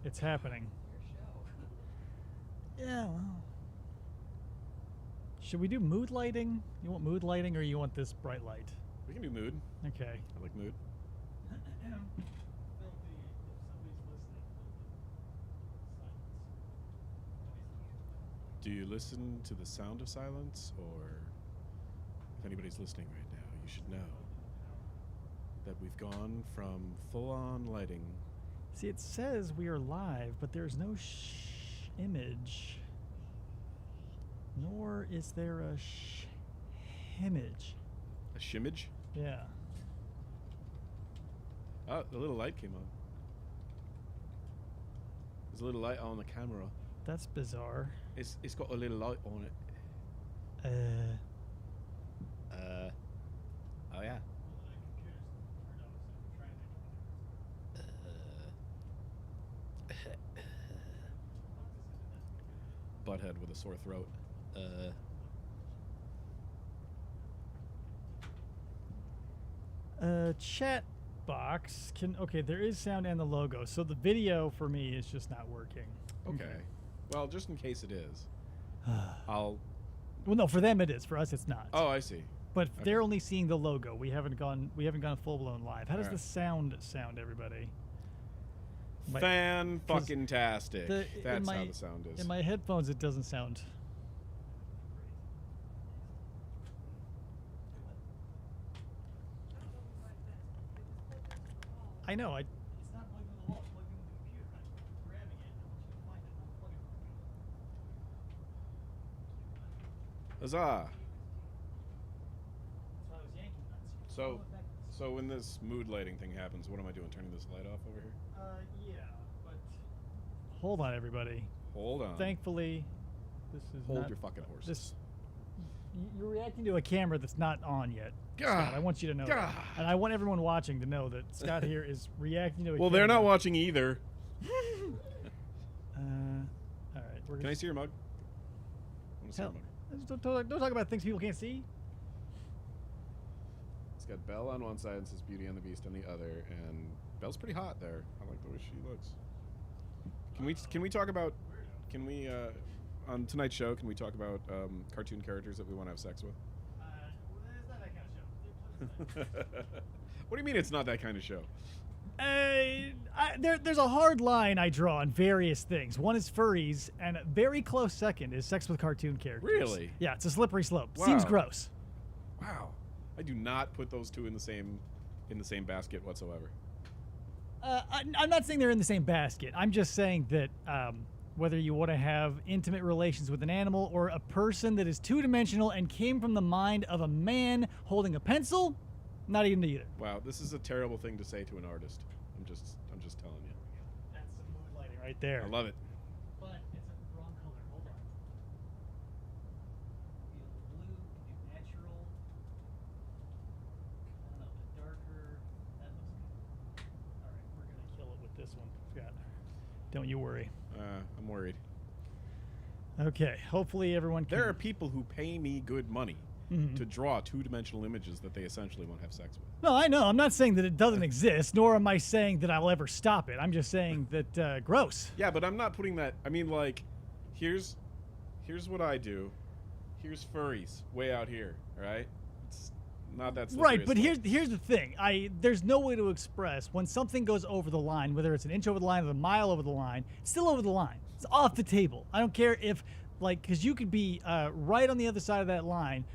It's happening. Yeah, well. Should we do mood lighting? You want mood lighting or you want this bright light? We can do mood. Okay. I like mood. Do you listen to the sound of silence, or if anybody's listening right now, you should know that we've gone from full-on lighting. See, it says we are live, but there's no image. Nor is there a image. A shimmage? Yeah. Oh, the little light came on. There's a little light on the camera. That's bizarre. It's got a little light on it. Oh yeah. Butthead with a sore throat. Chat box can. Okay, there is sound and the logo, so the video for me is just not working. Okay. Well, just in case it is, I'll. Well, no, for them it is. For us, it's not. Oh, I see. But they're only seeing the logo. We haven't gone full blown live. How does the sound sound, everybody? Fan-fucking-tastic. That's how the sound is. In my headphones, it doesn't sound. I know. It's not plugged in the wall. It's plugged in the computer. I'm grabbing it. I want you to find it. I'm plugging it. Huzzah! That's why I was yanking that. So when this mood lighting thing happens, what am I doing? Turning this light off over here? Yeah, but hold on, everybody. Hold on. Thankfully, this is Hold not, your fucking horses. You're reacting to a camera that's not on yet. God. Scott, I want you to know that. And I want everyone watching to know that Scott here is reacting to a camera. Well, they're not watching either. All right. Can I see your mug? I want to see your mug. Don't talk about things people can't see. It's got Belle on one side and says Beauty and the Beast on the other, and Belle's pretty hot there. I like the way she looks. Can we talk about on tonight's show? Can we talk about cartoon characters that we want to have sex with? It's not that kind of show. What do you mean it's not that kind of show? There's a hard line I draw on various things. One is furries, and a very close second is sex with cartoon characters. Really? Yeah, it's a slippery slope. Wow. Seems gross. Wow, I do not put those two in the same basket whatsoever. I'm not saying they're in the same basket. I'm just saying that whether you want to have intimate relations with an animal or a person that is two-dimensional and came from the mind of a man holding a pencil, not into either. Wow, this is a terrible thing to say to an artist. I'm just telling you. That's some mood lighting right there. I love it. But it's a wrong color. Hold on. Blue, do natural. I don't know, the darker. That looks good. All right, we're gonna kill it with this one, Scott. Don't you worry. I'm worried. Okay, hopefully everyone can. There are people who pay me good money to draw two-dimensional images that they essentially won't have sex with. No, I know. I'm not saying that it doesn't exist, nor am I saying that I'll ever stop it. I'm just saying that gross. Yeah, but I'm not putting that. I mean, like, here's what I do. Here's furries way out here, right? It's not that slippery. Right, but here's the thing. There's no way to express when something goes over the line, whether it's an inch over the line or a mile over the line. It's still over the line. It's off the table. I don't care if, like, because you could be right on the other side of that line,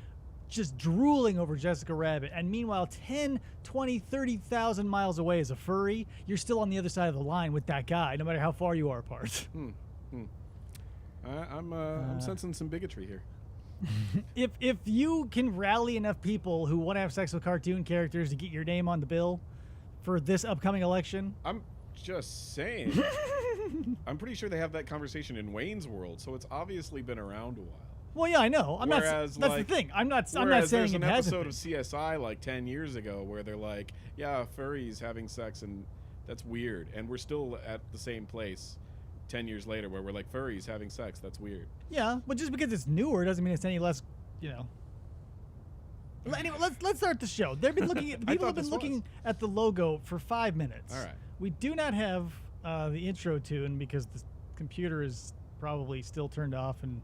just drooling over Jessica Rabbit, and meanwhile 10, 20, 30,000 miles away as a furry, you're still on the other side of the line with that guy, no matter how far you are apart. I'm sensing some bigotry here. If you can rally enough people who want to have sex with cartoon characters to get your name on the bill for this upcoming election, I'm just saying. I'm pretty sure they have that conversation in Wayne's World, so it's obviously been around a while. well, yeah, I know. Whereas, That's like, the thing. I'm not saying there's it an hasn't episode been. of CSI like 10 years ago where they're like, yeah, furries having sex, and that's weird. And we're still at the same place 10 years later where we're like, furries having sex, that's weird. Yeah, but just because it's newer doesn't mean it's any less, you know. Anyway, let's start the show. They've been looking at people have been looking at the logo for 5 minutes. All right. We do not have the intro tune because the computer is probably still turned off and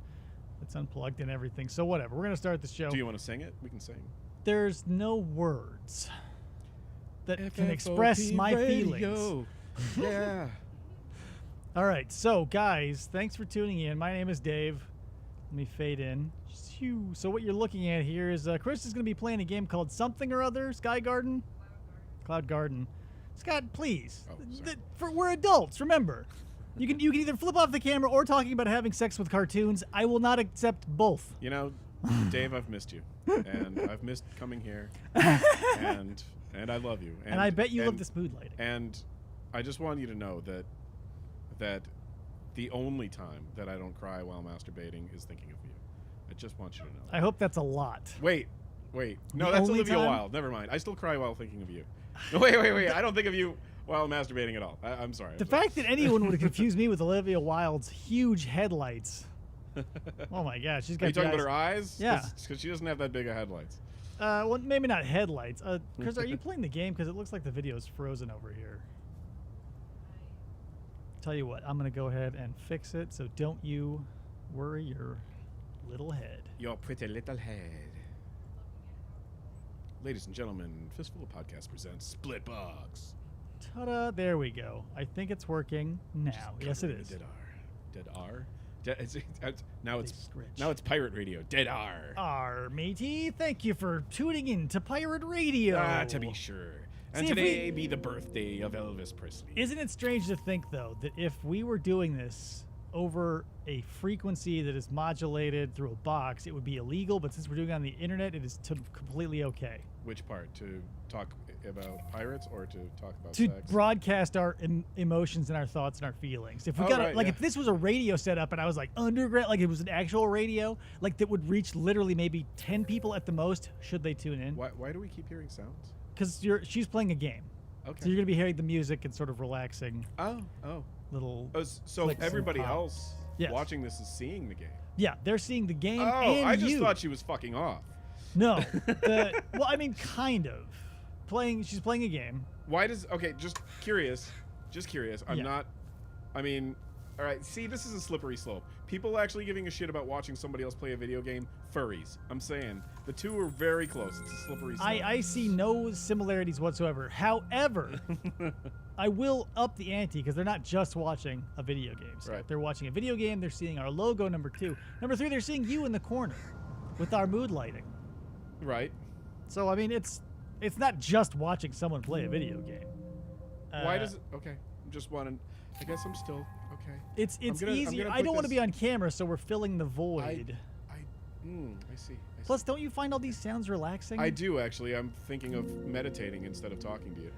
it's unplugged and everything. So whatever. We're going to start the show. Do you want to sing it? We can sing. There's no words that can FFOP express my radio. feelings. Yeah. All right. So, guys, thanks for tuning in. My name is Dave. Let me fade in. Phew. So what you're looking at here is Chris is going to be playing a game called something or other. Sky Garden? Cloud Garden. Scott, please. Oh, sorry. We're adults, remember. You can either flip off the camera or talking about having sex with cartoons. I will not accept both. You know, Dave, I've missed you, and I've missed coming here, and I love you. And I bet you love this mood lighting. And I just want you to know that the only time that I don't cry while masturbating is thinking of you. I just want you to know. I hope that's a lot. Wait. No, The that's only Olivia time? Wilde. Never mind. I still cry while thinking of you. No, wait. I don't think of you while masturbating at all. I'm sorry. The fact that anyone would confuse me with Olivia Wilde's huge headlights. Oh my gosh, she's got. Are you talking the about her eyes? Yeah. Because she doesn't have that big of headlights. Well, maybe not headlights. Chris, are you playing the game? Because it looks like the video is frozen over here. Tell you what, I'm going to go ahead and fix it, so don't you worry your little head. Your pretty little head. Ladies and gentlemen, Fistful of Podcast presents Split Box. Ta-da! There we go. I think it's working now. Yes, it is. Dead R. Dead R. Now it's Scritch. now it's pirate radio. Dead R. R, matey, thank you for tuning in to Pirate Radio. To be sure. And See, if today be the birthday of Elvis Presley. Isn't it strange to think, though, that if we were doing this over a frequency that is modulated through a box, it would be illegal, but since we're doing it on the internet, it is completely okay. Which part? To talk about pirates or to talk about To sex? broadcast our emotions and our thoughts and our feelings. If we got right, if this was a radio setup and I was like underground, like it was an actual radio, like that would reach literally maybe 10 people at the most, should they tune in? Why do we keep hearing sounds? Because she's playing a game. Okay. So you're going to be hearing the music and sort of relaxing Oh. little So clicks and everybody pop. else Yes. watching this is seeing the game. Yeah, they're seeing the game Oh, and I just you. thought she was fucking off. No. Well, I mean, kind of. She's playing a game. Why does just curious. I'm Yeah. not I mean, all right, see, this is a slippery slope. People actually giving a shit about watching somebody else play a video game, furries. I'm saying the two are very close. It's a slippery slope. I see no similarities whatsoever. However, I will up the ante because they're not just watching a video game. So Right. They're watching a video game. They're seeing our logo, number 2. Number 3, they're seeing you in the corner with our mood lighting. Right. So, I mean, it's not just watching someone play a video game. Why does it okay. I'm just wanting I guess I'm still okay. It's I'm gonna easy. put I don't want to this- be on camera, so we're filling the void. I see. Plus, don't you find all these sounds relaxing? I do actually. I'm thinking of meditating instead of talking to you.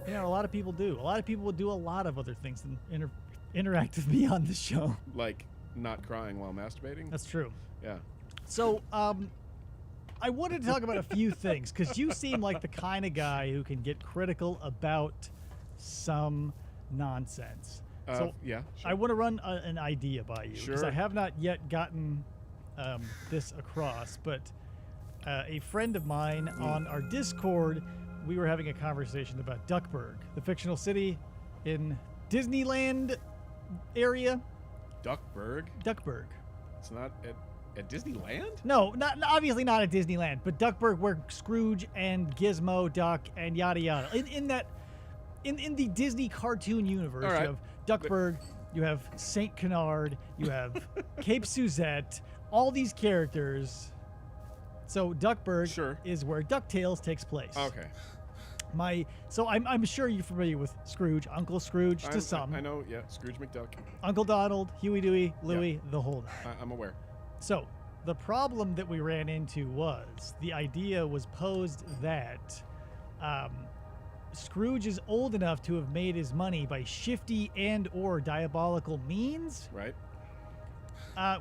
You know, a lot of people do. A lot of people would do a lot of other things than interact with me on the show. Like not crying while masturbating. That's true. Yeah. So, I wanted to talk about a few things because you seem like the kind of guy who can get critical about some nonsense. So yeah. Sure. I want to run an idea by you because Sure. I have not yet gotten this across, but a friend of mine on our Discord, we were having a conversation about Duckburg, the fictional city in Disneyland area. Duckburg. Duckburg. It's not at Disneyland. No, obviously not at Disneyland, but Duckburg, where Scrooge and Gizmo Duck and yada yada. In the Disney cartoon universe, All right. you have Duckburg, you have Saint Canard, you have Cape Suzette, all these characters. So Duckburg Sure. is where DuckTales takes place. Okay. So I'm sure you're familiar with Scrooge, Uncle Scrooge to some, I know. Yeah. Scrooge McDuck. Uncle Donald, Huey, Dewey, Louie, the whole nine. I'm aware. So, the problem that we ran into was the idea was posed that Scrooge is old enough to have made his money by shifty and or diabolical means, Right.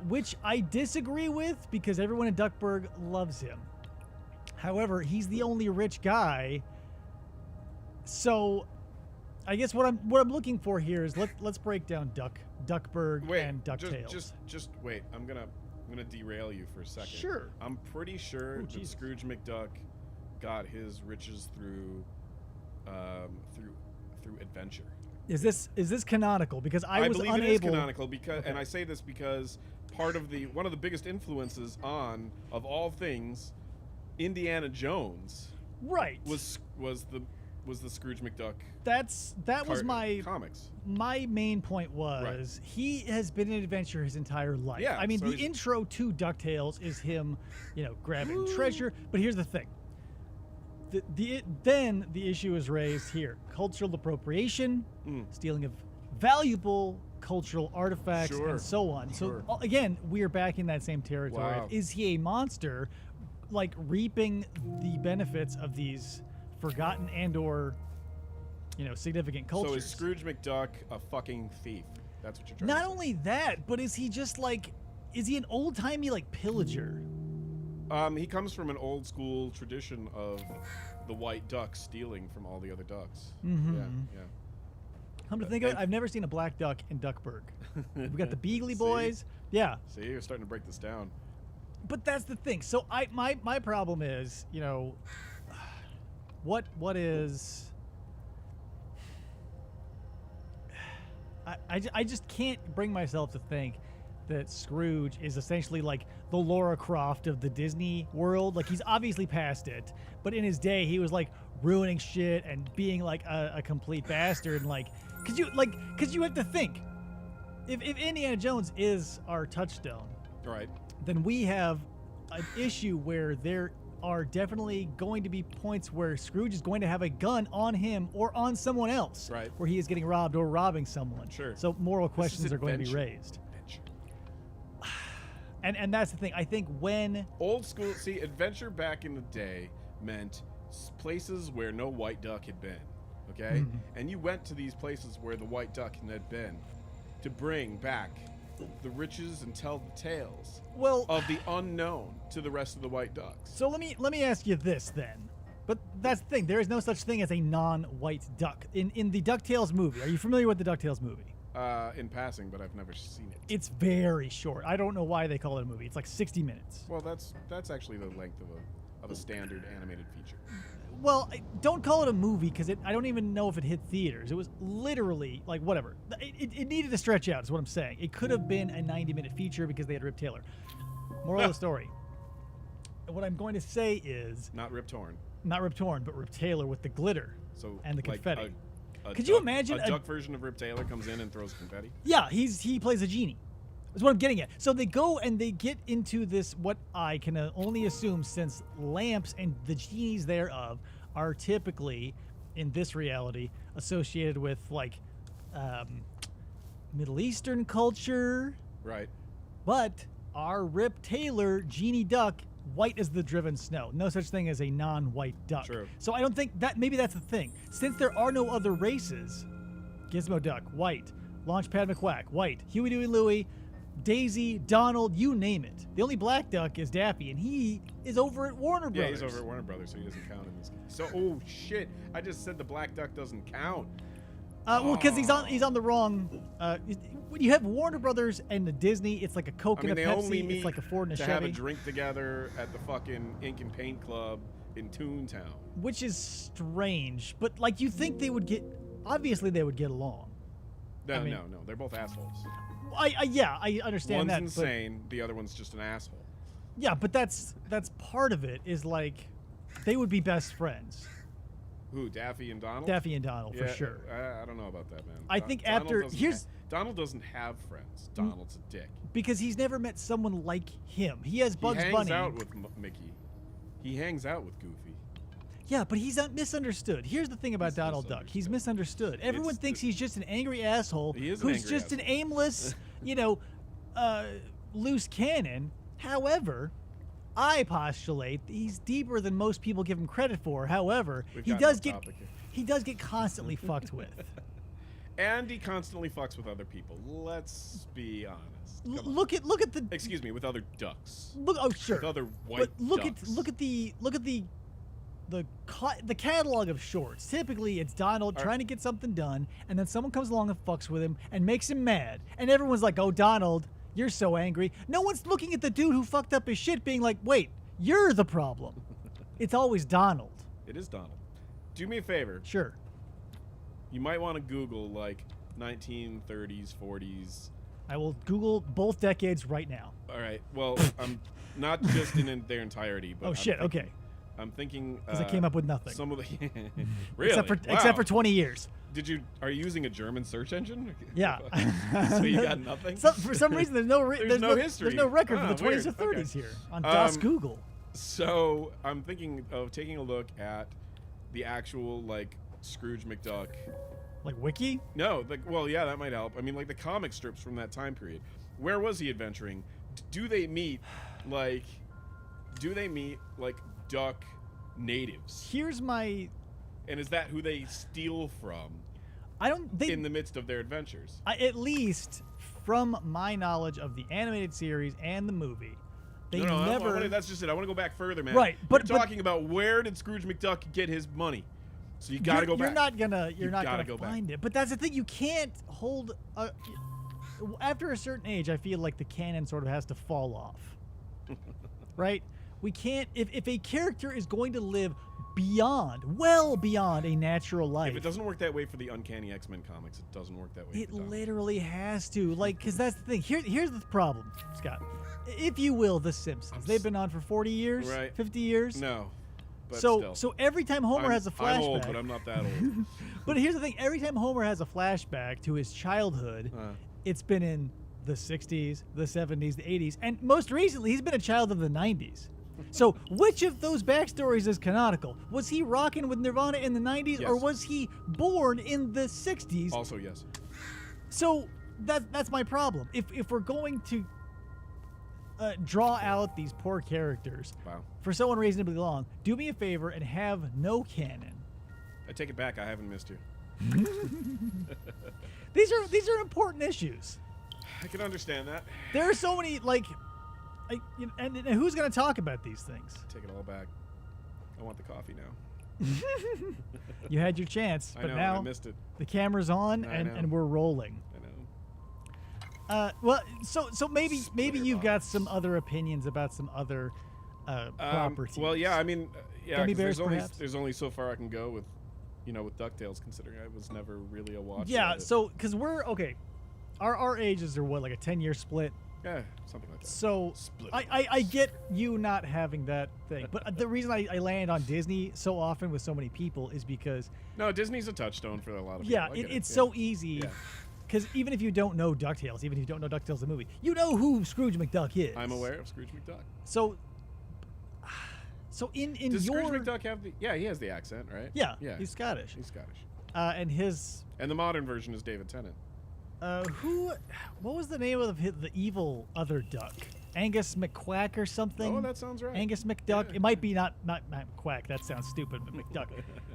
which I disagree with because everyone in Duckburg loves him. However, he's the only rich guy. So, I guess what I'm looking for here is let's break down Duckburg Wait. and DuckTales. Just wait. I'm gonna derail you for a second. Sure. I'm pretty sure Oh, that Jesus. Scrooge McDuck got his riches through adventure. Is this canonical? Because I was believe unable. it is canonical because, Okay. and I say this because one of the biggest influences of all things, Indiana Jones Right. was the Scrooge McDuck. That was my comics. My main point was he has been an adventurer his entire life. Yeah, I mean, so the intro to DuckTales is him, grabbing treasure. But here's the thing. Then the issue is raised here: cultural appropriation, stealing of valuable cultural artifacts, Sure, and so on. sure. So again, we are back in that same territory. Wow. Is he a monster, like reaping the benefits of these forgotten and/or significant cultures? So is Scrooge McDuck a fucking thief? That's what you're trying to Not say. only that, but is he just is he an old timey pillager? He comes from an old school tradition of the white duck stealing from all the other ducks. Mhm. Yeah. Come to think of it, I've never seen a black duck in Duckburg. We got the Beagley Boys. Yeah, See, you're starting to break this down. but that's the thing. So my problem is, what is I just can't bring myself to think that Scrooge is essentially like the Laura Croft of the Disney world. Like, he's obviously past it, but in his day he was ruining shit and being a complete bastard. And cause you have to think, if Indiana Jones is our touchstone, Right. then we have an issue where there are definitely going to be points where Scrooge is going to have a gun on him or on someone else, Right. where he is getting robbed or robbing someone. Sure. So moral This is questions are going to be adventure. raised. And that's the thing. I think when Old school. See, adventure back in the day meant places where no white duck had been. Okay, Mhm. and you went to these places where the white duck had been to bring back the riches and tell the tales of the unknown to the rest of the white ducks. so let me ask you this then. But that's the thing. There is no such thing as a non-white duck in the DuckTales movie. Are you familiar with the DuckTales movie? In passing, but I've never seen it. It's very short. I don't know why they call it a movie. It's 60 minutes. Well, that's actually the length of a standard animated feature. Well, don't call it a movie because I don't even know if it hit theaters. It was literally whatever. It needed to stretch out is what I'm saying. It could have been a 90-minute feature because they had Rip Taylor. Moral of the story. What I'm going to say is Not Rip Torn. not Rip Torn, but Rip Taylor with the glitter So and the confetti. Could Could you imagine a duck version of Rip Taylor comes in and throws confetti? Yeah, he plays a genie. That's what I'm getting at. So they go and they get into this, what I can only assume, since lamps and the genies thereof are typically, in this reality, associated with Middle Eastern culture. Right. But our Rip Taylor genie duck, white as the driven snow. No such thing as a non-white duck. True. So I don't think that, maybe that's the thing. Since there are no other races, Gizmo Duck, white. Launchpad McQuack, white. Huey, Dewey, Louie, Daisy, Donald, you name it. The only black duck is Daffy, and he is over at Warner Yeah, Brothers. he's over at Warner Brothers, so he doesn't count in this game. So, oh shit! I just said the black duck doesn't count. Well, because he's on the wrong. When you have Warner Brothers and the Disney, it's like a Coke I mean, and a they Pepsi. only meet It's like a Ford and a to have Chevy, a drink together at the fucking Ink and Paint Club in Toontown. which is strange. But you think they would get? Obviously, they would get along. No, I mean- no, they're both assholes. I understand One's that. insane, the other one's just an asshole. But, yeah, but that's part of it. Is they would be best friends, Who, Daffy and Donald? Daffy and Donald, for Yeah, sure. I don't know about that, man. I think Donald after- doesn't here's- Donald doesn't have friends. Donald's a dick. Because he's never met someone like him. He has Bugs he hangs Bunny. out with Mickey. He hangs out with Goofy. Yeah, but he's misunderstood. Here's the thing about He's Donald Duck. He's misunderstood. Everyone It's thinks the- he's just an angry asshole He is an who's angry just an asshole. aimless, loose cannon. However, I postulate that he's deeper than most people give him credit for. However, We've he gotten does off get topic here. he does get constantly fucked with. And he constantly fucks with other people. Let's be honest. Come on. Look at the Excuse me, with other ducks. look. Oh, sure. With other white But look ducks. at the catalog of shorts. Typically, it's Donald trying to get something done, and then someone comes along and fucks with him and makes him mad, and everyone's like, "Oh, Donald, you're so angry." No one's looking at the dude who fucked up his shit, being like, "Wait, you're the problem." It's always Donald. It is Donald. Do me a favor. Sure. you might want to Google like 1930s, 40s. I will Google both decades right now. All right. Well, I'm not just in their entirety, but Oh shit! Okay. I'm thinking Because I came up with nothing. Some of the really except for 20 years. Are you using a German search engine? Yeah. So you got nothing. For some reason, there's no history. There's no record for the 20s weird. or 30s Okay. here on DOS Google. So I'm thinking of taking a look at the actual like Scrooge McDuck. Like Wiki? No, well, yeah, that might help. I mean, like the comic strips from that time period. Where was he adventuring? Do they meet like duck natives? Here's my. And is that who they steal from? In the midst of their adventures. At least from my knowledge of the animated series and the movie, they never. That's just it. I want to go back further, man. Right, but you're talking about where did Scrooge McDuck get his money? So you got to go back. You're not gonna find it. But that's the thing. You can't hold. After a certain age, I feel like the canon sort of has to fall off. Right? We can't. If a character is going to live well beyond a natural life. If it doesn't work that way for the Uncanny X-Men comics, it doesn't work that way. It literally has to. Like, because that's the thing. Here's the problem, Scott. If you will, The Simpsons. They've been on for 40 years, right. 50 years. No. But so every time Homer has a flashback. I'm old, but I'm not that old. But here's the thing. Every time Homer has a flashback to his childhood, it's been in the 60s, the 70s, the 80s, and most recently, he's been a child of the 90s. So which of those backstories is canonical? Was he rocking with Nirvana in the 90s, yes. or was he born in the 60s? Also, yes. So that's my problem. If we're going to draw out these poor characters for so unreasonably long, do me a favor and have no canon. I take it back. I haven't missed you. These are important issues. I can understand that. There are so many and who's going to talk about these things? Take it all back. I want the coffee now. You had your chance, but I know, now I missed it. The camera's on and we're rolling. I know. Well, so maybe you've got some other opinions about some other properties. Well, yeah, I mean, Gummy bears, there's only so far I can go with, with DuckTales, considering I was never really a watcher. Yeah, so because we're okay, our ages are what, like a 10-year split. Yeah, something like that. So I get you not having that thing, but the reason I land on Disney so often with so many people is because Disney's a touchstone for a lot of people. Yeah, it's so easy. Yeah. Because even if you don't know DuckTales, even if you don't know DuckTales the movie, you know who Scrooge McDuck is. I'm aware of Scrooge McDuck. So in Does your... Scrooge McDuck have the... Yeah, he has the accent, right? Yeah, he's Scottish. He's Scottish. And the modern version is David Tennant. What was the name of the evil other duck? Angus McQuack or something? Oh, that sounds right. Angus McDuck. Yeah. It might be not McQuack. That sounds stupid, but McDuck.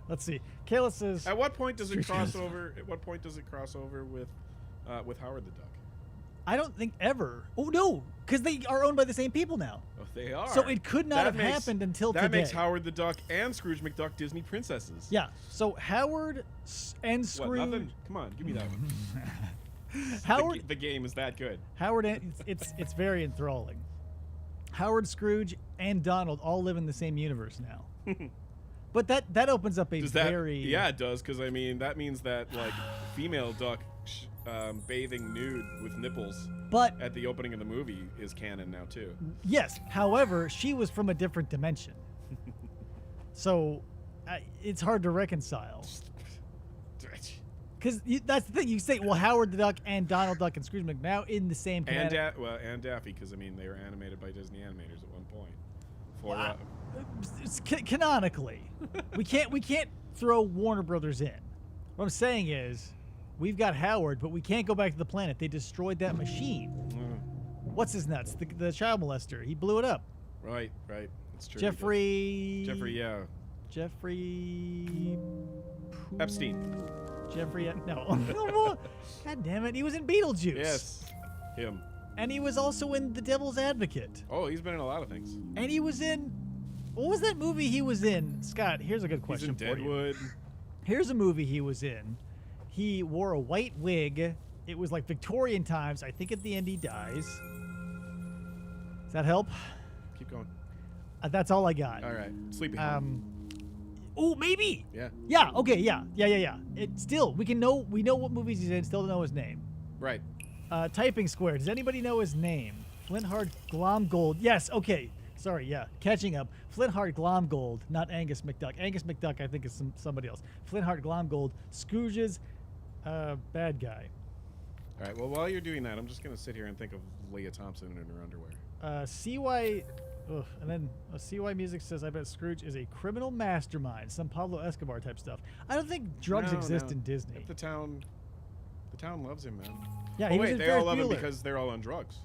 Let's see. Kayla says... At what point does it cross over? At what point does it cross over with Howard the Duck? I don't think ever. Oh, no, because they are owned by the same people now. Oh, they are. So it could not have happened until today. That makes Howard the Duck and Scrooge McDuck Disney princesses. Yeah, so Howard and Scrooge... What, nothing? Come on, give me that one. Howard, the game is that good. Howard, it's very enthralling. Howard, Scrooge, and Donald all live in the same universe now. But that opens up a Yeah, it does, because I mean that means that like female duck bathing nude with nipples, but at the opening of the movie is canon now too. Yes, however, she was from a different dimension, so it's hard to reconcile. Because that's the thing. You say, well, Howard the Duck and Donald Duck and Scrooge McDuck now in the same and Daffy, because I mean they were animated by Disney animators at one point. Canonically, we can't throw Warner Brothers in. What I'm saying is, we've got Howard, but we can't go back to the planet. They destroyed that machine. What's his nuts? The child molester. He blew it up. Right. It's true. Jeffrey, yeah. Jeffrey Epstein. No. God damn it. He was in Beetlejuice. Yes. Him. And he was also in The Devil's Advocate. Oh, he's been in a lot of things. And he was in... What was that movie he was in? Scott, here's a good question for you. He's in Deadwood. Here's a movie he was in. He wore a white wig. It was like Victorian times. I think at the end he dies. Does that help? Keep going. That's all I got. All right. Sleepy Hollow. Oh, maybe. Yeah. Yeah. Okay. Yeah. It still we know what movies he's in. Still don't know his name. Right. Typing Square. Does anybody know his name? Flintheart Glomgold. Yes. Okay. Sorry. Yeah. Catching up. Flintheart Glomgold, not Angus McDuck. Angus McDuck, I think, is somebody else. Flintheart Glomgold. Scrooge's bad guy. All right. Well, while you're doing that, I'm just gonna sit here and think of Leah Thompson in her underwear. CY. Ugh, and then CY Music says, I bet Scrooge is a criminal mastermind. Some Pablo Escobar type stuff. I don't think drugs exist in Disney. If the town loves him, man. Yeah, Oh, he was wait, in they Ferris all love him Bueller. because they're all on drugs.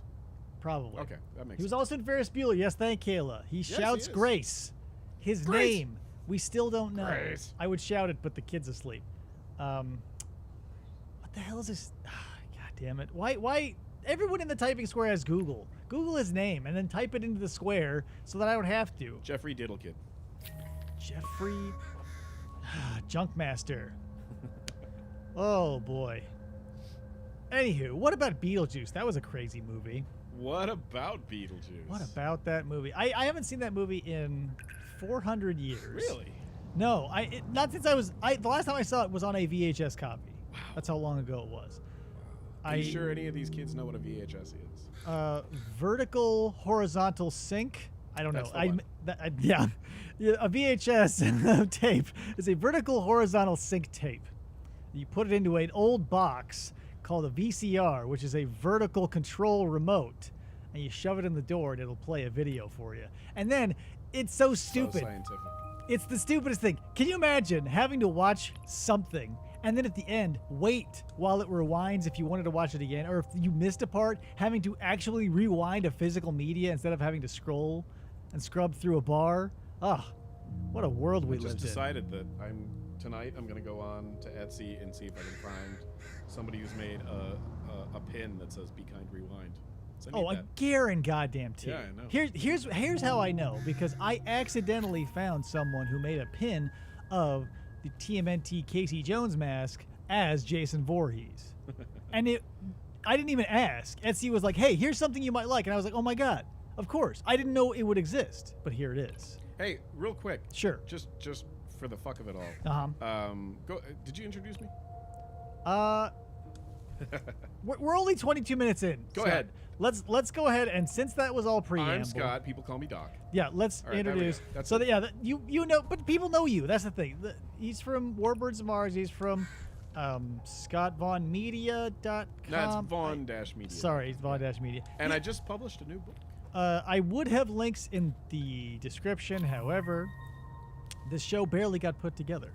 Probably. Okay, that makes He was sense. also in Ferris Bueller. Yes, thank Kayla. He shouts he is. Grace. His Grace. name. We still don't know. Grace. I would shout it, but the kid's asleep. What the hell is this? God damn it. Why? Everyone in the typing square has Google. Google his name and then type it into the square so that I don't have to. Jeffrey Diddlekid. Jeffrey Junkmaster. Oh boy. Anywho, what about Beetlejuice? That was a crazy movie. What about Beetlejuice? What about that movie? I haven't seen that movie in 400 years. Really? No, not since I was. The last time I saw it was on a VHS copy. Wow. That's how long ago it was. Are you sure any of these kids know what a VHS is? Vertical horizontal sync. I don't That's know. the one. Yeah, a VHS tape is a vertical horizontal sync tape. You put it into an old box called a VCR, which is a vertical control remote, and you shove it in the door and it'll play a video for you. And then it's so stupid. So scientific. It's the stupidest thing. Can you imagine having to watch something and then at the end wait while it rewinds if you wanted to watch it again, or if you missed a part, having to actually rewind a physical media instead of having to scroll and scrub through a bar? Ah, what a world we I just lived in. decided that tonight I'm gonna go on to Etsy and see if I can find somebody who's made a pin that says "Be Kind, Rewind." Send me Oh, I that. guarantee. Yeah, I know. Here's how I know, because I accidentally found someone who made a pin of the TMNT Casey Jones mask as Jason Voorhees, and I didn't even ask. Etsy was like, "Hey, here's something you might like," and I was like, "Oh my god, of course!" I didn't know it would exist, but here it is. Hey, real quick. Sure. Just for the fuck of it all. Uh-huh. Did you introduce me? We're only 22 minutes in. Go so ahead. Let's go ahead, and since that was all preamble, I'm Scott. People call me Doc. Yeah, let's All right, there we introduce. go. That's So it. that, yeah, you know, but people know you. That's the thing. He's from Warbirds of Mars. He's from ScottVaughnMedia.com. That's Vaughn-Media. Sorry, it's Vaughn-Media. And I just published a new book. I would have links in the description. However, this show barely got put together.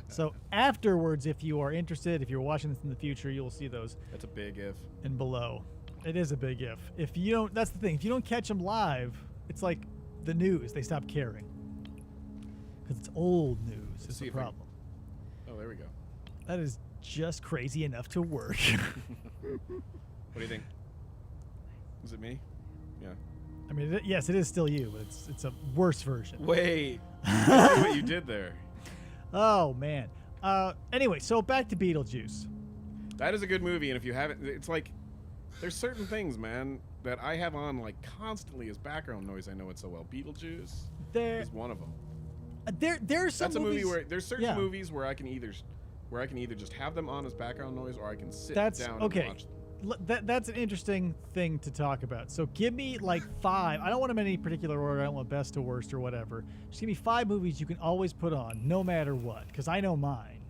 So afterwards, if you are interested, if you're watching this in the future, you'll see those That's a big if. and below. It is a big if. If you don't, that's the thing. If you don't catch them live, it's like the news. They stop caring because it's old news. Is see the if I- problem. Oh, there we go. That is just crazy enough to work. What do you think? Is it me? Yeah. I mean, yes, it is still you, but it's a worse version. Wait. I see what you did there. Oh man. Anyway, so back to Beetlejuice. That is a good movie, and if you haven't, it's like there's certain things, man, that I have on like constantly as background noise. I know it so well. Beetlejuice There is one of them. there are some That's a movies. movie where there's certain yeah. movies where I can either just have them on as background noise, or I can sit That's down okay. and watch them. That's an interesting thing to talk about. So give me like 5. I don't want them in any particular order. I don't want best to worst or whatever. Just give me 5 movies you can always put on, no matter what, because I know mine.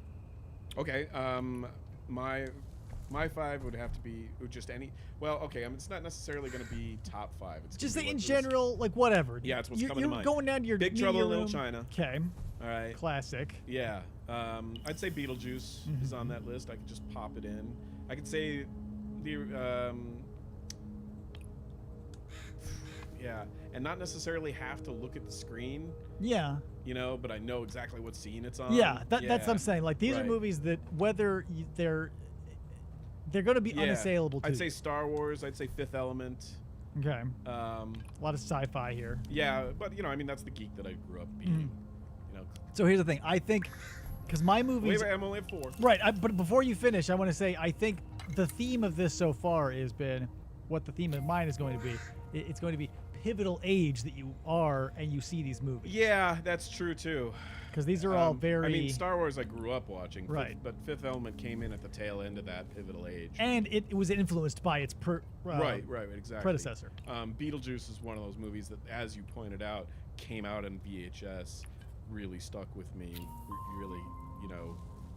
Okay. My 5 would have to be just any. Well, okay. It's not necessarily going to be top 5. It's Just gonna be in what's- general, like whatever. Yeah, it's what's you're, coming to you're mind. going down to your Big media Trouble in room. Little China. Okay, All right. classic. Yeah. I'd say Beetlejuice is on that list. I could just pop it in. I could say the yeah, and not necessarily have to look at the screen, Yeah. but I know exactly what scene it's on. Yeah, that's what I'm saying. Like these are Right. movies that whether they're going to be Yeah. unassailable to I'd you. say Star Wars. I'd say Fifth Element. Okay. Um, A lot of sci-fi here. yeah, but that's the geek that I grew up being. So here's the thing. I think because my movies Wait, I'm only at 4. right, but before you finish, I want to say I think the theme of this so far has been what the theme of mine is going to be. It's going to be pivotal age that you are and you see these movies. Yeah, that's true too. Because these are all very. I mean, Star Wars I grew up watching, Right. but Fifth Element came in at the tail end of that pivotal age. And it was influenced by its right, exactly. predecessor. Beetlejuice is one of those movies that, as you pointed out, came out in VHS, really stuck with me. Really,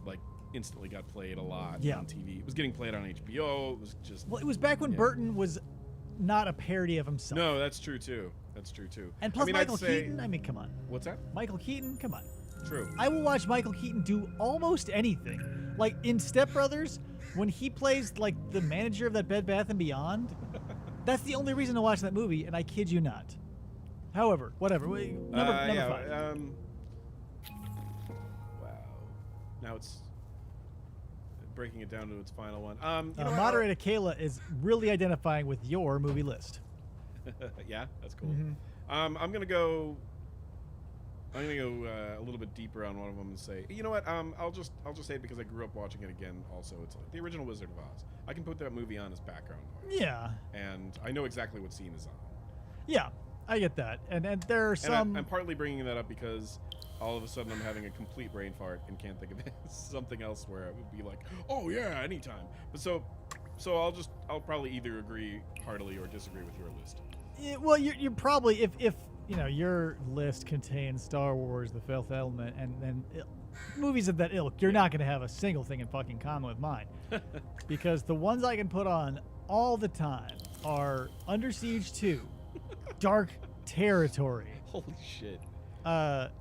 like instantly got played a lot on TV. It was getting played on HBO. It was just. Well, it was back when Burton was not a parody of himself. No, that's true too. And plus Michael I'd say, Keaton, I mean, come on. What's that? Michael Keaton, come on. True. I will watch Michael Keaton do almost anything. Like in Step Brothers, when he plays like the manager of that Bed Bath & Beyond, that's the only reason to watch that movie, and I kid you not. However, whatever. Number 5. Wow. Now it's breaking it down to its final one. Moderator Kayla is really identifying with your movie list. Yeah, that's cool. I'm gonna go a little bit deeper on one of them and say, you know what? I'll just say it because I grew up watching it again. Also, it's the original Wizard of Oz. I can put that movie on as background noise. Yeah. And I know exactly what scene is on. Yeah, I get that. And there are some. And I'm partly bringing that up because all of a sudden I'm having a complete brain fart and can't think of something else where it would be like, oh yeah, anytime. But so I'll probably either agree heartily or disagree with your list. Yeah, well, you're probably if your list contains Star Wars, The Fifth Element, and movies of that ilk, you're not going to have a single thing in fucking common with mine, because the ones I can put on all the time are Under Siege 2, Dark Territory. Holy shit.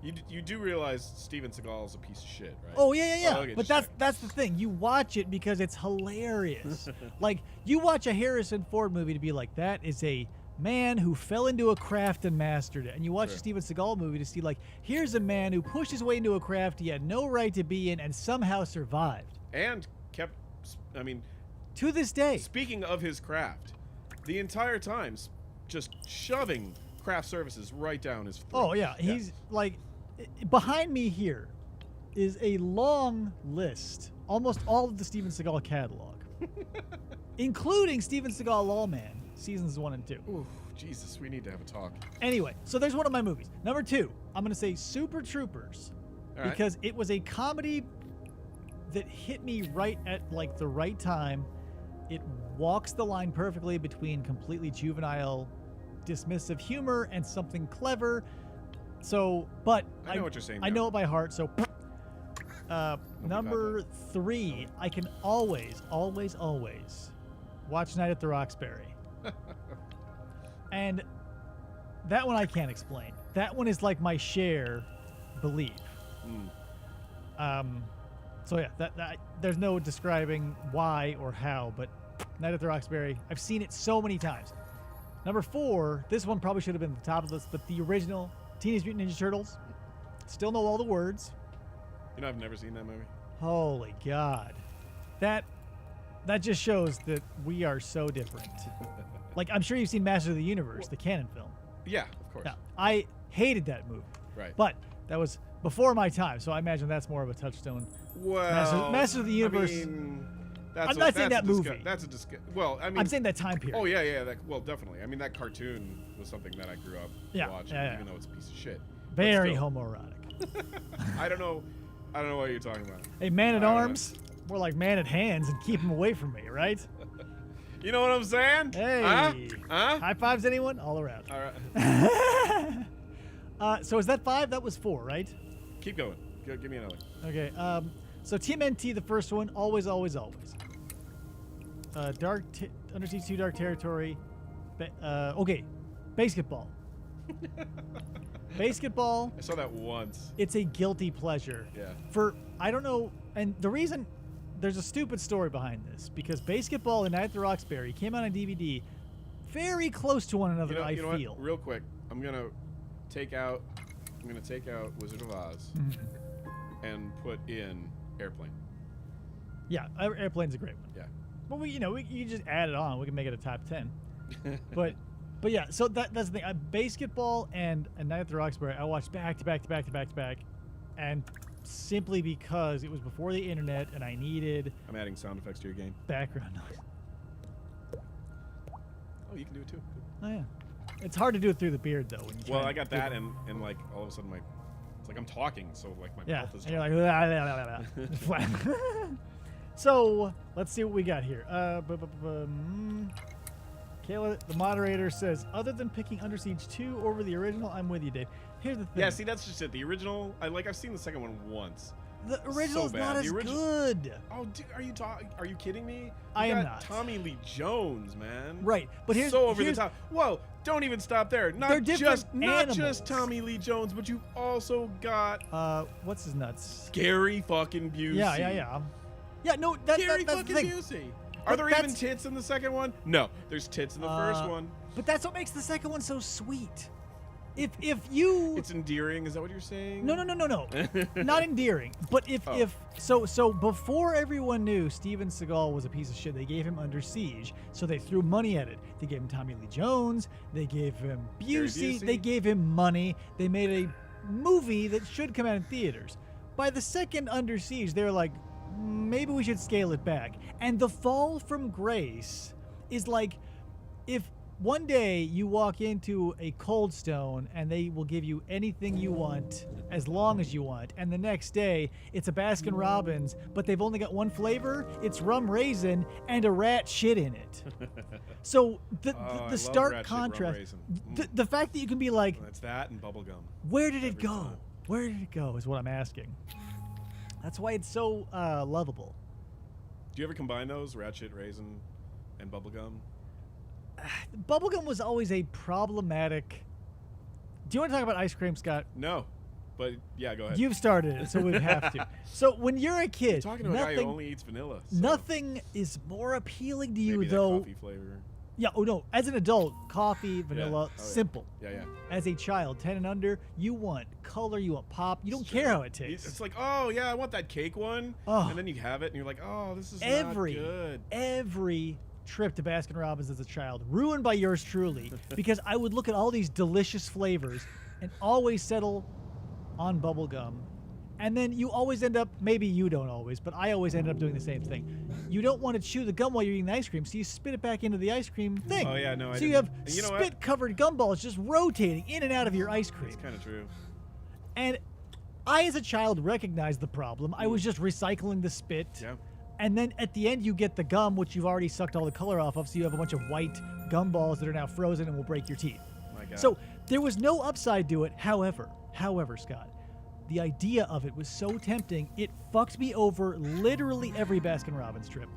You do realize Steven Seagal is a piece of shit, right? Oh yeah. Okay, but that's the thing. You watch it because it's hilarious. Like you watch a Harrison Ford movie to be like, that is a man who fell into a craft and mastered it. And you watch a Steven Seagal movie to see like, here's a man who pushed his way into a craft he had no right to be in and somehow survived. And kept, to this day. Speaking of his craft, the entire time just shoving craft services right down his throat. Oh yeah, he's like, behind me here is a long list, almost all of the Steven Seagal catalog, including Steven Seagal Lawman seasons 1 and 2. Ooh, Jesus, we need to have a talk. Anyway, so there's one of my movies. Number 2, I'm gonna say Super Troopers, because it was a comedy that hit me right at like the right time. It walks the line perfectly between completely juvenile, dismissive humor and something clever. So, but I know what you're saying. I know it by heart. So, number 3, I can always watch Night at the Roxbury. And that one I can't explain. That one is like my share belief. So yeah, that there's no describing why or how, but Night at the Roxbury, I've seen it so many times. Number 4, this one probably should have been at the top of the list, but the original Teenage Mutant Ninja Turtles. Still know all the words. You know, I've never seen that movie. Holy God. That just shows that we are so different. Like, I'm sure you've seen Masters of the Universe, the canon film. Yeah, of course. Yeah, I hated that movie. Right. But that was before my time, so I imagine that's more of a touchstone. Well, Masters of the Universe. I'm not saying that movie. Well, I mean, I'm saying that time period. Oh yeah. Well, definitely. I mean, that cartoon was something that I grew up watching, even though it's a piece of shit. Very homoerotic. I don't know what you're talking about. Hey, man at arms, more like man at hands, and keep him away from me, right? You know what I'm saying? Hey. Huh? High fives, anyone? All around. All right. So is that 5? That was 4, right? Keep going. Give me another. Okay. So TMNT, the first one, always. Under Siege 2, Dark Territory. Okay. Basketball. Basketball. I saw that once. It's a guilty pleasure. Yeah. I don't know, and the reason, there's a stupid story behind this, because Basketball and Night at the Roxbury came out on DVD very close to one another, I feel. What? Real quick, I'm gonna take out Wizard of Oz and put in Airplane. Yeah, Airplane's a great one. Yeah. Well, you just add it on. We can make it a top 10. But yeah, so that's the thing. Basketball and Night at the Roxbury, I watched back to back, and simply because it was before the internet and I needed. I'm adding sound effects to your game. Background noise. Oh, you can do it too. Oh yeah. It's hard to do it through the beard though. When you try Well, and I got do that, it. and like all of a sudden it's like I'm talking, so like my Yeah, mouth is. and you're like, "La, la, la, la, la." So let's see what we got here. Kayla, the moderator, says, other than picking Under Siege 2 over the original, I'm with you, Dave. Here's the thing. Yeah, see, that's just it. The original, I've seen the second one once. The original's so not bad. as The good. Oh, dude, are you kidding me? I You am got not. Tommy Lee Jones, man. Right, but here's so over here's, the top. Whoa, don't even stop there. They're Not different not animals. just Tommy Lee Jones, but you've also got what's his nuts? Gary fucking Busey. Yeah. Yeah, no, that's Gary the fucking thing. Busey. But Are there even that's- tits in the second one? No, there's tits in the first one. But that's what makes the second one so sweet. If you It's endearing. Is that what you're saying? No. Not endearing. But if so before everyone knew Steven Seagal was a piece of shit, they gave him Under Siege. So they threw money at it. They gave him Tommy Lee Jones, they gave him Busey, Busey. they gave him money. They made a movie that should come out in theaters. By the second Under Siege, they're like, maybe we should scale it back. And the fall from grace is like if one day you walk into a Cold Stone and they will give you anything you want as long as you want, and the next day it's a Baskin Robbins, but they've only got one flavor, it's rum raisin and a rat shit in it. So I love the stark rat shit, rum contrast, raisin. the fact that you can be like, That's that and bubblegum. where did it Every go? time. Where did it go is what I'm asking. That's why it's so lovable. Do you ever combine those, rat shit, raisin, and bubblegum? Bubblegum was always a problematic. Do you want to talk about ice cream, Scott? No, but yeah, go ahead. You've started it, so we have to. So when you're a kid, You're talking to a guy who only eats vanilla. So nothing is more appealing to you maybe that though. coffee flavor. Yeah, oh no. As an adult, coffee, vanilla, Oh, yeah. simple. Yeah. As a child, 10 and under, you want color, you want pop. You don't It's care true. how it tastes. It's like, oh yeah, I want that cake one, Oh. and then you have it, and you're like, oh, this is every not good. every trip to Baskin Robbins as a child ruined by yours truly because I would look at all these delicious flavors and always settle on bubblegum. And then you always end up, maybe you don't always, but I always end up doing the same thing. You don't want to chew the gum while you're eating the ice cream, so you spit it back into the ice cream thing. Oh, yeah, no, I So you didn't. have And you know what? spit-covered gumballs just rotating in and out of your ice cream. It's kind of true. And I, as a child, recognized the problem. I was just recycling the spit. Yeah. And then at the end, you get the gum, which you've already sucked all the color off of, so you have a bunch of white gumballs that are now frozen and will break your teeth. My God. So there was no upside to it. However, Scott, the idea of it was so tempting, it fucked me over literally every Baskin Robbins trip.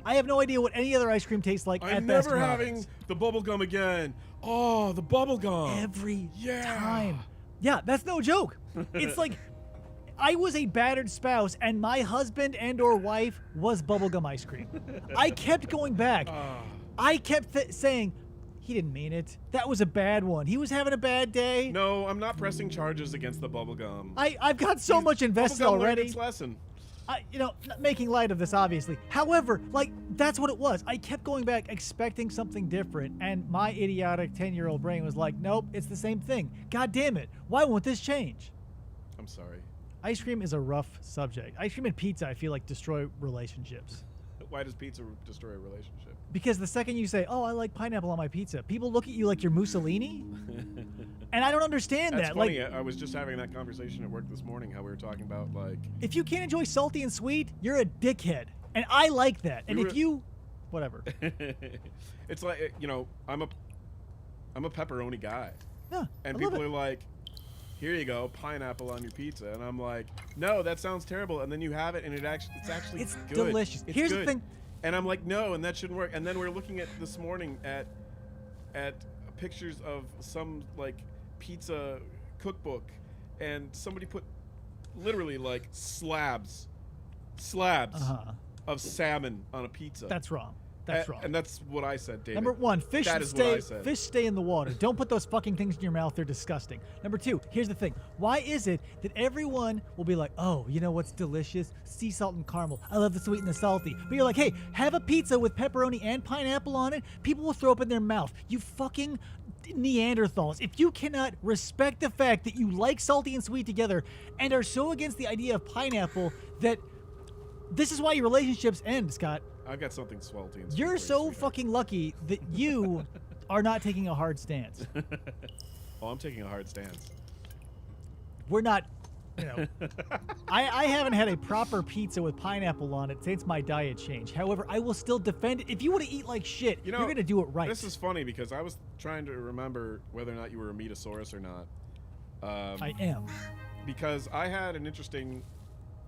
I have no idea what any other ice cream tastes like I'm at never Baskin having Robbins. the bubble gum again. Oh, the bubble gum. Every Yeah. time. Yeah, that's no joke. It's like I was a battered spouse and my husband and or wife was bubblegum ice cream. I kept going back. Ah. I kept saying, he didn't mean it. That was a bad one. He was having a bad day. No, I'm not pressing charges against the bubble gum. I've got so much invested Bubblegum learned already. its lesson. Not making light of this, obviously. However, like, that's what it was. I kept going back expecting something different, and my idiotic 10-year-old brain was like, nope, it's the same thing. God damn it. Why won't this change? I'm sorry. Ice cream is a rough subject. Ice cream and pizza, I feel like, destroy relationships. Why does pizza destroy a relationship? Because the second you say, oh, I like pineapple on my pizza, people look at you like you're Mussolini. And I don't understand That's that. funny. Like, I was just having that conversation at work this morning, how we were talking about, like... if you can't enjoy salty and sweet, you're a dickhead. And I like that. And We if were- you... Whatever. It's like, I'm a pepperoni guy. Yeah, And I love people it. are like, here you go, pineapple on your pizza. And I'm like, no, that sounds terrible. And then you have it, and it's actually It's good. delicious. It's Here's the good. thing. And I'm like, no, and that shouldn't work. And then we're looking at this morning at pictures of some like pizza cookbook, and somebody put literally like slabs Uh-huh. of salmon on a pizza. That's wrong. That's wrong. And that's what I said, David. Number one, fish That is what I said. fish stay in the water. Don't put those fucking things in your mouth. They're disgusting. Number two, here's the thing. Why is it that everyone will be like, oh, you know what's delicious? Sea salt and caramel. I love the sweet and the salty. But you're like, hey, have a pizza with pepperoni and pineapple on it. People will throw up in their mouth. You fucking Neanderthals. If you cannot respect the fact that you like salty and sweet together and are so against the idea of pineapple that this is why your relationships end, Scott. I've got something salty and sweet You're for you, so sweetheart. fucking lucky that you are not taking a hard stance. Oh, I'm taking a hard stance. We're not, you know. I haven't had a proper pizza with pineapple on it since my diet change. However, I will still defend it. If you want to eat like shit, You know, you're going to do it right. This is funny because I was trying to remember whether or not you were a Metasaurus or not. I am. Because I had an interesting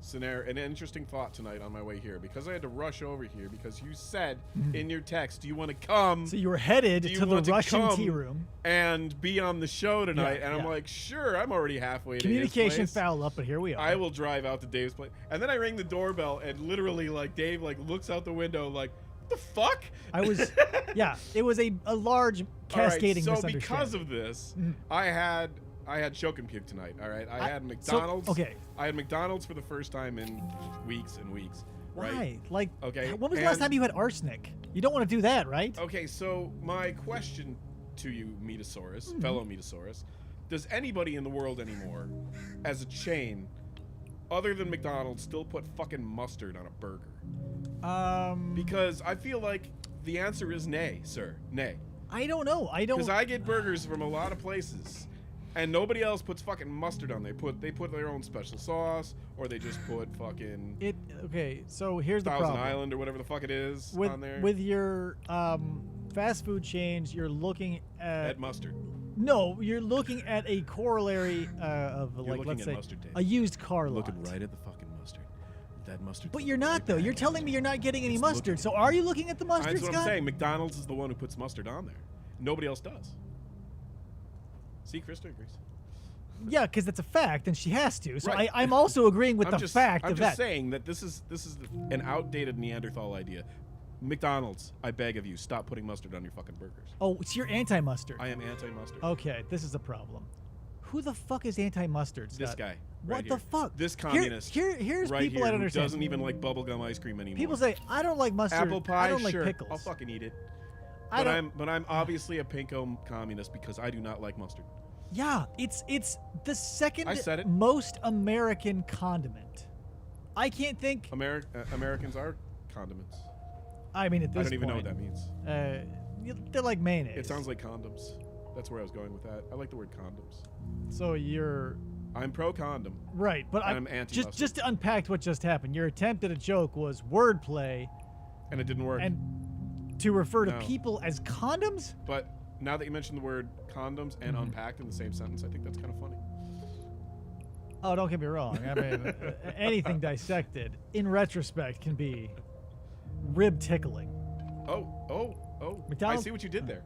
scenario, an interesting thought tonight on my way here. Because I had to rush over here because you said in your text, "Do you want to come?" So you were headed Do you to the want to Russian come tea room. and be on the show tonight. Yeah, and I'm yeah. like, sure, I'm already halfway to Communication his place. foul up, but here we are. I will drive out to Dave's place. And then I ring the doorbell, and literally, like, Dave, like, looks out the window, like, what the fuck? I was, yeah, it was a large cascading all right, so misunderstanding. because of this, I had choke and puke tonight. All right, I had so- McDonald's. okay. I had McDonald's for the first time in weeks and weeks. Why? Right? Like, Okay, when was the last and- time you had arsenic? You don't want to do that, right? Okay, so my question to you, Metasaurus, Mm-hmm. fellow Metasaurus, does anybody in the world anymore, as a chain, other than McDonald's, still put fucking mustard on a burger? Because I feel like the answer is nay, sir. Nay. I don't know. I don't. Because I get burgers from a lot of places, and nobody else puts fucking mustard on. They put their own special sauce, or they just put fucking Okay, so here's the Thousand problem. Island or whatever the fuck it is with on there. with your fast food chains, you're looking At mustard. no, you're looking at a corollary of like looking let's at say mustard, Dave. a used car lot. Looking right at the fucking mustard. That mustard. But you're not though. You're telling me you're not getting any It's mustard. looking- So are you looking at the mustard, That's what Scott? I'm saying. McDonald's is the one who puts mustard on there. Nobody else does. See, Krista agrees. Yeah, because it's a fact, and she has to. So Right. I'm also agreeing with I'm the just, fact I'm of just that. saying that this is an outdated Neanderthal idea. McDonald's, I beg of you, stop putting mustard on your fucking burgers. Oh, so you're anti-mustard. I am anti-mustard. Okay, this is a problem. Who the fuck is anti-mustard, Scott? This guy. What right the here. fuck? This communist. Here's right people here I don't who understand. doesn't even like bubblegum ice cream anymore. People say I don't like mustard. apple pie. I don't Sure, like pickles. I'll fucking eat it. I But don't. I'm obviously a pinko communist because I do not like mustard. Yeah, it's the second I said it. most American condiment. I can't think. Americans are condiments. I mean, at this I don't even know point, what that means. they're like mayonnaise. It sounds like condoms. That's where I was going with that. I like the word condoms. So you're I'm pro condom. right, but And I'm anti-mustard. just to unpack what just happened. Your attempt at a joke was wordplay, And it didn't work. and to refer to No. people as condoms. But now that you mentioned the word condoms and Mm-hmm. unpacked in the same sentence, I think that's kind of funny. Oh, don't get me wrong. I mean, anything dissected in retrospect can be rib tickling. Oh. I McDonald's- see what you did there.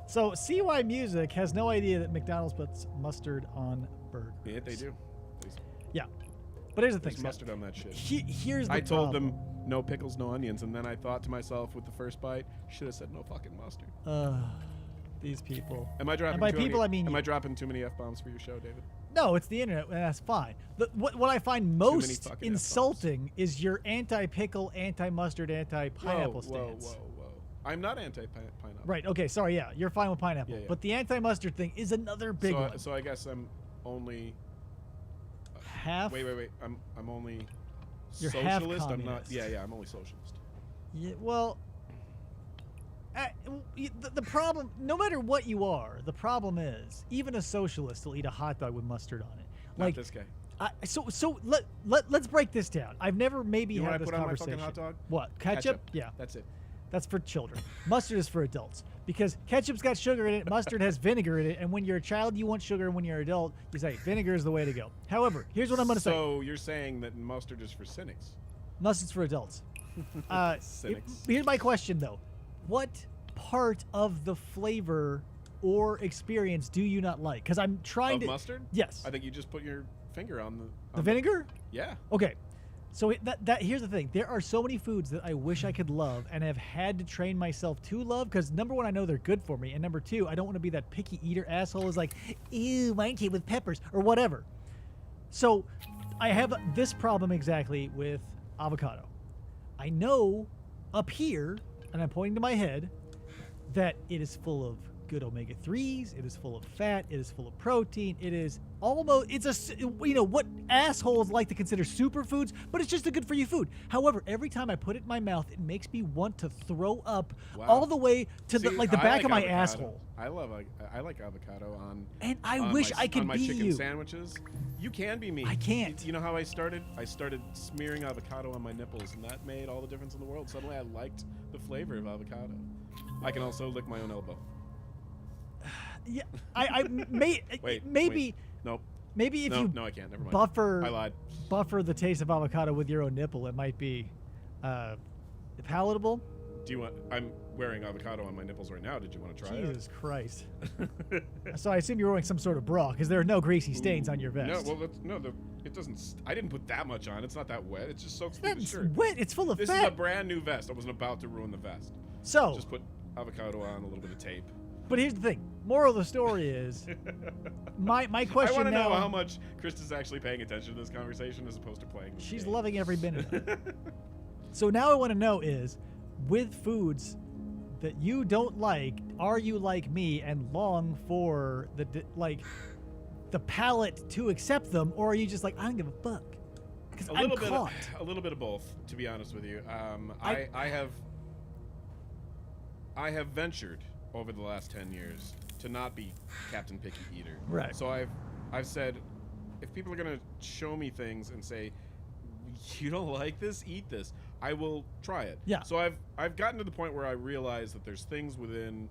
So CY Music has no idea that McDonald's puts mustard on burgers. Yeah, they do. Yeah, but here's the thing. There's Scott. mustard on that shit. Here's the I told problem. them no pickles, no onions, and then I thought to myself with the first bite, should have said no fucking mustard. These people. Am I dropping? And by too people, many, I mean Am you. I dropping too many f-bombs for your show, David? No, it's the internet, and that's fine. What I find most fucking insulting is your anti-pickle, anti-mustard, anti-pineapple whoa, stance. whoa. I'm not anti-pineapple. Right. Okay. Sorry. Yeah, you're fine with pineapple, Yeah, yeah. but the anti-mustard thing is another big one. So I guess I'm only. Half. Wait. I'm only You're half socialist. I'm not. communist. Yeah. I'm only socialist. Yeah, well, the problem, no matter what you are, the problem is even a socialist will eat a hot dog with mustard on it. Not Like this guy. so let's break this down. I've never maybe You know what had I this put on my conversation. fucking hot dog? What? Ketchup? Yeah. That's it. That's for children. Mustard is for adults because ketchup's got sugar in it, mustard has vinegar in it, and when you're a child you want sugar, and when you're an adult you say vinegar is the way to go. However, here's what I'm going to say. So you're saying that mustard is for cynics? Mustard's for adults. Cynics. Here's my question though. What part of the flavor or experience do you not like? Because I'm trying Of to. mustard? Yes. I think you just put your finger on the. The vinegar? Yeah. Okay. So that here's the thing. There are so many foods that I wish I could love and have had to train myself to love because number one, I know they're good for me, and number two, I don't want to be that picky eater asshole who's like, ew, mine came with peppers or whatever. So I have this problem exactly with avocado. I know up here, and I'm pointing to my head, that it is full of good omega-3s. It is full of fat. It is full of protein. It is almost, what assholes like to consider superfoods, but it's just a good for you food. However, every time I put it in my mouth, it makes me want to throw up all the way to the back of my asshole. I like avocado on. And I wish I could on my be chicken you. sandwiches. You can be me. I can't. You know how I started? I started smearing avocado on my nipples, and that made all the difference in the world. Suddenly, I liked the flavor of avocado. I can also lick my own elbow. Yeah, maybe. Nope. Maybe if no, I can't. Never mind. I lied. Buffer the taste of avocado with your own nipple, it might be palatable. Do you want? I'm wearing avocado on my nipples right now. Did you want to try Jesus Christ! So I assume you're wearing some sort of bra because there are no greasy stains on your vest. No, well, it doesn't. I didn't put that much on. It's not that wet. It just soaks through the shirt. It's wet. It's full of fat. This is a brand new vest. I wasn't about to ruin the vest. So just put avocado on, a little bit of tape. But here's the thing. Moral of the story is, my question I want to now. know how much Krista's actually paying attention to this conversation as opposed to playing. She's loving every minute of it. So now I want to know is, with foods that you don't like, are you like me and long for the palate to accept them, or are you just like, I don't give a fuck? Because I'm caught. A little bit of both, to be honest with you. I have ventured over the last 10 years to not be Captain Picky Eater. Right. So I've said, if people are gonna show me things and say, you don't like this, eat this, I will try it. Yeah. So I've gotten to the point where I realize that there's things within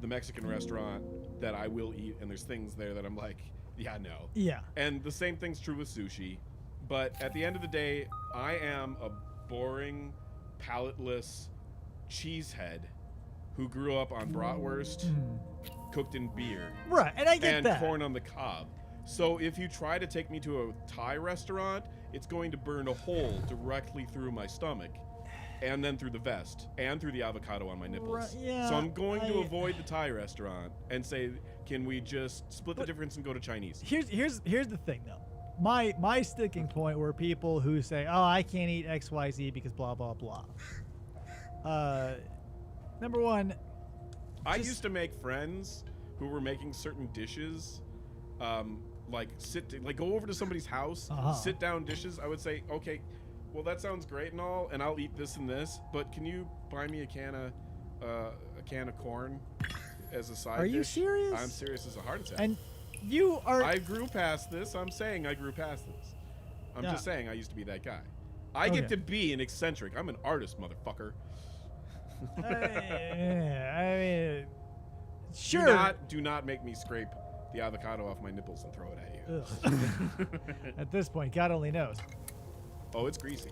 the Mexican restaurant that I will eat, and there's things there that I'm like, yeah, no. Yeah. And the same thing's true with sushi. But at the end of the day, I am a boring, palateless cheesehead who grew up on bratwurst cooked in beer. Right, and I get that. And corn on the cob. So if you try to take me to a Thai restaurant, it's going to burn a hole directly through my stomach, and then through the vest, and through the avocado on my nipples. Right, yeah, so I'm going to avoid the Thai restaurant and say, can we just split the difference and go to Chinese? Here's the thing, though. My sticking point were people who say, oh, I can't eat XYZ because blah, blah, blah. Number one, I used to make friends who were making certain dishes, go over to somebody's house, sit down dishes. I would say, okay, well, that sounds great and all, and I'll eat this and this, but can you buy me a can of corn as a side dish? Are you serious? I'm serious as a heart attack. And you are. I grew past this. I'm saying I grew past this. I'm just saying I used to be that guy. I get to be an eccentric. I'm an artist, motherfucker. I mean, sure. Do not make me scrape the avocado off my nipples and throw it at you. At this point, God only knows. Oh, it's greasy.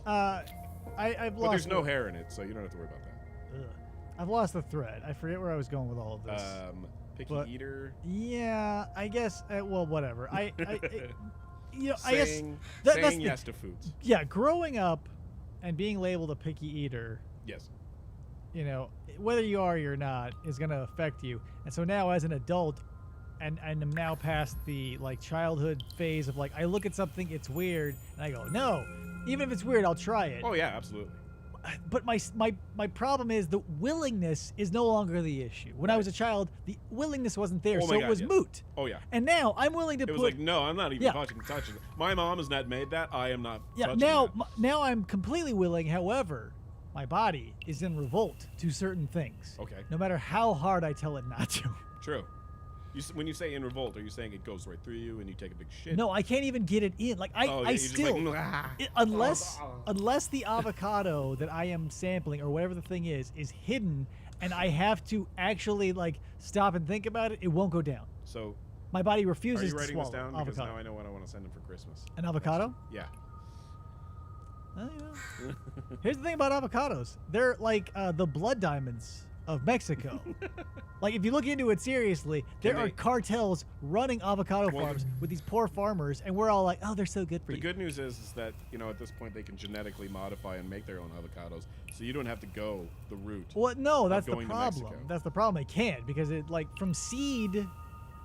I've lost. But there's no hair in it, so you don't have to worry about that. I've lost the thread. I forget where I was going with all of this. Picky eater. Yeah, I guess. Well, whatever. I guess saying that's yes to foods. Yeah, growing up and being labeled a picky eater. Yes. Whether you are or not is going to affect you. And so now as an adult, and I'm now past the childhood phase of I look at something, it's weird, and I go, no, even if it's weird, I'll try it. Oh yeah, absolutely. But my problem is the willingness is no longer the issue. When I was a child, the willingness wasn't there, so it was moot. Oh yeah. And now I'm willing to It was no, I'm not even touching it. My mom has not made that. I am not touching that. Now I'm completely willing, however, my body is in revolt to certain things. Okay. No matter how hard I tell it not to. True. When you say in revolt, are you saying it goes right through you and you take a big shit? No, I can't even get it in. I still, unless the avocado that I am sampling or whatever the thing is hidden, and I have to actually stop and think about it, it won't go down. So my body refuses to swallow avocado. Are you writing this down? avocado. Because now I know what I want to send him for Christmas. An avocado? Yeah. Well, here's the thing about avocados. They're like the blood diamonds of Mexico. If you look into it seriously, there are cartels running avocado farms with these poor farmers, and we're all like, oh, they're so good for you. The good news is that, at this point they can genetically modify and make their own avocados, so you don't have to go the route. Well, no, that's the going to problem. Mexico. That's the problem. They can't, because it, from seed,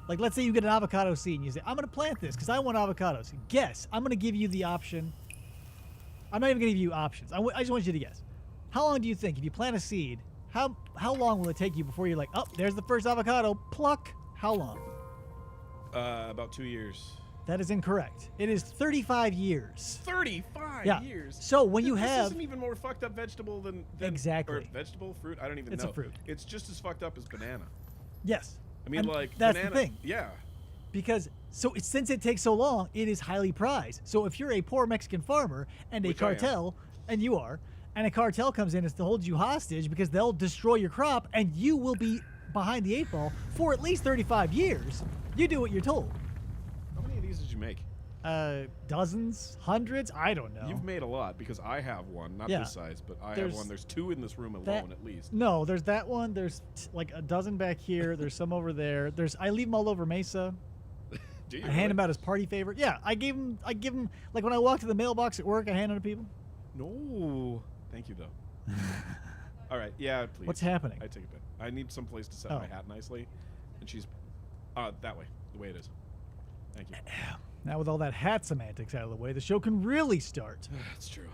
let's say you get an avocado seed, and you say, I'm going to plant this because I want avocados. Guess. I'm going to give you the option. I'm not even going to give you options. I just want you to guess. How long do you think, if you plant a seed, How long will it take you before you're like, oh, there's the first avocado, pluck? How long? About 2 years. That is incorrect. It is 35 years. 35 Yeah. years. So when you This have isn't even more fucked up vegetable than Exactly. or vegetable fruit. I don't even It's know. a fruit. It's just as fucked up as banana. yes, I mean, And like that's banana. the thing. Yeah. because since it takes so long, it is highly prized. So if you're a poor Mexican farmer and a Which I am. cartel, and you are, and a cartel comes in to hold you hostage because they'll destroy your crop, and you will be behind the 8 ball for at least 35 years. You do what you're told. How many of these did you make? Dozens, hundreds, I don't know. You've made a lot because I have one, not Yeah. this size, but I There's have one. There's 2 in this room alone, that- at least. No, there's that one. There's like a dozen back here. There's some over there. I leave them all over Mesa. Do you? I hand them out as party favorite. Yeah, I give them like when I walk to the mailbox at work, I hand them to people. No. Thank you, though. All right. Yeah, please. What's happening? I take it back. I need some place to set Oh. my hat nicely, and she's that way, the way it is. Thank you. Now with all that hat semantics out of the way, the show can really start. That's true.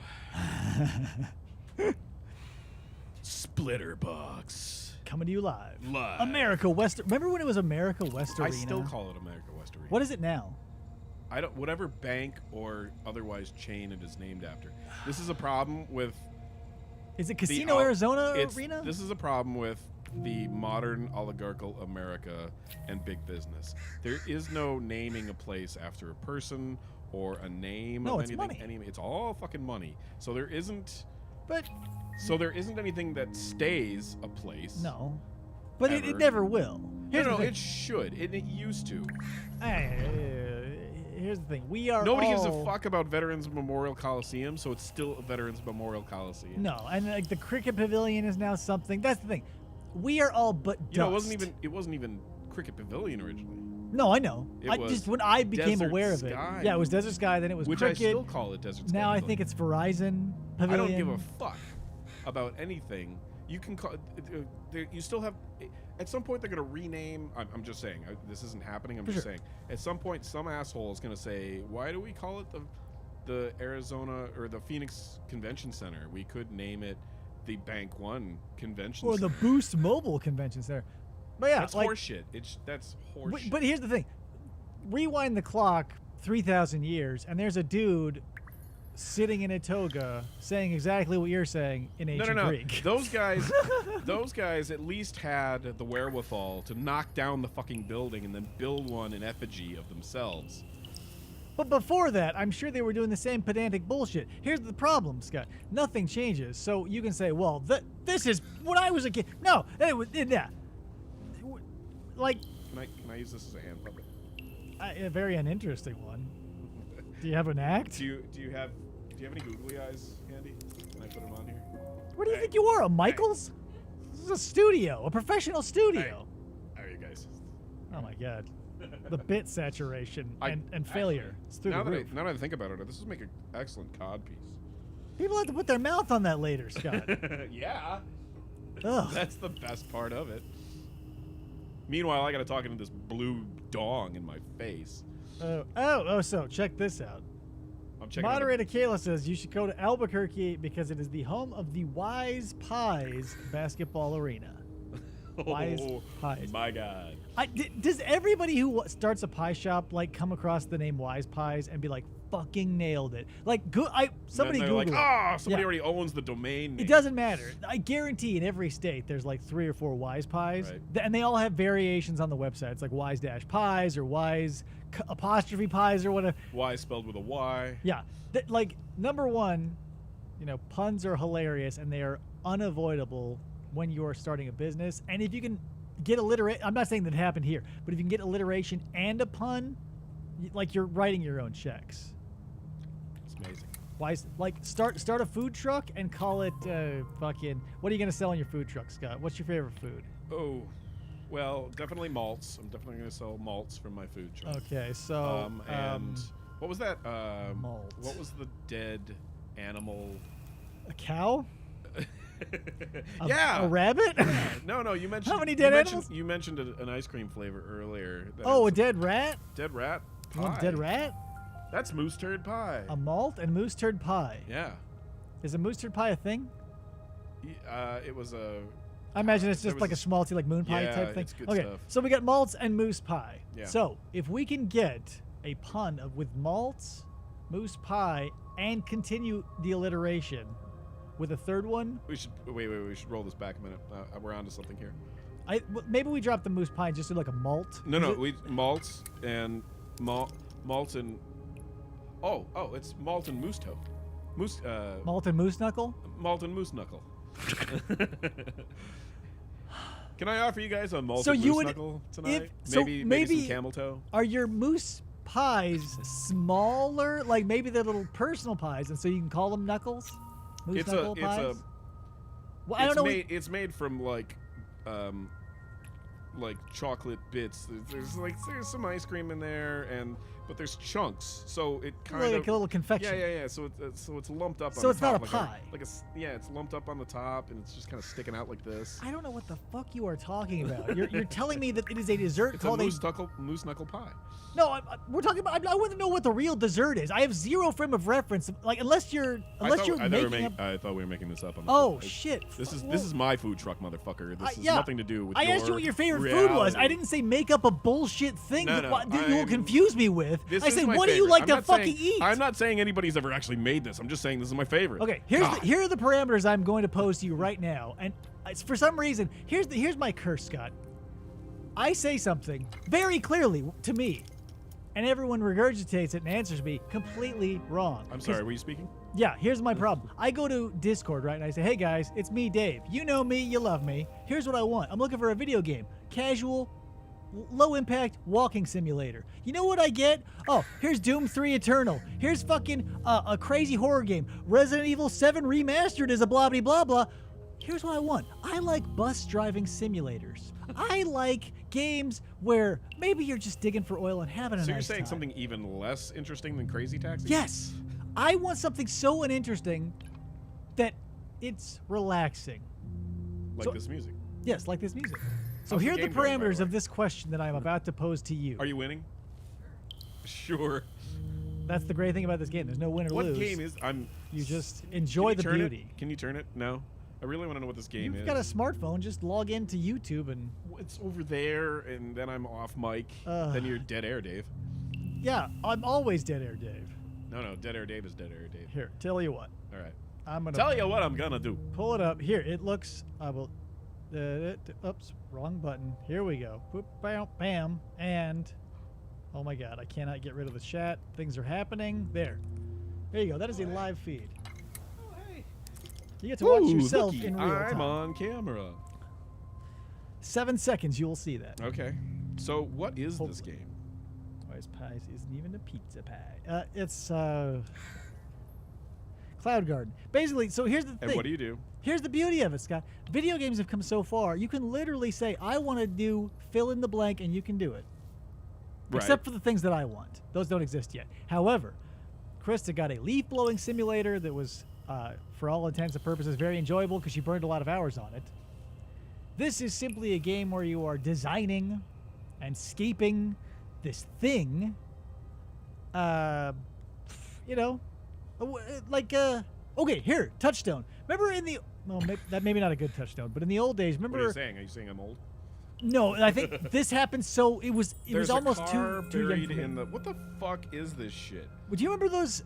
Splitter box. Coming to you live. Live. America West. Remember when it was America West Arena? I still call it America West Arena. What is it now? I don't. Whatever bank or otherwise chain it is named after. This is a problem with Is it the Casino Arizona it's- Arena? This is a problem with the modern oligarchical America and big business. There is no naming a place after a person or a name No, of it's anything. money. It's all fucking money. So there isn't But anything that stays a place. no. But it Ever. never will. Here's the No, thing. it should. It used to. Here's the thing. We are Nobody gives all... a fuck about Veterans Memorial Coliseum, so it's still a Veterans Memorial Coliseum. No, and like the cricket pavilion is now something. That's the thing. We are all but dust. You know, it wasn't even Cricket Pavilion originally. No, I know. It I was just when I became Desert aware of it. Sky. Yeah, it was Desert Sky. Then it was Which cricket. I still call it Desert Sky Now I Pavilion. think it's Verizon Pavilion. I don't give a fuck about anything. You can call. You still have. At some point, they're going to rename. I'm just saying. This isn't happening. I'm For just sure. saying. At some point, some asshole is going to say, "Why do we call it the Arizona or the Phoenix Convention Center? We could name it the Bank One Convention Or Center." the Boost Mobile Convention Center. But yeah, That's like, horseshit. That's horseshit. but here's the thing. Rewind the clock 3,000 years, and there's a dude sitting in a toga saying exactly what you're saying in ancient No. Greek. Those guys at least had the wherewithal to knock down the fucking building and then build one in effigy of themselves. But before that, I'm sure they were doing the same pedantic bullshit. Here's the problem, Scott. Nothing changes. So you can say, well, this is when I was a kid. No, yeah. Like, Can I use this as a hand puppet? a very uninteresting one. Do you have an act? Do you have any googly eyes handy? Can I put them on here? What do you think you are, a Michaels? This is a studio, a professional studio. All right, you guys. Oh my god. The bit saturation and Actually, failure. It's through now the that roof. now that I think about it, this would make an excellent cod piece. People have to put their mouth on that later, Scott. Yeah, Ugh. that's the best part of it. Meanwhile, I got to talk into this blue dong in my face. So check this out. I'm checking. Moderator Kayla says you should go to Albuquerque because it is the home of the Wise Pies basketball arena. Wise Pies. My God. Does everybody who starts a pie shop like come across the name Wise Pies and be like, "Fucking nailed it"? Like, somebody they're Google like, it. somebody Yeah. already owns the domain name. It doesn't matter. I guarantee in every state there's like 3 or 4 Wise Pies, Right. and they all have variations on the website. It's like Wise-Pies or Wise apostrophe Pies or whatever. Y spelled with a Y. Yeah, like number one, puns are hilarious and they are unavoidable when you are starting a business. And if you can get alliteration, I'm not saying that it happened here, but if you can get alliteration and a pun, like you're writing your own checks. It's amazing. Wise, like start a food truck and call it fucking. What are you gonna sell in your food truck, Scott? What's your favorite food? Oh, well, definitely malts. I'm definitely going to sell malts from my food truck. Okay, so And what was that? malt. What was the dead animal? a cow, Yeah. a rabbit. No. You mentioned How many dead animals? You mentioned an ice cream flavor earlier. that Oh, a has dead rat. dead rat You want pie. a dead rat? That's moose turd pie. A malt and moose turd pie. Yeah. Is a moose turd pie a thing? It was a. I imagine it's There just was like a this- schmaltzy, like moon pie Yeah, type thing. it's good Okay, stuff. so we got malts and moose pie. Yeah. So if we can get a pun with malts, moose pie, and continue the alliteration with a third one, We should wait. We should roll this back a minute. We're onto something here. maybe we drop the moose pie and just do like a malt. No, Is no. it- We malts and malts and it's malt and moose toe. Malt and moose knuckle. Malt and moose knuckle. Can I offer you guys a malt So and you moose would- knuckle tonight? if- so maybe maybe- some camel toe. Are your moose pies smaller? Like maybe they're little personal pies, and so you can call them knuckles. Moose It's knuckle a pies. Well, I don't know. It's made from like chocolate bits. There's some ice cream in there, but there's chunks, so it kind like of a little confection. Yeah. So it's lumped up. So on the it's not top, a like pie. it's lumped up on the top, and it's just kind of sticking out like this. I don't know what the fuck you are talking about. You're telling me that it is a dessert It's a called moose knuckle pie. No, we're talking about. I want to know what the real dessert is. I have zero frame of reference. Like unless you're making up. I thought we were making this up. On the Oh food. shit! This is my food truck, motherfucker. This has yeah. nothing to do with. I your asked you what your favorite food was. I reality. didn't say make up a bullshit thing No, that, no, that you will I'm- confuse me with. This I is said, my what do you favorite. like I'm to not fucking saying- eat? I'm not saying anybody's ever actually made this. I'm just saying this is my favorite. Okay, God. here are the parameters I'm going to pose to you right now. And for some reason, here's my curse, Scott. I say something very clearly to me, and everyone regurgitates it and answers me completely wrong. I'm sorry. Were you speaking? Yeah, here's my problem. I go to Discord, right, and I say, hey guys, it's me, Dave. You know me, you love me. Here's what I want. I'm looking for a video game. Casual, low impact walking simulator. You know what I get? Oh, here's Doom 3 Eternal. Here's fucking a crazy horror game. Resident Evil 7 Remastered is a blah blah blah blah. Here's what I want. I like bus driving simulators. I like games where maybe you're just digging for oil and having a So nice you're saying time. something even less interesting than Crazy Taxi? Yes. I want something so uninteresting that it's relaxing. Like So- this music. Yes, like this music. So How's the here are the game going, by the parameters way? of this question that I'm about to pose to you. Are you winning? Sure. That's the great thing about this game. There's no win or What lose. game is? You just Can enjoy you the turn beauty. It? Can you turn it? No. I really want to know what this game You've is. got a smartphone. Just log into YouTube and It's over there, and then I'm off mic. Then you're dead air, Dave. yeah, I'm always dead air, Dave. No, dead air Dave is dead air Dave. Here, tell you what. All right. I'm gonna Tell you what I'm gonna do. pull it up. Here, it looks. I will. Oops, wrong button. Here we go. Boop, bam, bam, and oh my God, I cannot get rid of the chat. Things are happening. There you go. That is a live feed. Oh, hey. You get to watch Ooh, yourself looky, in real I'm time. on camera. 7 seconds, you will see that. Okay. So what is this Hopefully. game? Rice pies isn't even a pizza pie. It's Cloud Garden. Basically, so here's the thing. And what do you do? Here's the beauty of it, Scott. Video games have come so far. You can literally say, I want to do fill in the blank, and you can do it. Right. Except for the things that I want. Those don't exist yet. However, Krista got a leaf blowing simulator that was, for all intents and purposes, very enjoyable because she burned a lot of hours on it. This is simply a game where you are designing and scaping this thing. Okay, here, Touchstone. Remember in the that maybe not a good Touchstone, but in the old days, remember? What are you saying? Are you saying I'm old? No, I think this happened. So it was There's almost a car too young buried for me. in the. What the fuck is this shit? Do you remember those?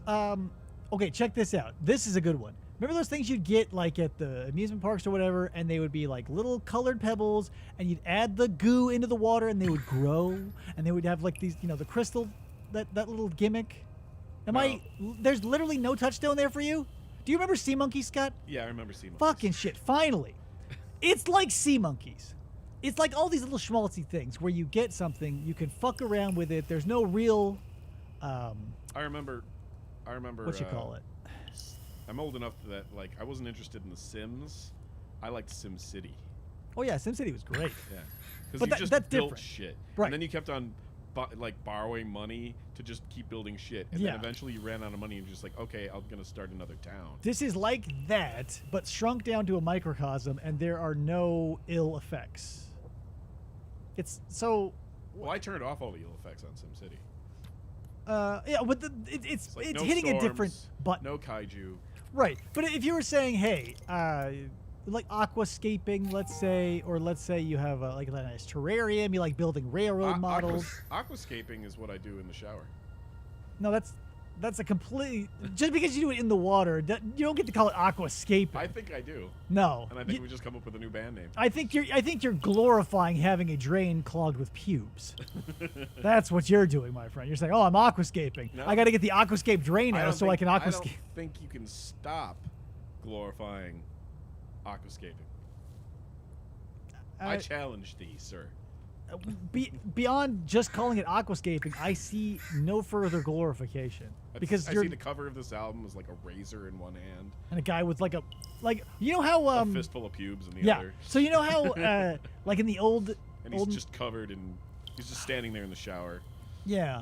Okay, check this out. This is a good one. Remember those things you'd get like at the amusement parks or whatever, and they would be like little colored pebbles, and you'd add the goo into the water, and they would grow, and they would have like these, the crystal, that little gimmick. There's literally no Touchstone there for you? Do you remember Sea Monkey, Scott? Yeah, I remember seeing. Fucking shit. Finally. It's like Sea Monkeys. It's like all these little schmaltzy things where you get something, you can fuck around with it. There's no real, I remember. what you call it. I'm old enough that like I wasn't interested in The Sims. I liked Sim City. Oh yeah, SimCity was great. Yeah, But because you just that's built different. shit, Right. and then you kept on borrowing money to just keep building shit, and Yeah. then eventually you ran out of money and you're just like, okay, I'm gonna start another town. This is like that, but shrunk down to a microcosm, and there are no ill effects. It's so. Well, I turned off all the ill effects on Sim City. Yeah, but it's Like it's no hitting a different storms, button. No kaiju. Right, but if you were saying, hey, like aquascaping, let's say, or let's say you have like a nice terrarium. You like building railroad models. Aquascaping is what I do in the shower. No, that's a complete. Just because you do it in the water, you don't get to call it aquascaping. I think I do. No. And I think we just come up with a new band name. I think you're glorifying having a drain clogged with pubes. That's what you're doing, my friend. You're saying, "Oh, I'm aquascaping. No. I got to get the aquascape drain out so I can aquascape." I don't think you can stop glorifying aquascaping. I challenge thee, sir. Beyond just calling it aquascaping, I see no further glorification because I see the cover of this album is like a razor in one hand and a guy with like you know how a fistful of pubes in the other. So you know how like in the old and he's just covered in he's just standing there in the shower. Yeah,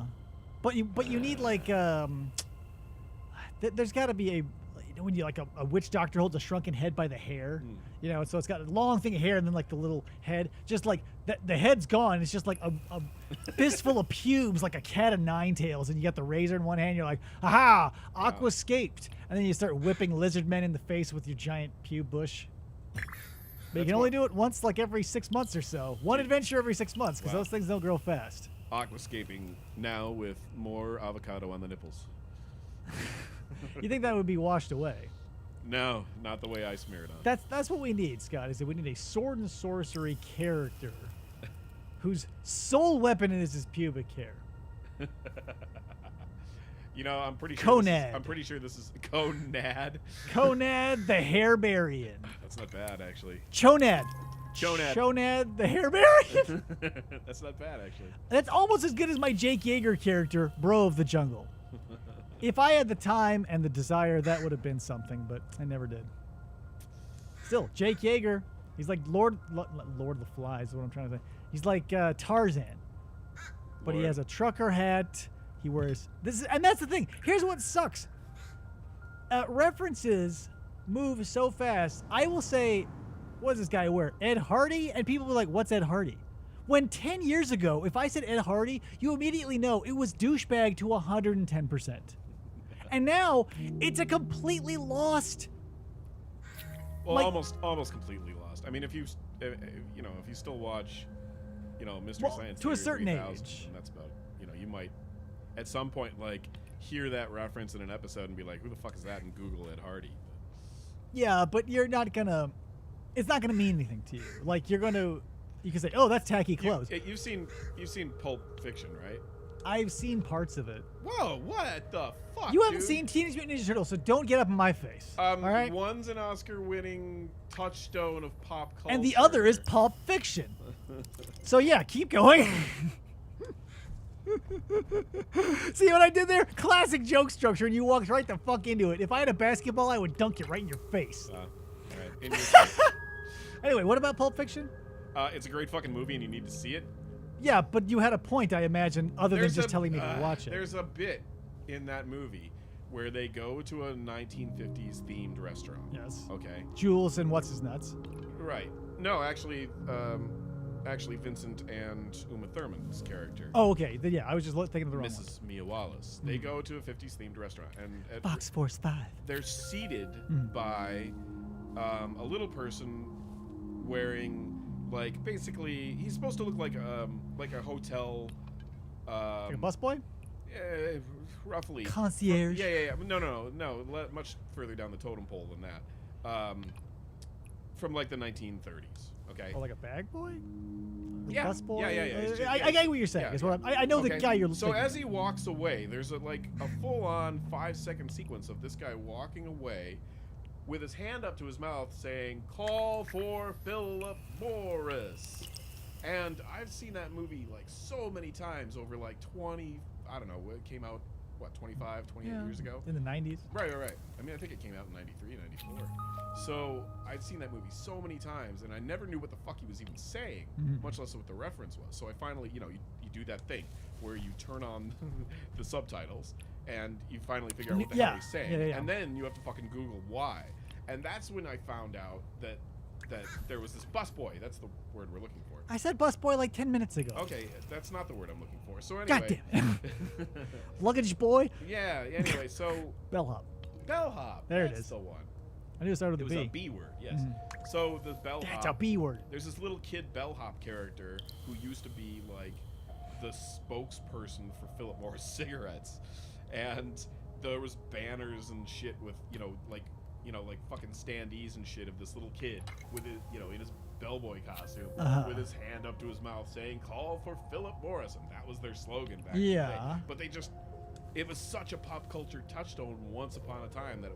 but you need like there's got to be when you like a witch doctor holds a shrunken head by the hair, you know, so it's got a long thing of hair and then like the little head, just like the head's gone. It's just like a fistful of pubes, like a cat of nine tails, and you got the razor in one hand. You're like, aha, aquascaped, and then you start whipping lizard men in the face with your giant pube bush. But you can only do it once, like every 6 months or so. One adventure every 6 months, because those things don't grow fast. Aquascaping now with more avocado on the nipples. You think that would be washed away? No, not the way I smear it on. That's what we need, Scott. Is that we need a sword and sorcery character whose sole weapon is his pubic hair. You know, I'm pretty sure. Conad. I'm pretty sure this is Conad. Conad the Hairbarian. That's not bad, actually. Chonad. Chonad. Chonad the Hairbarian. That's not bad, actually. That's almost as good as my Jake Yeager character, Bro of the Jungle. If I had the time and the desire, that would have been something, but I never did. Still, Jake Yeager, he's like Lord of the Flies is what I'm trying to say. He's like Tarzan, but he has a trucker hat. He wears this, and that's the thing. Here's what sucks. References move so fast. I will say, what does this guy wear? Ed Hardy, and people were like, "What's Ed Hardy?" When 10 years ago, if I said Ed Hardy, you immediately know it was douchebag to 110%. And now it's a completely lost. Well, like, almost completely lost. I mean, if you still watch, Mystery Science to a Theater certain 3000, age, and that's about, you might at some point like hear that reference in an episode and be like, who the fuck is that? And Google Ed Hardy. Yeah, but you're not gonna. It's not gonna mean anything to you. Like you can say, "Oh, that's tacky clothes." You've seen Pulp Fiction, right? I've seen parts of it. Whoa, what the fuck? You haven't seen Teenage Mutant Ninja Turtles, so don't get up in my face. All right. One's an Oscar-winning touchstone of pop culture, and the other is Pulp Fiction. So yeah, keep going. See what I did there? Classic joke structure, and you walked right the fuck into it. If I had a basketball, I would dunk it right in your face. All right. In your face. Anyway, what about Pulp Fiction? It's a great fucking movie, and you need to see it. Yeah, but you had a point, I imagine, other than just telling me to watch it. There's a bit in that movie where they go to a 1950s themed restaurant. Yes. Okay. Jules and what's his nuts? Right. No, actually Vincent and Uma Thurman's character. Oh, okay. Yeah, I was just thinking of the wrong one. Mrs. Mia Wallace. They go to a 50s themed restaurant, and Fox Force 5. They're seated by a little person wearing. Like basically, he's supposed to look like a hotel, like a busboy. Roughly. Concierge. Yeah. No. Much further down the totem pole than that. From like the 1930s. Okay. Oh, like a bag boy. Yeah. Busboy. Yeah. I get what you're saying. Yeah. I know the guy you're. So as he walks away, there's a full-on 5-second sequence of this guy walking away, with his hand up to his mouth saying, "Call for Philip Morris." And I've seen that movie like so many times over like 20, I don't know, it came out, 28 years ago? In the 90s? Right. I mean, I think it came out in 93, 94. So I'd seen that movie so many times, and I never knew what the fuck he was even saying, much less what the reference was. So I finally, you do that thing where you turn on the subtitles, and you finally figure out what the hell he's saying. Yeah. And then you have to fucking Google why. And that's when I found out that there was this busboy. That's the word we're looking for. I said busboy like 10 minutes ago. Okay, that's not the word I'm looking for. So anyway. God damn it. Luggage boy? Yeah, anyway, so... Bellhop. Bellhop. There That's it is. the one. I knew it started It with was a a B. B word, yes. So the bellhop. That's a B word. There's this little kid bellhop character who used to be like the spokesperson for Philip Morris cigarettes, and there was banners and shit with like fucking standees and shit of this little kid with his in his bellboy costume with his hand up to his mouth saying "Call for Philip Morris," and that was their slogan back in the day. But it was such a pop culture touchstone once upon a time that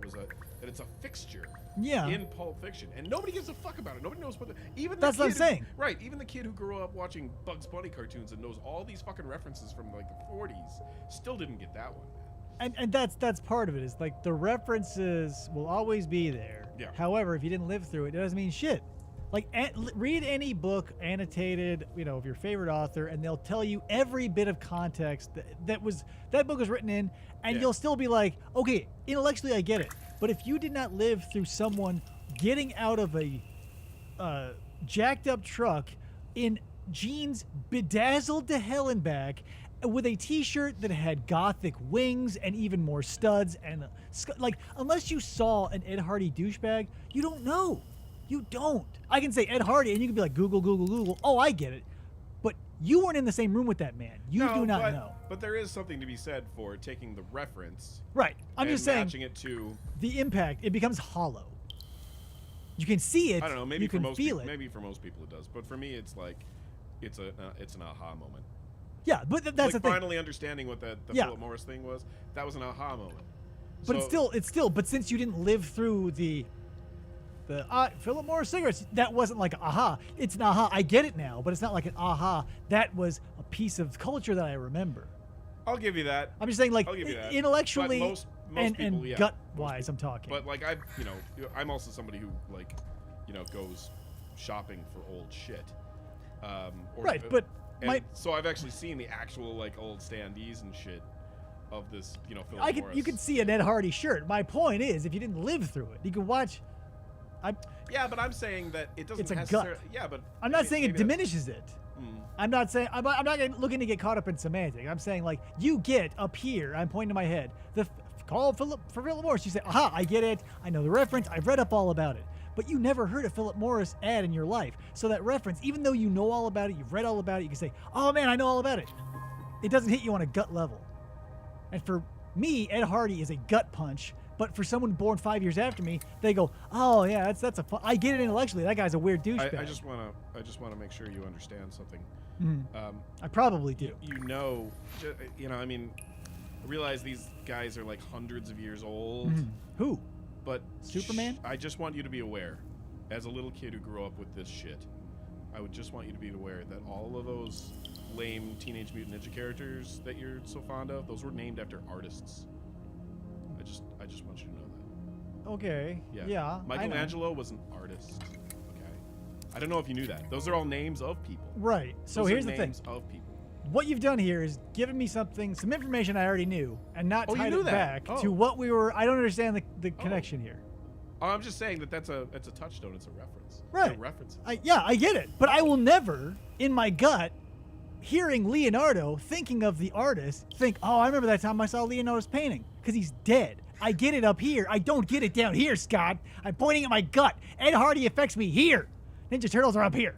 it's a fixture in Pulp Fiction, and nobody gives a fuck about it. Nobody knows That's what I'm saying. Right, even the kid who grew up watching Bugs Bunny cartoons and knows all these fucking references from like the 40s still didn't get that one. And that's part of it. Is like the references will always be there. Yeah. However, if you didn't live through it, it doesn't mean shit. Like read any book annotated, of your favorite author, and they'll tell you every bit of context that book was written in, and you'll still be like, okay, intellectually I get it. But if you did not live through someone getting out of a jacked up truck in jeans bedazzled to hell and back, with a t-shirt that had gothic wings and even more studs, and unless you saw an Ed Hardy douchebag, you don't know. You don't. I can say Ed Hardy, and you can be like, Google. Oh, I get it. But you weren't in the same room with that man. You do not know. But there is something to be said for taking the reference. Right. I'm just saying. Matching it to the impact. It becomes hollow. You can see it. I don't know. Maybe you for can most feel people, it. Maybe for most people it does. But for me, it's like, it's an aha moment. Yeah, but that's like the thing. Finally understanding what the Philip Morris thing was. That was an aha moment. But it's still. But since you didn't live through the Philip Morris cigarettes, that wasn't like aha. It's an aha. I get it now, but it's not like an aha. That was a piece of culture that I remember. I'll give you that. I'm just saying, like, I'll give you that. intellectually most and people, gut-wise, I'm talking. But like I'm also somebody who like, goes shopping for old shit. Right, but so I've actually seen the actual like old standees and shit of this, Philip Morris. You could see an Ed Hardy shirt. My point is, if you didn't live through it, you could watch. Yeah, but I'm saying that it doesn't It's a necessarily. gut. Yeah, but I'm not saying it diminishes it. Mm. I'm not saying I'm not looking to get caught up in semantics. I'm saying like you get up here. I'm pointing to my head. The call for Philip Morris. You say, aha, I get it. I know the reference. I've read up all about it. But you never heard a Philip Morris ad in your life. So that reference, even though you know all about it, you've read all about it, you can say, oh man, I know all about it. It doesn't hit you on a gut level. And for me, Ed Hardy is a gut punch. But for someone born 5 years after me, they go, oh yeah, that's a fun. I get it intellectually. That guy's a weird douchebag. I just wanna make sure you understand something. Mm-hmm. I probably do. I mean, I realize these guys are like hundreds of years old. Mm-hmm. Who? But Superman? I just want you to be aware, as a little kid who grew up with this shit, I would just want you to be aware that all of those lame Teenage Mutant Ninja characters that you're so fond of, those were named after artists. I just want you to know that. Okay. Yeah. Michelangelo was an artist. Okay. I don't know if you knew that. Those are all names of people. Right. So Those here's are the thing. names of people. What you've done here is given me some information I already knew, and not Oh, you tied knew it that? back Oh. to what we were. I don't understand the connection here. I'm just saying that's a touchstone. It's a reference. Right. They're references. I get it, but I will never, in my gut, hearing Leonardo, thinking of the artist, think, oh, I remember that time I saw Leonardo's painting, because he's dead. I get it up here. I don't get it down here, Scott. I'm pointing at my gut. Ed Hardy affects me here. Ninja Turtles are up here,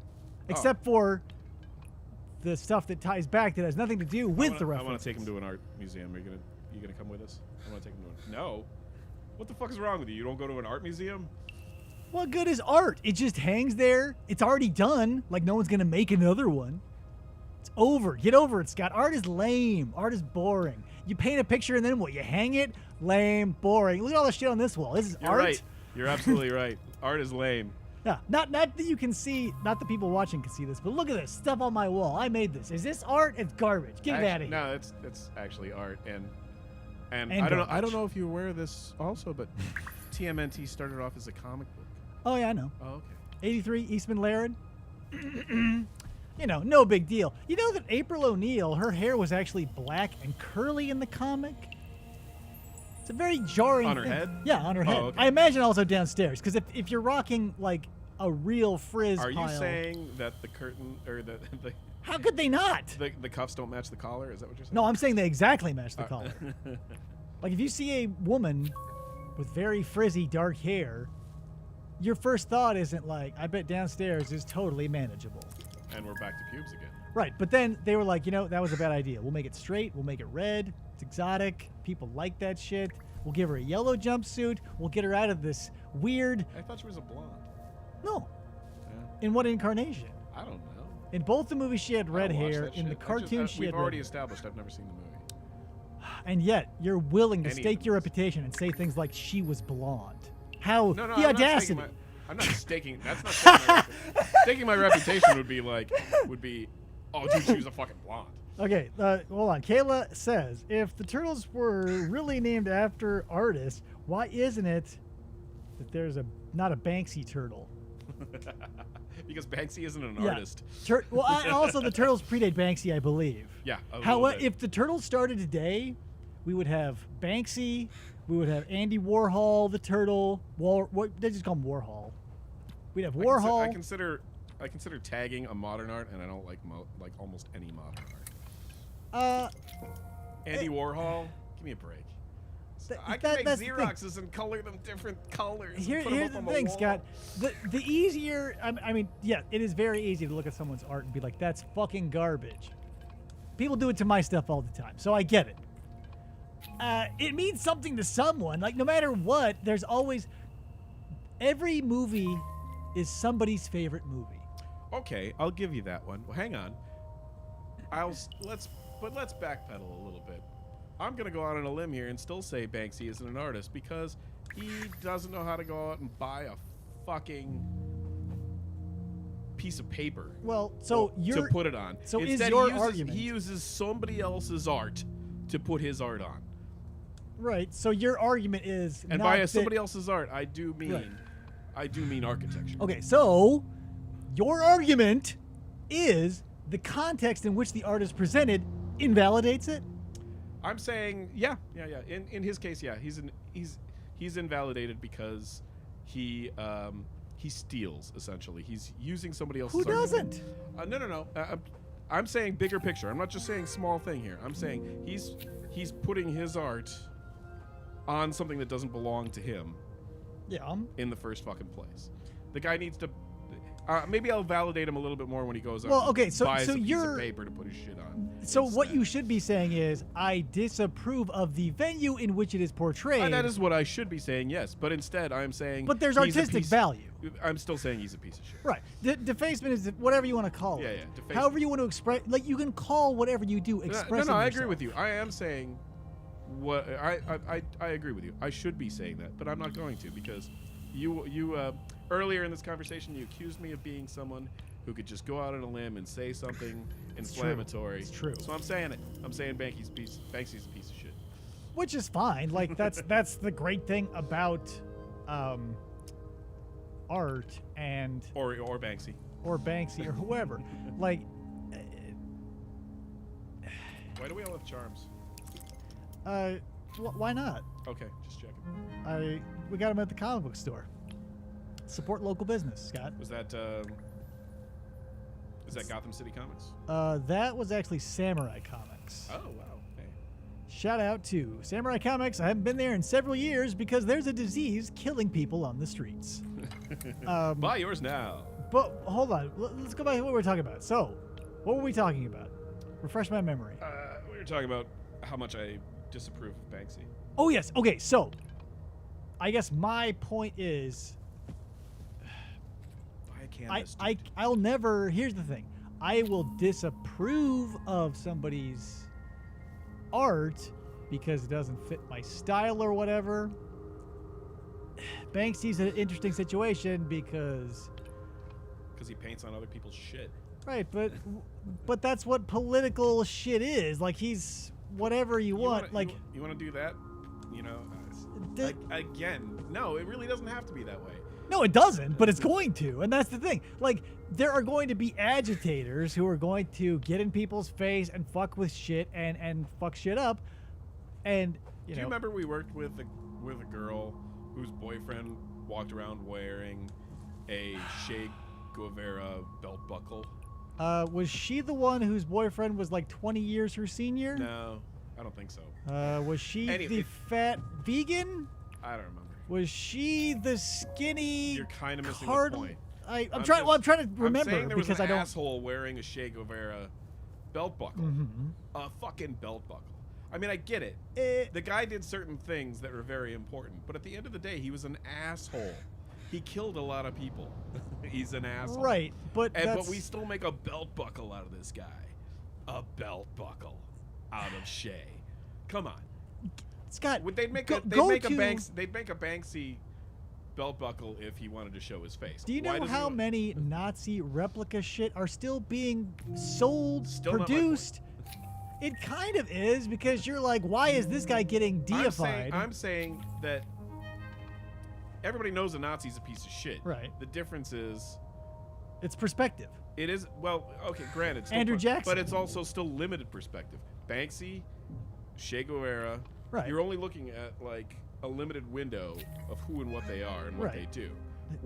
except for the stuff that ties back that has nothing to do with the references. I want to take him to an art museum. Are you gonna come with us? I want to take him to No. What the fuck is wrong with you? You don't go to an art museum? What good is art? It just hangs there. It's already done. Like no one's gonna make another one. It's over. Get over it, Scott. Art is lame. Art is boring. You paint a picture and then what? You hang it? Lame, boring. Look at all the shit on this wall. This is You're art. right. You're absolutely right. Art is lame. Yeah, not that you can see, not the people watching can see this, but look at this stuff on my wall. I made this. Is this art? It's garbage. Get it out of here. No, it's actually art, and And I don't know. I garbage. don't know if you're aware of this also, but TMNT started off as a comic book. Oh yeah, I know. Oh, okay. 83 Eastman Laird. No big deal. You know that April O'Neil, her hair was actually black and curly in the comic? It's a very jarring On her thing. head? Yeah, on her head. okay. I imagine also downstairs, because if you're rocking like a real frizz Are you pile, saying that the curtain or the how could they not? the cuffs don't match the collar? Is that what you're saying? No, I'm saying they exactly match the collar. Like if you see a woman with very frizzy dark hair your first thought isn't like, I bet downstairs is totally manageable. And we're back to pubes again. Right, but then they were like, that was a bad idea. We'll make it straight. We'll make it red. It's exotic. People like that shit. We'll give her a yellow jumpsuit. We'll get her out of this weird... I thought she was a blonde. No. Yeah. In what incarnation? I don't know. In both the movies, she had red I don't watch hair. that In the shit. cartoon, she we've had already red. established I've never seen the movie. And yet, you're willing to Any of stake them your is. reputation and say things like she was blonde. How No, the I'm audacity! I'm not staking. That's not staking my reputation. Staking my reputation would be, oh, dude, she was a fucking blonde. Okay, hold on. Kayla says, if the turtles were really named after artists, why isn't it that there's not a Banksy turtle? Because Banksy isn't an artist. Also the turtles predate Banksy, I believe. Yeah. However, if the turtles started today, we would have Banksy, we would have Andy Warhol, the turtle. They just call him Warhol. We'd have Warhol. I consider tagging a modern art, and I don't like almost any modern art. Andy Warhol, give me a break. I can make Xeroxes and color them different colors. Here's put them the up on thing, wall. Scott. The easier, I mean, yeah, it is very easy to look at someone's art and be like, that's fucking garbage. People do it to my stuff all the time, so I get it. It means something to someone. Like, no matter what, there's always... Every movie is somebody's favorite movie. Okay, I'll give you that one. Well, hang on. Let's backpedal a little bit. I'm gonna go out on a limb here and still say Banksy isn't an artist because he doesn't know how to go out and buy a fucking piece of paper. Well, so to put it on. So Instead, is your he argument? he uses somebody else's art to put his art on. Right. So your argument is, And not by that- somebody else's art, I do mean Right. architecture. Okay, so your argument is the context in which the art is presented invalidates it. I'm saying, yeah. In his case, yeah, he's invalidated because he steals essentially. He's using somebody else's. Who art. doesn't? No. I'm saying bigger picture. I'm not just saying small thing here. I'm saying he's putting his art on something that doesn't belong to him. Yeah. In the first fucking place, the guy needs to. Maybe I'll validate him a little bit more when he goes out. Well, okay, and so buys a piece you're of paper to put his shit on. So what instead. you should be saying is, I disapprove of the venue in which it is portrayed. That is what I should be saying, yes. But instead, I'm saying. But there's he's a artistic piece- value. I'm still saying he's a piece of shit. Right. Defacement is whatever you want to call it. Yeah, defacement. However you want to express, like you can call whatever you do No, expressing I yourself. agree with you. I am saying what I agree with you. I should be saying that, but I'm not going to because you earlier in this conversation you accused me of being someone who could just go out on a limb and say something inflammatory. It's true. So I'm saying it. I'm saying Banksy's a piece of shit. Which is fine. Like that's the great thing about art and Or Banksy. or Banksy or whoever. Like Why do we all have charms? why not? Okay, just checking. We got them at the comic book store. Support local business, Scott. Was that is that Gotham City Comics? That was actually Samurai Comics. Oh wow. Hey. Shout out to Samurai Comics. I haven't been there in several years because there's a disease killing people on the streets. Buy yours now. But hold on, let's go back to what we were talking about. So, what were we talking about? Refresh my memory. We were talking about how much I disapprove of Banksy. Oh yes. Okay. So, I guess my point is, Buy a canvas. I'll never. Here's the thing. I will disapprove of somebody's art because it doesn't fit my style or whatever. Banksy's an interesting situation because he paints on other people's shit. right, but that's what political shit is. Like he's whatever you want. You want to do that? You know, again, no, it really doesn't have to be that way. No, it doesn't, but it's going to. And that's the thing. Like, there are going to be agitators who are going to get in people's face and fuck with shit and fuck shit up. And, Do you remember we worked with a girl whose boyfriend walked around wearing a Che Guevara belt buckle? Was she the one whose boyfriend was like 20 years her senior? No, I don't think so. Was she Anyway, the fat vegan? I don't remember. Was she the skinny? You're kind of missing the cardinal- point. I'm trying. Well, I'm trying to remember I'm saying there was because an I don't. asshole wearing a Che Guevara belt buckle, a fucking belt buckle. I mean, I get it. The guy did certain things that were very important, but at the end of the day, he was an asshole. He killed a lot of people. He's an asshole. Right, but but we still make a belt buckle out of this guy. A belt buckle out of Che. Come on. Scott, They'd make a Banksy belt buckle if he wanted to show his face. Do you know how many Nazi replica shit are still being sold, Still not my produced? It kind of is, because you're like, why is this guy getting deified? I'm saying that everybody knows a Nazi's a piece of shit. Right. The difference is It's perspective. it is, well, okay, granted. Still Andrew Jackson. But it's also still limited perspective. Banksy, Che Guevara. Right. You're only looking at like a limited window of who and what they are and what Right. they do.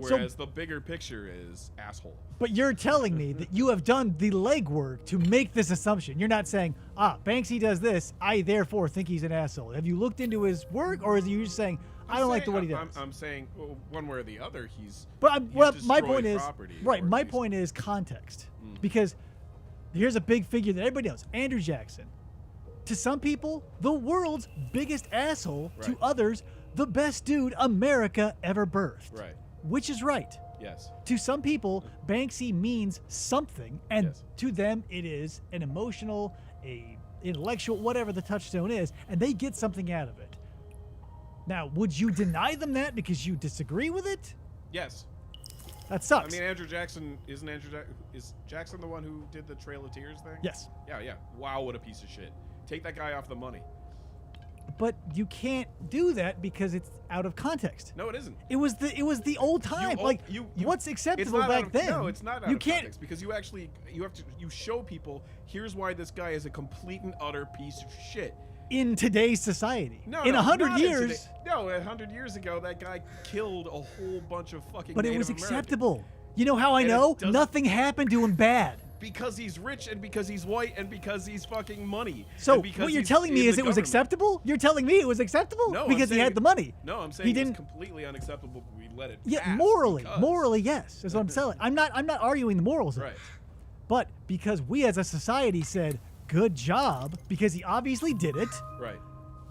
So- Whereas the bigger picture is asshole. But you're telling me that you have done the legwork to make this assumption. You're not saying, Banksy does this, I therefore think he's an asshole. Have you looked into his work, or is you just saying, I don't like what he does? I'm saying, well, one way or the other, he's. But he's well, my destroyed point is, property, right, or my he's- point is context. Because here's a big figure that everybody knows, Andrew Jackson. To some people, the world's biggest asshole. To Right. others, the best dude America ever birthed. Right. Which is right. Yes. To some people, Banksy means something, and Yes. to them, it is an emotional, a intellectual, whatever the touchstone is, and they get something out of it. Now, would you deny them that because you disagree with it? Yes. That I sucks. mean, Andrew Jackson is Jackson the one who did the Trail of Tears thing? Yes. Yeah. Wow, what a piece of shit. Take that guy off the money. But you can't do that because it's out of context. No, it isn't. It was the old time. What's acceptable back then? No, it's not out you of can't. context because you show people here's why this guy is a complete and utter piece of shit. In today's society. No, in no, 100 not in years. today. No, 100 years ago, that guy killed a whole bunch of fucking. But it Native was Americans. acceptable. You know how I And it know? doesn't- Nothing happened to him bad. Because he's rich and because he's white and because he's fucking money. So and because what you're he's telling me in is the it was government. acceptable? You're telling me it was acceptable No, I'm because he saying had the money. No, I'm saying he it was didn't. completely unacceptable. But we let it. Yeah, pass morally, because- morally, yes, is what I'm saying. I'm not arguing the morals of Right. it, but because we as a society said good job because he obviously did it. Right.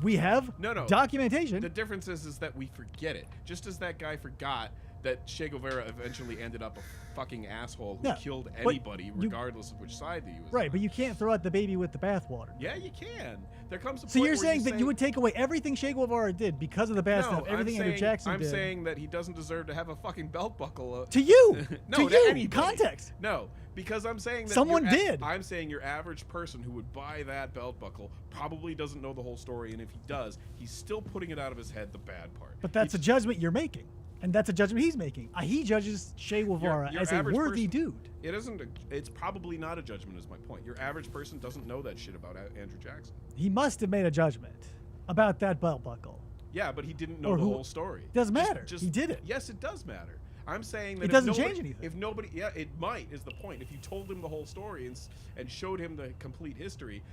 We have No. documentation. The difference is that we forget it. Just as that guy forgot that Che Guevara eventually ended up a fucking asshole who Yeah, killed but anybody, regardless of which side he was right, on. but you can't throw out the baby with the bathwater. Yeah, you can. There comes a point So you're where saying that say, you would take away everything Che Guevara did because of the bad no, stuff, everything Andrew Jackson I'm did. saying that he doesn't deserve to have a fucking belt buckle. To you, No, to to you, anybody. context. No, because I'm saying that Someone did. I'm saying your average person who would buy that belt buckle probably doesn't know the whole story, and if he does, he's still putting it out of his head, the bad part. But that's a judgment you're making, and that's a judgment he's making. He judges Che Guevara Your as a average worthy person- dude. It isn't. It's probably not a judgment. Is my point. Your average person doesn't know that shit about Andrew Jackson. He must have made a judgment about that belt buckle. Yeah, but he didn't know Or the who- whole story. Doesn't matter. He did it. Yes, it does matter. I'm saying that It if doesn't nobody- change anything. If nobody, yeah, it might is the point. If you told him the whole story and showed him the complete history,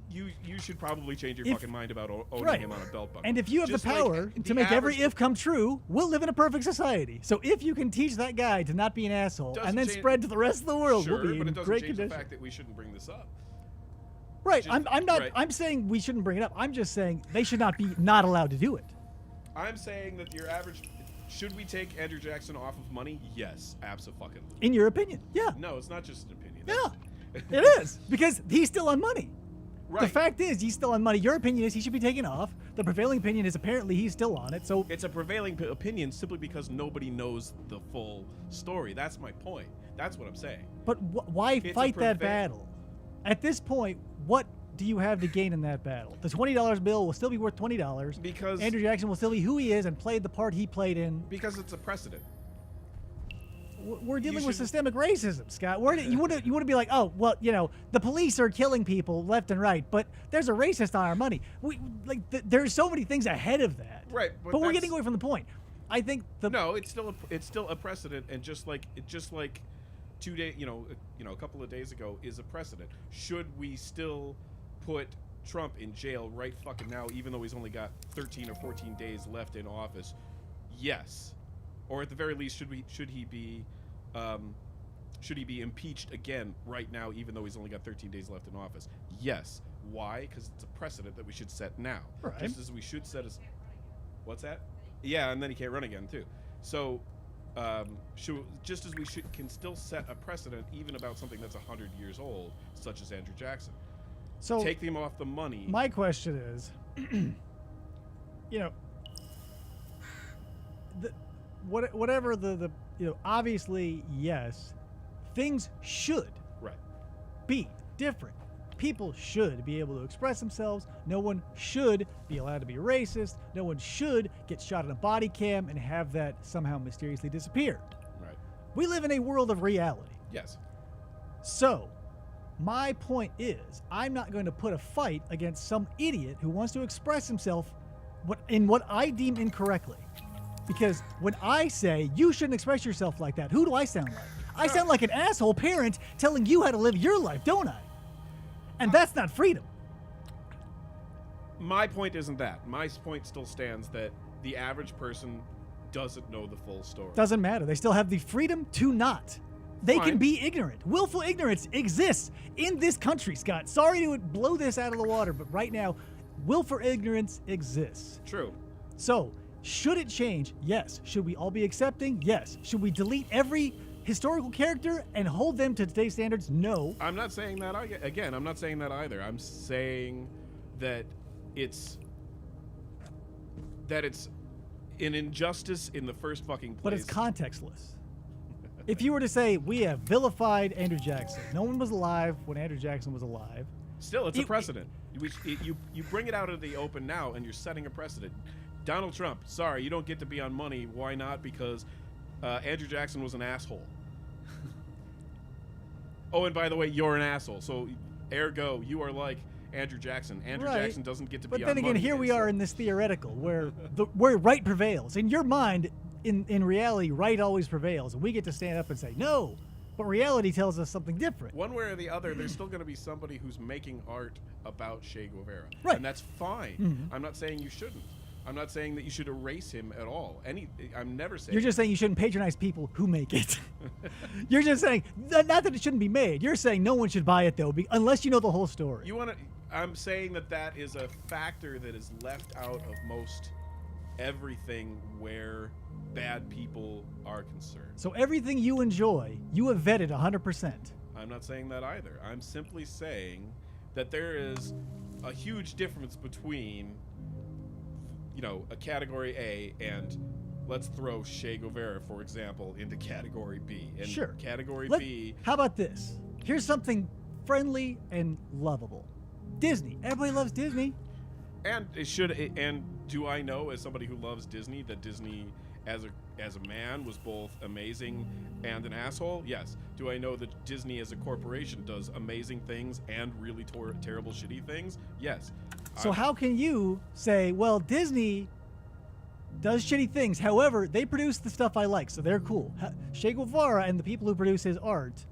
you should probably change your If- fucking mind about owning Right. him on a belt buckle. And if you have Just the like power the to make every average- if come true, we'll live in a perfect society. So if you can teach that guy to not be an asshole Doesn't and then change- spread to the rest of the world, sure, we'll be but in it doesn't great change condition. the fact that we shouldn't bring this up. Right. Just- I'm not. right. I'm saying we shouldn't bring it up. I'm just saying they should not be not allowed to do it. I'm saying that your average. Should we take Andrew Jackson off of money? Yes, absolutely. In your opinion, yeah, No, it's not just an opinion. yeah, it is because he's still on money. Right. The fact is, he's still on money. Your opinion is he should be taken off. The prevailing opinion is apparently he's still on it. So It's a prevailing opinion simply because nobody knows the full story. That's my point. That's what I'm saying. but why It's a fight that prevail- battle? At this point, what do you have to gain in that battle? The $20 bill will still be worth $20 Because Andrew Jackson will still be who he is and played the part he played in. because it's a precedent. We're dealing with should- systemic racism, Scott. You want to be like, oh, well, the police are killing people left and right, but there's a racist on our money. There's so many things ahead of that. Right, But, but we're that's- getting away from the point. I think No, it's still a precedent, and just like 2 days, a couple of days ago is a precedent. Should we still put Trump in jail right fucking now, even though he's only got 13 or 14 days left in office? Yes. Or at the very least, should he be impeached again right now, even though he's only got 13 days left in office? Yes. Why? Because it's a precedent that we should set now. Right. Just as we should set as... What's that? Yeah, and then he can't run again, too. So, just as we can still set a precedent even about something that's 100 years old, such as Andrew Jackson. So take them off the money. My question is, whatever the obviously, yes, things should be different. People should be able to express themselves. No one should be allowed to be racist. No one should get shot in a body cam and have that somehow mysteriously disappear. Right. We live in a world of reality. Yes. So, my point is, I'm not going to put a fight against some idiot who wants to express himself in what I deem incorrectly. Because when I say you shouldn't express yourself like that, who do I sound like? I sound like an asshole parent telling you how to live your life, don't I? And that's not freedom. My point isn't that. My point still stands that the average person doesn't know the full story. Doesn't matter. They still have the freedom to not. They Fine. can be ignorant. Willful ignorance exists in this country, Scott. Sorry to blow this out of the water, but right now, willful ignorance exists. True. So, should it change? Yes. Should we all be accepting? Yes. Should we delete every historical character and hold them to today's standards? No. I'm not saying that. Again, I'm not saying that either. I'm saying that it's an injustice in the first fucking place. But it's contextless. If you were to say, we have vilified Andrew Jackson. No one was alive when Andrew Jackson was alive. Still, it's a precedent. You bring it out of the open now, and you're setting a precedent. Donald Trump, sorry, you don't get to be on money. Why not? Because Andrew Jackson was an asshole. Oh, and by the way, you're an asshole. So, ergo, you are like Andrew Jackson. Andrew Jackson doesn't get to be on money. But then again, here we are in this theoretical where right prevails. In your mind, in reality, right always prevails. And we get to stand up and say, no. But reality tells us something different. One way or the other, there's still going to be somebody who's making art about Che Guevara. Right. And that's fine. Mm-hmm. I'm not saying you shouldn't. I'm not saying that you should erase him at all. I'm never saying... You're just saying you shouldn't patronize people who make it. You're just saying, not that it shouldn't be made. You're saying no one should buy it, though, unless you know the whole story. I'm saying that is a factor that is left out of most everything where bad people are concerned. So everything you enjoy, you have vetted 100%. I'm not saying that either. I'm simply saying that there is a huge difference between... a category A, and let's throw Che Guevara, for example, into category B. And sure. Category B. How about this? Here's something friendly and lovable. Disney. Everybody loves Disney. And do I know, as somebody who loves Disney, that Disney as a man was both amazing and an asshole? Yes. Do I know that Disney as a corporation does amazing things and really terrible shitty things? Yes. So how can you say, well, Disney does shitty things, however, they produce the stuff I like, so they're cool. Che Guevara and the people who produce his art.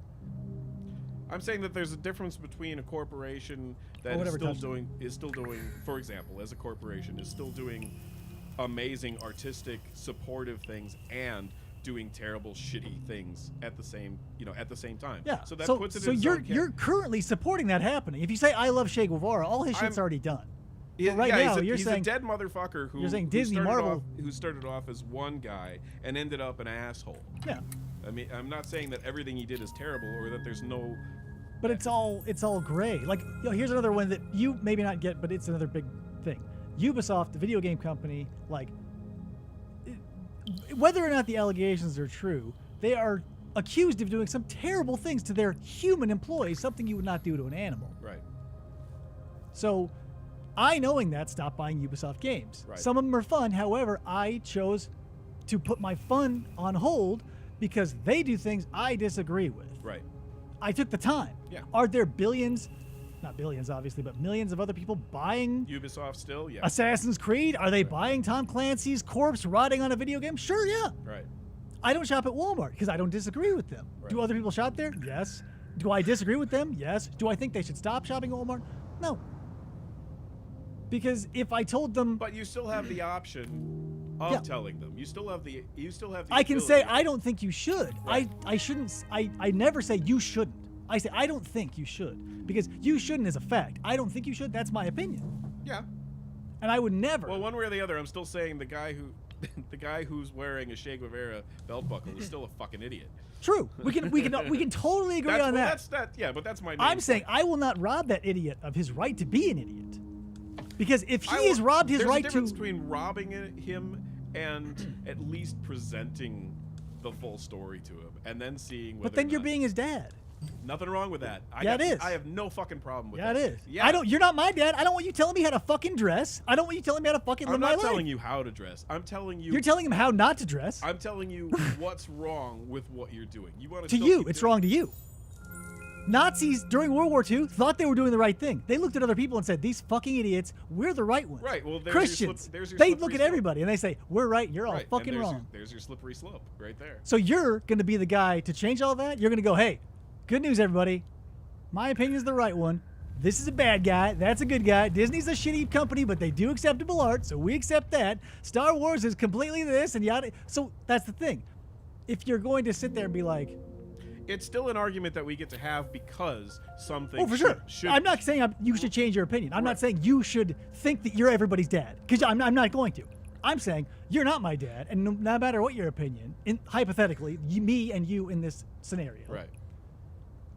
I'm saying that there's a difference between a corporation that is still doing, for example, as a corporation, is still doing amazing, artistic, supportive things and doing terrible, shitty things at the same time. Yeah. So that puts it in you're currently supporting that happening. If you say I love Che Guevara, all his shit's already done. He's saying a dead motherfucker who started off as one guy and ended up an asshole. Yeah. I mean, I'm not saying that everything he did is terrible or that there's no. But it's all gray. Like, here's another one that you maybe not get, but it's another big thing. Ubisoft, the video game company, like, whether or not the allegations are true, they are accused of doing some terrible things to their human employees, something you would not do to an animal. Right. So, I, knowing that, stopped buying Ubisoft games. Right. Some of them are fun. However, I chose to put my fun on hold because they do things I disagree with. Right. I took the time. Yeah. Are there billions, not billions obviously, but millions of other people buying Ubisoft still? Yeah. Assassin's Creed? Are they buying Tom Clancy's corpse rotting on a video game? Sure, yeah. Right. I don't shop at Walmart because I don't disagree with them. Right. Do other people shop there? Yes. Do I disagree with them? Yes. Do I think they should stop shopping at Walmart? No. Because if I told them... But you still have the option of telling them. You still have the I can ability say to- I don't think you should. Right. I shouldn't. I never say you shouldn't. I say I don't think you should, because you shouldn't is a fact. I don't think you should. That's my opinion. Yeah. And I would never. Well, one way or the other, I'm still saying the guy who's wearing a Che Guevara belt buckle is still a fucking idiot. True. We can totally agree on that. But that's my. I'm saying I will not rob that idiot of his right to be an idiot. Because if he has robbed his there's right a difference to between robbing him and at least presenting the full story to him, and then seeing. But then you're being his dad. Nothing wrong with that. It is. I have no fucking problem with Yeah, that. it is. Yeah. I don't. You're not my dad. I don't want you telling me how to fucking dress. I don't want you telling me how to fucking live I'm my not life. telling you how to dress. I'm telling you. You're telling him how not to dress. I'm telling you what's wrong with what you're doing. You want To you, it's wrong to you. Nazis during World War II thought they were doing the right thing. They looked at other people and said, "These fucking idiots, we're the right ones." Right. Well, Christians, there's your they slippery look at slope. everybody and they say, "We're right. You're all Right, and fucking there's wrong." there's your slippery slope right there. So you're going to be the guy to change all that. You're going to go, "Hey, good news, everybody. My opinion is the right one. This is a bad guy. That's a good guy. Disney's a shitty company, but they do acceptable art, so we accept that. Star Wars is completely this and yada." So that's the thing. If you're going to sit there and be like, It's still an argument that we get to have because some things "Oh, for sure," should I'm not saying you should change your opinion. I'm Right. not saying you should think that you're everybody's dad, because I'm not going to. I'm saying you're not my dad, and no matter what your opinion, hypothetically, me and you in this scenario, Right.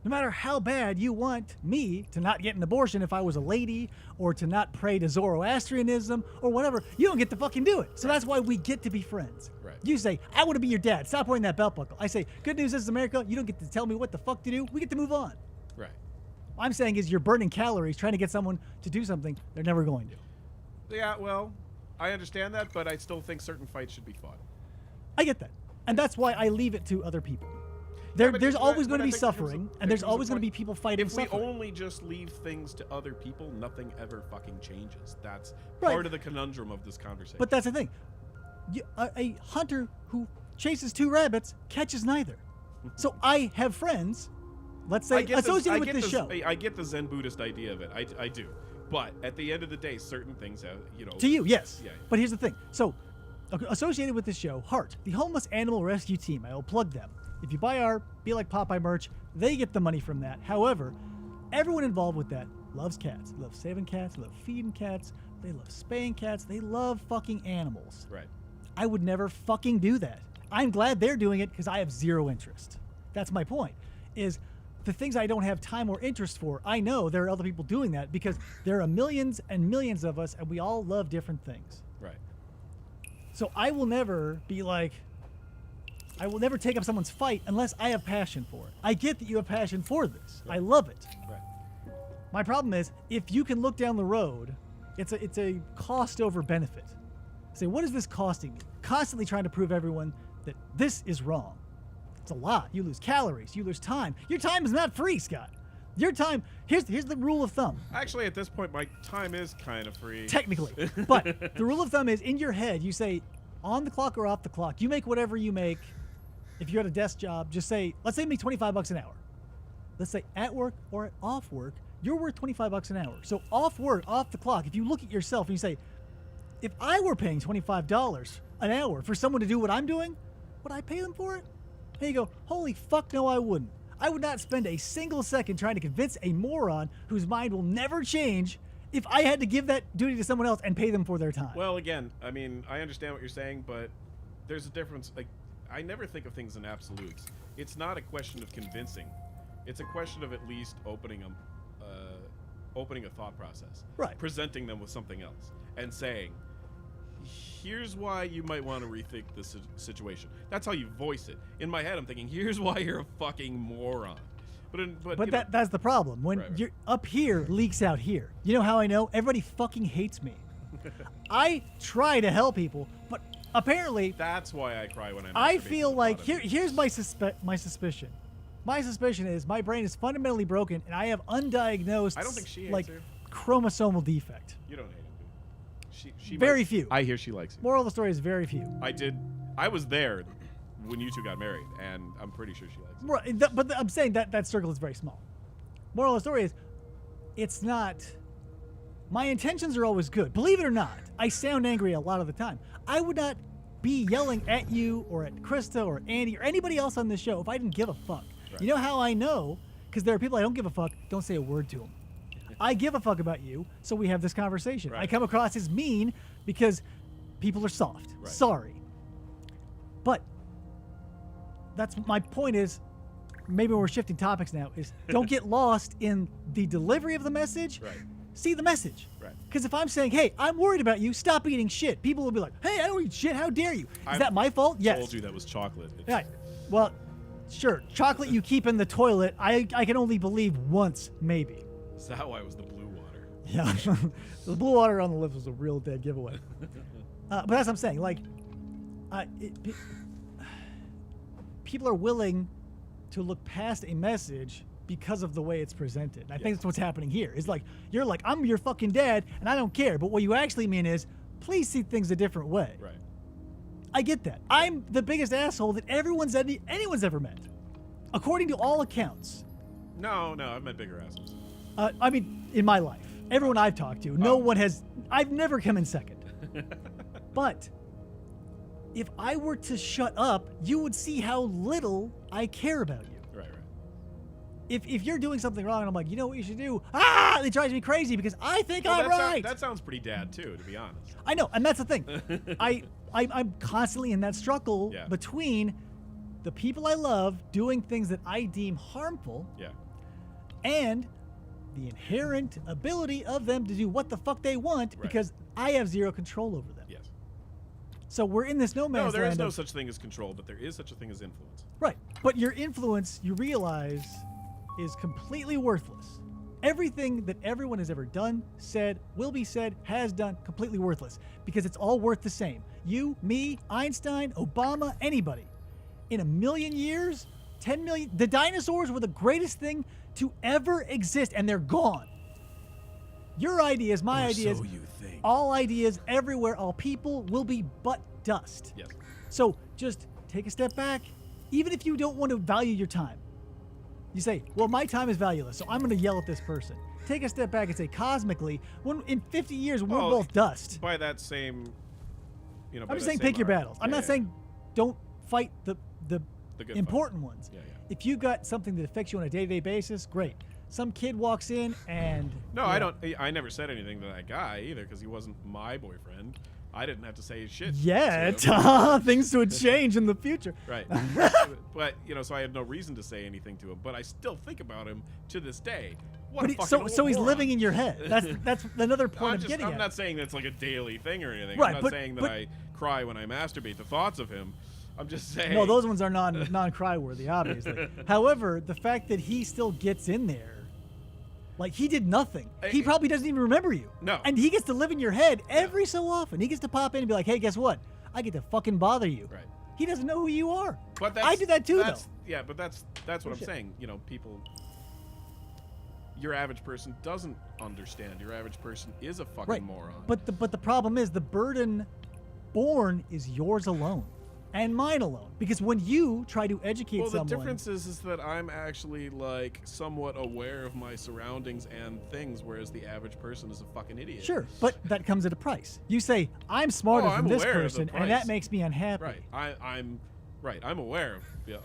no matter how bad you want me to not get an abortion if I was a lady, or to not pray to Zoroastrianism or whatever, you don't get to fucking do it. So that's why we get to be friends. Right. You say, "I want to be your dad. Stop wearing that belt buckle." I say, "Good news, this is America. You don't get to tell me what the fuck to do. We get to move on." Right. What I'm saying is you're burning calories trying to get someone to do something they're never going to. Yeah. Well, I understand that, but I still think certain fights should be fought. I get that. And that's why I leave it to other people. But There's always but going to I be think there comes suffering, a- and there's there comes a always going to be point- people fighting If we suffering. only just leave things to other people, nothing ever fucking changes. That's Right. part of the conundrum of this conversation. But that's the thing. A hunter who chases 2 rabbits catches neither. So I have friends, let's say, associated with this show. I get the Zen Buddhist idea of it. I do. But at the end of the day, certain things have, To you, yes. Yeah. But here's the thing. So, associated with this show, Heart, the homeless animal rescue team. I will plug them. If you buy our Be Like Popeye merch, they get the money from that. However, everyone involved with that loves cats. They love saving cats. They love feeding cats. They love spaying cats. They love fucking animals. Right. I would never fucking do that. I'm glad they're doing it because I have zero interest. That's my point. Is the things I don't have time or interest for, I know there are other people doing that because there are millions and millions of us and we all love different things. Right. So I will never be like, I will never take up someone's fight unless I have passion for it. I get that you have passion for this. I love it. Right. My problem is if you can look down the road, it's a cost over benefit. Say, what is this costing me? Constantly trying to prove everyone that this is wrong. It's a lot. You lose calories. You lose time. Your time is not free, Scott. Your time. Here's the rule of thumb. Actually, at this point, my time is kind of free. Technically, but the rule of thumb is in your head. You say, on the clock or off the clock. You make whatever you make. If you're at a desk job, just say, let's say you make $25 an hour. Let's say at work or off work, you're worth $25 an hour. So off work, off the clock, if you look at yourself and you say, if I were paying $25 an hour for someone to do what I'm doing, would I pay them for it? And you go, holy fuck, no, I wouldn't. I would not spend a single second trying to convince a moron whose mind will never change if I had to give that duty to someone else and pay them for their time. Well, again, I mean, I understand what you're saying, but there's a difference. Like, I never think of things in absolutes. It's not a question of convincing. It's a question of at least opening a thought process. Right. Presenting them with something else and saying, here's why you might want to rethink this situation. That's how you voice it. In my head, I'm thinking, here's why you're a fucking moron. But That's the problem. When Right. you're up here, leaks out here. You know how I know? Everybody fucking hates me. I try to help people, but apparently that's why I cry when I masturbate feel to the like thought of it. here's my suspicion. My suspicion is my brain is fundamentally broken and I have undiagnosed I don't think she hates like her. chromosomal defect. You don't hate it, dude. She Very might- few. I hear she likes you. Moral of the story is very few. I was there when you two got married, and I'm pretty sure she likes you. Right, but I'm saying that circle is very small. Moral of the story is, it's not. My intentions are always good. Believe it or not, I sound angry a lot of the time. I would not be yelling at you or at Krista or Andy or anybody else on this show if I didn't give a fuck. Right. You know how I know? Because there are people I don't give a fuck, don't say a word to them. I give a fuck about you, so we have this conversation. Right. I come across as mean because people are soft. Right. Sorry. But that's my point is, maybe we're shifting topics now, is don't get lost in the delivery of the message. Right. See the message. Right. Because if I'm saying, hey, I'm worried about you, stop eating shit, people will be like, hey, I don't eat shit, how dare you? Is that my fault? Yes. Told you that was chocolate. Right. Well, sure. Chocolate you keep in the toilet, I can only believe once, maybe. Is that why it was the blue water? Yeah. The blue water on the lips was a real dead giveaway. But that's what I'm saying. Like, people are willing to look past a message because of the way it's presented. And I think that's what's happening here. It's like, you're like, I'm your fucking dad, and I don't care. But what you actually mean is, please see things a different way. Right. I get that. I'm the biggest asshole that anyone's ever met, according to all accounts. No, I've met bigger assholes. I mean, in my life, everyone I've talked to, no one has. I've never come in second. But if I were to shut up, you would see how little I care about you. Right. If you're doing something wrong, and I'm like, you know what you should do? Ah, it drives me crazy because I think I'm right. That sounds pretty dad too, to be honest. I know, and that's the thing. I'm constantly in that struggle between the people I love doing things that I deem harmful, and the inherent ability of them to do what the fuck they want because I have zero control over them. Yes. So we're in this no man's land. No, there is no such thing as control, but there is such a thing as influence. Right. But your influence, you realize, is completely worthless. Everything that everyone has ever done, said, will be said, has done, completely worthless. Because it's all worth the same. You, me, Einstein, Obama, anybody. In 1 million years, 10 million, the dinosaurs were the greatest thing to ever exist, and they're gone. Your ideas, my ideas, so you think. all ideas, everywhere, all people will be but dust. Yes. So just take a step back, even if you don't want to value your time. You say, well, my time is valueless, so I'm going to yell at this person. Take a step back and say, cosmically, when in 50 years, we're both dust. By that same, I'm just saying pick your battles. I'm not saying don't fight the important ones. Yeah. If you got something that affects you on a day-to-day basis, great. Some kid walks in and... No, I don't. I never said anything to that guy either because he wasn't my boyfriend. I didn't have to say shit. Yet. Things would change in the future. Right. But, so I had no reason to say anything to him. But I still think about him to this day. So he's living in your head. That's another point of getting at. I'm not saying that's like a daily thing or anything. Right, I'm not saying that I cry when I masturbate. The thoughts of him. I'm just saying. No, those ones are non-cry worthy, obviously. However, the fact that he still gets in there, like he did nothing. He probably doesn't even remember you. No. And he gets to live in your head every so often. He gets to pop in and be like, hey, guess what? I get to fucking bother you. Right. He doesn't know who you are. But I do that too, though. Yeah, but that's what I'm saying. People. Your average person doesn't understand. Your average person is a fucking moron. But the problem is the burden born is yours alone. And mine alone. Because when you try to educate someone... Well, the difference is that I'm actually, somewhat aware of my surroundings and things, whereas the average person is a fucking idiot. Sure, but that comes at a price. You say, I'm smarter than this person, and that makes me unhappy. Right. I'm aware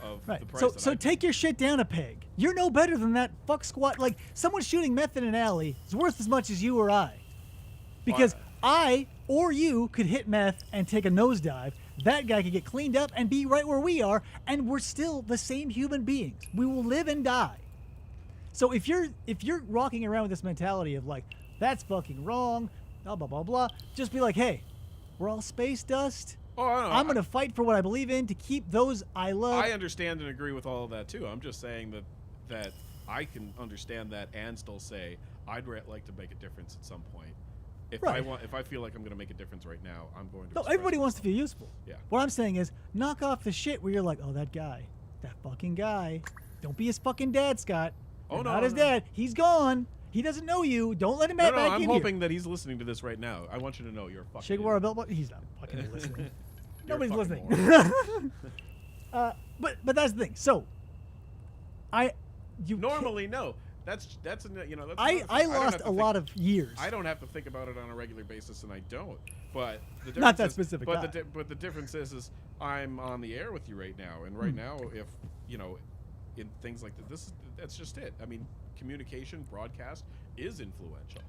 of the price. So take your shit down a peg. You're no better than that fuck squat. Like, someone shooting meth in an alley is worth as much as you or I. Because I or you could hit meth and take a nosedive. That guy could get cleaned up and be right where we are, and we're still the same human beings. We will live and die. So if you're walking around with this mentality of like, that's fucking wrong, blah, blah, blah, blah, just be like, hey, we're all space dust. Oh, I don't know. I'm going to fight for what I believe in to keep those I love. I understand and agree with all of that, too. I'm just saying that I can understand that and still say I'd like to make a difference at some point. If I feel like I'm going to make a difference right now, I'm going to. No, everybody wants to feel useful. Yeah. What I'm saying is, knock off the shit where you're like, oh, that fucking guy. Don't be his fucking dad, Scott. You're not his dad. He's gone. He doesn't know you. Don't let him back in here. I'm hoping that he's listening to this right now. I want you to know you're a fucking. Shigwara Belt. He's not fucking listening. Nobody's listening. But that's the thing. So, normally no. That's that's I another thing. I don't lost have to a lot of years. I don't have to think about it on a regular basis, and I don't. But the difference Not that is, specific But guy. but the difference is I'm on the air with you right now, and right now, if in things like that's just it. I mean, communication, broadcast is influential.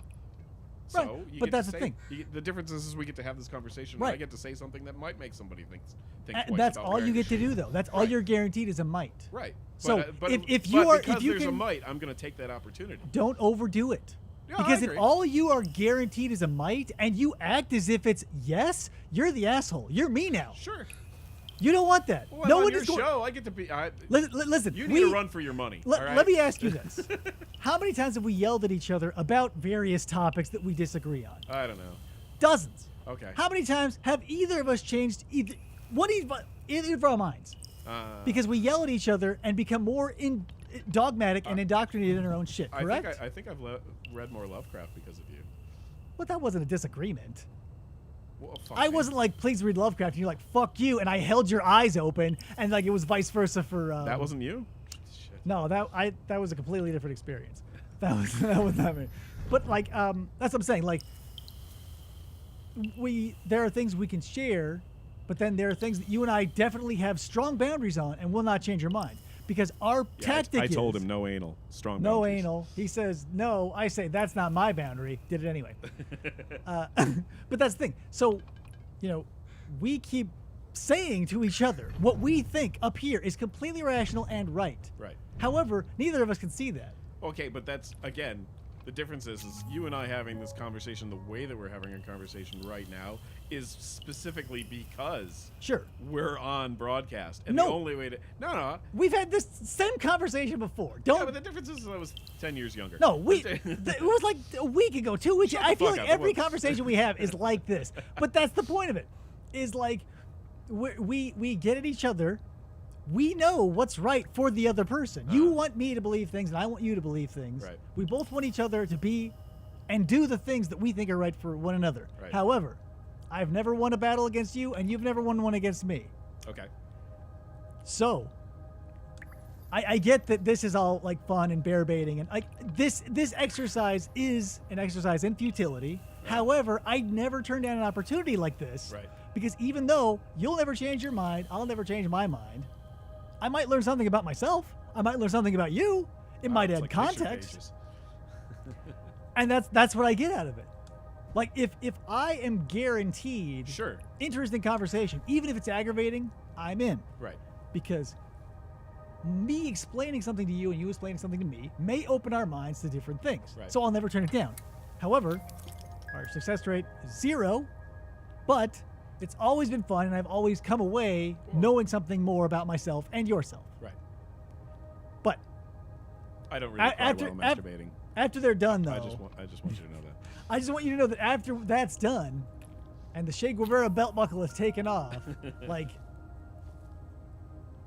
Right, So you but get that's to the say, thing. the difference is we get to have this conversation. Right. And I get to say something that might make somebody think And twice that's about all you wearing a get to shoe. do, though. That's all Right. you're guaranteed is a might. Right. So but if you are, because if you there's a can, might, I'm going to take that opportunity. don't overdo it. Yeah, Because I if agree. all you are guaranteed is a might, and you act as if it's yes, you're the asshole. You're me now. Sure. You don't want that. Well, no on one your is going. show, I get to be. Listen, You need to run for your money. all right? Let me ask you this: how many times have we yelled at each other about various topics that we disagree on? I don't know. Dozens. Okay. How many times have either of us changed either of our minds because we yell at each other and become more dogmatic and indoctrinated in our own shit? Correct? I think I've read more Lovecraft because of you. But that wasn't a disagreement. Well, I wasn't like, please read Lovecraft, and you're like, fuck you, and I held your eyes open, and like it was vice versa for. That wasn't you. Shit. No, that was a completely different experience. That was not me. But like, that's what I'm saying. Like, there are things we can share, but then there are things that you and I definitely have strong boundaries on, and will not change your mind because our tactic I told is him no anal. Strong. no boundaries. anal. He says no. I say that's not my boundary. Did it anyway. But that's the thing. So, we keep saying to each other what we think up here is completely rational and right. Right. However, neither of us can see that. Okay, but that's again. The difference is you and I having this conversation the way that we're having a conversation right now is specifically because Sure. we're on broadcast. And No. the only way to... No. We've had this same conversation before. Yeah, Don't. but the difference is I was 10 years younger. No, it was like a week ago, 2 weeks. Shut I the feel fuck like up. every Well- conversation we have is like this. But that's the point of it. Is like we get at each other. We know what's right for the other person. You want me to believe things, and I want you to believe things. Right. We both want each other to be and do the things that we think are right for one another. Right. However, I've never won a battle against you, and you've never won one against me. Okay. So, I get that this is all like fun and bear baiting, and like this exercise is an exercise in futility. Right. However, I'd never turn down an opportunity like this, Right. because even though you'll never change your mind, I'll never change my mind. I might learn something about myself. I might learn something about you. It might It's add like picture context, pages. and that's what I get out of it. Like if I am guaranteed Sure. interesting conversation, even if it's aggravating, I'm in. Right. Because me explaining something to you and you explaining something to me may open our minds to different things. Right. So I'll never turn it down. However, our success rate is 0, but it's always been fun, and I've always come away knowing something more about myself and yourself. Right. But I don't really cry after- while af- masturbating. after they're done, though, I just want you to know that. I just want you to know that after that's done, and the Che Guevara belt buckle is taken off, like.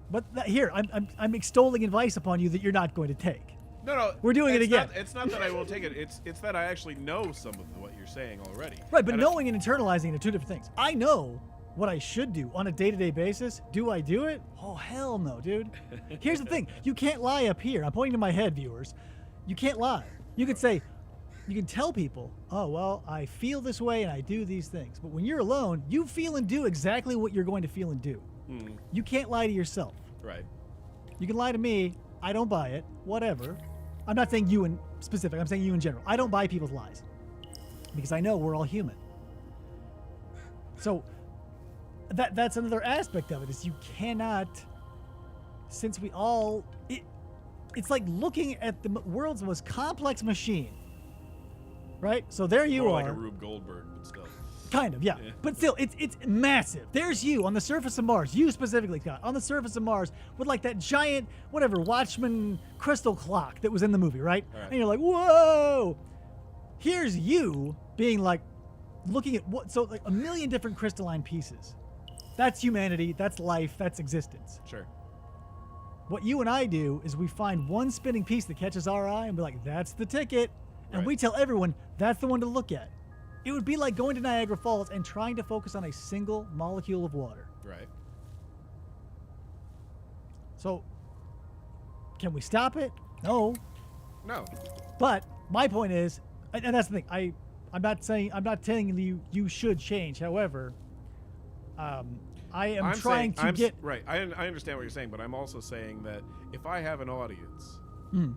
But here, I'm extolling advice upon you that you're not going to take. No. We're doing it it's again. It's not that I won't take it. It's that I actually know some of what you're saying already. Right, but And knowing and internalizing are two different things. I know what I should do on a day-to-day basis. Do I do it? Oh, hell no, dude. Here's the thing. You can't lie up here. I'm pointing to my head, viewers. You can't lie. You could say, you can tell people, oh, well, I feel this way and I do these things. But when you're alone, you feel and do exactly what you're going to feel and do. You can't lie to yourself. Right. You can lie to me. I don't buy it. Whatever. I'm not saying you in specific. I'm saying you in general. I don't buy people's lies because I know we're all human. So that's another aspect of it is you cannot, since we all, it's like looking at the world's most complex machine, right? So there you More are. like a Rube Goldberg, but still. Kind of, yeah. Yeah. But still, it's massive. There's you on the surface of Mars. You specifically, Scott, on the surface of Mars with like that giant, whatever, Watchman crystal clock that was in the movie, right? All right. And you're like, whoa! Here's you being like, looking at like a million different crystalline pieces. That's humanity. That's life. That's existence. Sure. What you and I do is we find one spinning piece that catches our eye and be like, that's the ticket. And Right. we tell everyone that's the one to look at. It would be like going to Niagara Falls and trying to focus on a single molecule of water. Right. So, can we stop it? No. No. But my point is, and that's the thing. I'm not telling you should change. However, I am trying to get right. I understand what you're saying, but I'm also saying that if I have an audience, and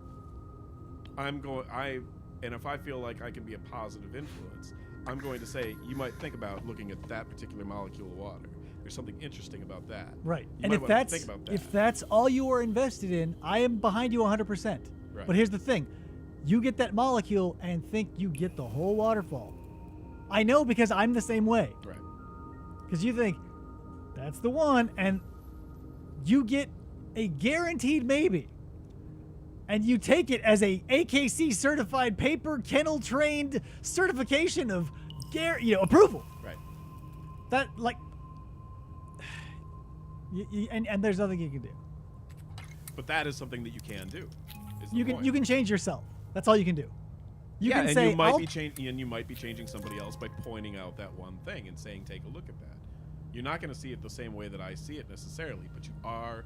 if I feel like I can be a positive influence, I'm going to say you might think about looking at that particular molecule of water. There's something interesting about that. Right. You And might if wanna that's think about that. if that's all you are invested in, I am behind you 100%. Right. But here's the thing. You get that molecule and think you get the whole waterfall. I know because I'm the same way. Right. Because you think that's the one, and you get a guaranteed maybe. And you take it as a AKC certified paper kennel trained certification of approval. Right. That like and there's nothing you can do. But that is something that you can do. You can change yourself. That's all you can do. You can and say you might be changing somebody else by pointing out that one thing and saying, take a look at that. You're not going to see it the same way that I see it necessarily, but you are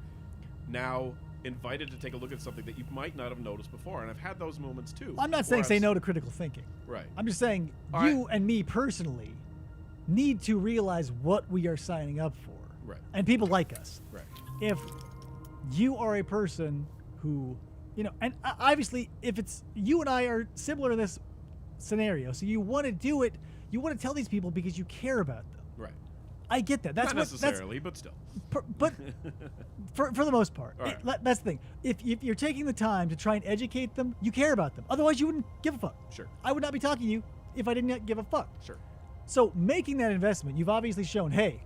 now invited to take a look at something that you might not have noticed before. And I've had those moments too. I'm not saying say no to critical thinking. Right. I'm just saying you and me personally need to realize what we are signing up for. Right. And people like us. Right. If you are a person who, and obviously if it's you and I are similar in this scenario, so you want to do it, you want to tell these people because you care about them. Right. I get that. That's not necessarily, but still. But for the most part, Right. that's the thing. If you're taking the time to try and educate them, you care about them. Otherwise, you wouldn't give a fuck. Sure. I would not be talking to you if I didn't give a fuck. Sure. So making that investment, you've obviously shown, hey,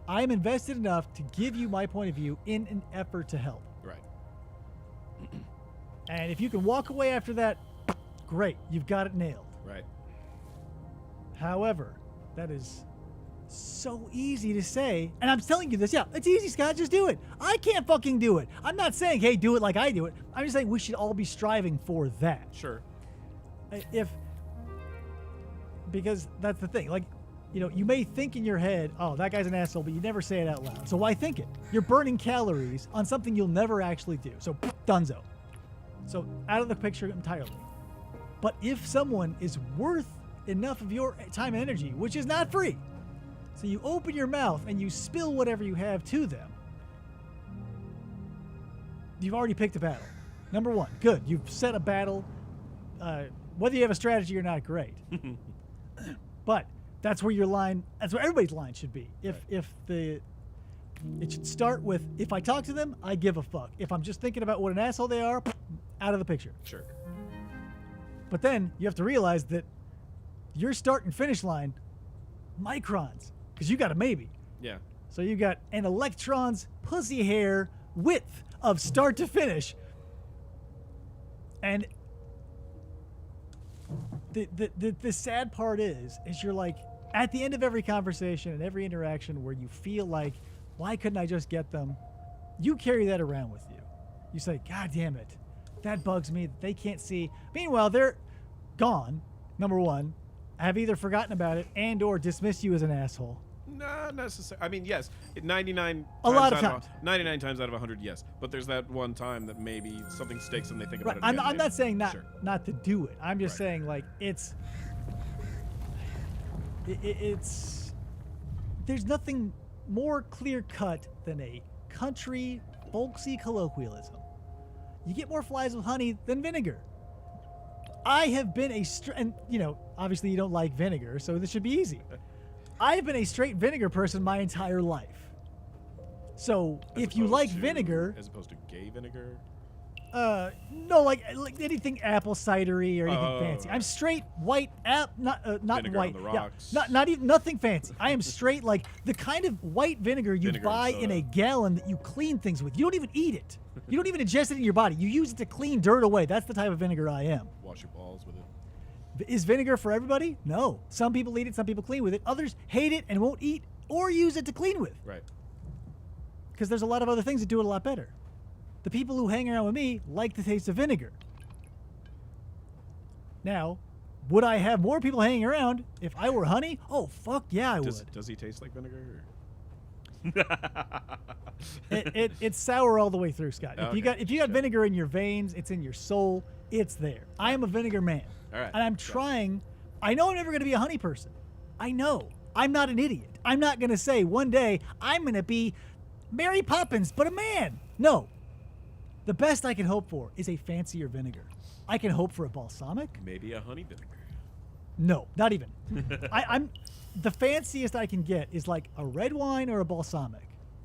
I am invested enough to give you my point of view in an effort to help. Right. And if you can walk away after that, great. You've got it nailed. Right. However, that is so easy to say, and I'm telling you this, it's easy, Scott, just do it. I can't fucking do it. I'm not saying, hey, do it like I do it. I'm just saying we should all be striving for that. Sure. Because that's the thing, like, you may think in your head, oh, that guy's an asshole, but you never say it out loud. So why think it? You're burning calories on something you'll never actually do. So dunzo. So out of the picture entirely. But if someone is worth enough of your time and energy, which is not free, so you open your mouth and you spill whatever you have to them, you've already picked a battle. Number one, good. You've set a battle. Whether you have a strategy or not, great. But that's where everybody's line should be. It should start with, if I talk to them, I give a fuck. If I'm just thinking about what an asshole they are, out of the picture. Sure. But then you have to realize that your start and finish line, microns, because you got a maybe. Yeah. So you got an electron's pussy hair width of start to finish. And the sad part is you're like, at the end of every conversation and every interaction where you feel like, why couldn't I just get them? You carry that around with you. You say, God damn it. That bugs me that they can't see. Meanwhile, they're gone, number one, have either forgotten about it and or dismissed you as an asshole. Not necessarily. I mean, yes, 99 a lot of times. 99 times out of 100, yes. But there's that one time that maybe something sticks and they think about Right. it again. I'm not saying Sure. not to do it. I'm just Right. saying, like, it's there's nothing more clear-cut than a country folksy colloquialism. You get more flies with honey than vinegar. I have been and obviously you don't like vinegar, so this should be easy. I have been a straight vinegar person my entire life. So if you like vinegar, as opposed to gay vinegar, no, like anything apple cidery or anything fancy. I'm straight white not vinegar white. on the rocks. Yeah, not even nothing fancy. I am straight like the kind of white vinegar you Vinegar buy and in soda. a gallon that you clean things with. You don't even eat it. You don't even ingest it in your body. You use it to clean dirt away. That's the type of vinegar I am. wash your balls with it. Is vinegar for everybody? No. Some people eat it, some people clean with it. Others hate it and won't eat or use it to clean with. Right. Because there's a lot of other things that do it a lot better. The people who hang around with me like the taste of vinegar. Now, would I have more people hanging around if I were honey? Oh, fuck yeah, I would. Does he taste like vinegar? It's sour all the way through, Scott. If you got Shit. vinegar in your veins, it's in your soul. it's there. I am a vinegar man. All right. And I'm trying. I know I'm never going to be a honey person. I know. I'm not an idiot. I'm not going to say one day I'm going to be Mary Poppins, but a man. No. The best I can hope for is a fancier vinegar. I can hope for a balsamic. Maybe a honey vinegar. No, not even. I'm the fanciest I can get is like a red wine or a balsamic.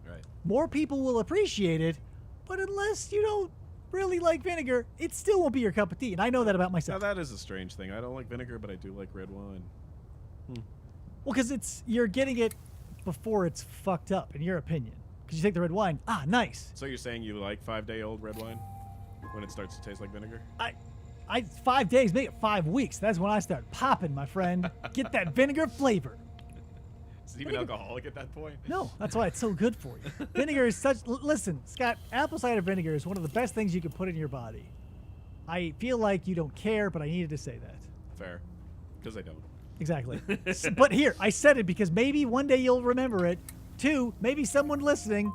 Right. More people will appreciate it, but unless you don't really like vinegar, it still won't be your cup of tea. And I know that about Now myself. that is a strange thing. I don't like vinegar, but I do like red wine. Well, because you're getting it before it's fucked up, in your opinion. Because you take the red wine, nice. So you're saying you like 5-day-old red wine when it starts to taste like vinegar? I 5 days, make it 5 weeks. That's when I start popping, my friend. Get that vinegar flavor. Is it even alcoholic at that point? No, that's why it's so good for you. Vinegar is such. Listen, Scott, apple cider vinegar is one of the best things you can put in your body. I feel like you don't care, but I needed to say that. Fair. Because I don't. Exactly. But here, I said it because maybe one day you'll remember it. 2, maybe someone listening,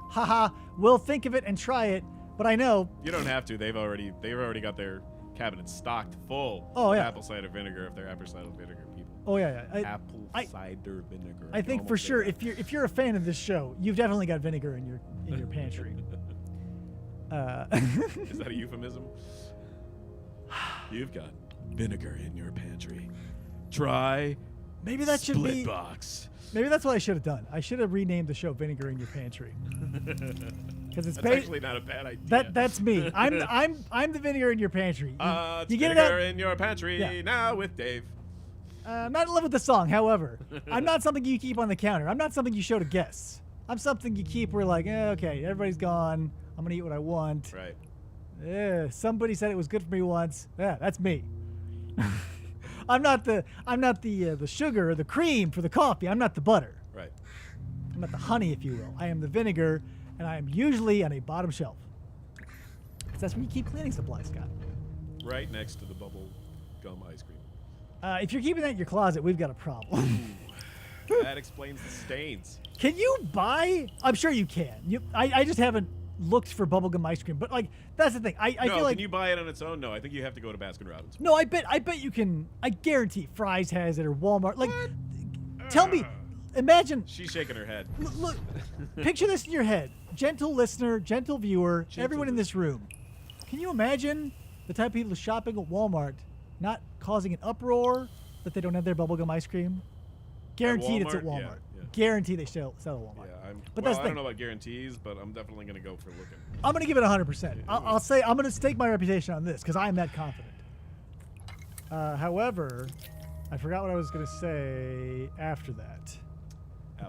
will think of it and try it. But I know. You don't have to. They've already got their cabinet stocked full of apple cider vinegar if they're apple cider vinegar people. Oh yeah. Apple cider vinegar. I think for sure if you're a fan of this show, you've definitely got vinegar in your pantry. Is that a euphemism? You've got vinegar in your pantry. Try maybe that should be box. Maybe that's what I should have done. I should have renamed the show "Vinegar in Your Pantry." Because it's actually not a bad idea. That's me. I'm the vinegar in your pantry. You get vinegar in your pantry now with Dave. I'm not in love with the song. However, I'm not something you keep on the counter. I'm not something you show to guests. I'm something you keep where like, okay, everybody's gone. I'm gonna eat what I want. Right. Somebody said it was good for me once. Yeah, that's me. I'm not the sugar or the cream for the coffee. I'm not the butter. Right. I'm not the honey, if you will. I am the vinegar, and I am usually on a bottom shelf. 'Cause that's where you keep cleaning supplies, Scott. Right next to the bubble gum ice cream. If you're keeping that in your closet, we've got a problem. That explains the stains. Can you buy? I'm sure you can. I just haven't looked for bubblegum ice cream, but like that's the thing. I feel like can you buy it on its own? No, I think you have to go to Baskin Robbins. No, I bet you can. I guarantee Fry's has it or Walmart. Like, tell me. Imagine. She's shaking her head. Look, picture this in your head, gentle listener, gentle viewer, everyone in this room. Can you imagine the type of people shopping at Walmart not causing an uproar that they don't have their bubblegum ice cream? Guaranteed it's at Walmart. Yeah. Guaranteed they sell at Walmart. Yeah, but I don't know about guarantees, but I'm definitely going to go for looking. I'm going to give it 100%. I'll say I'm going to stake my reputation on this because I am that confident. However, I forgot what I was going to say after that.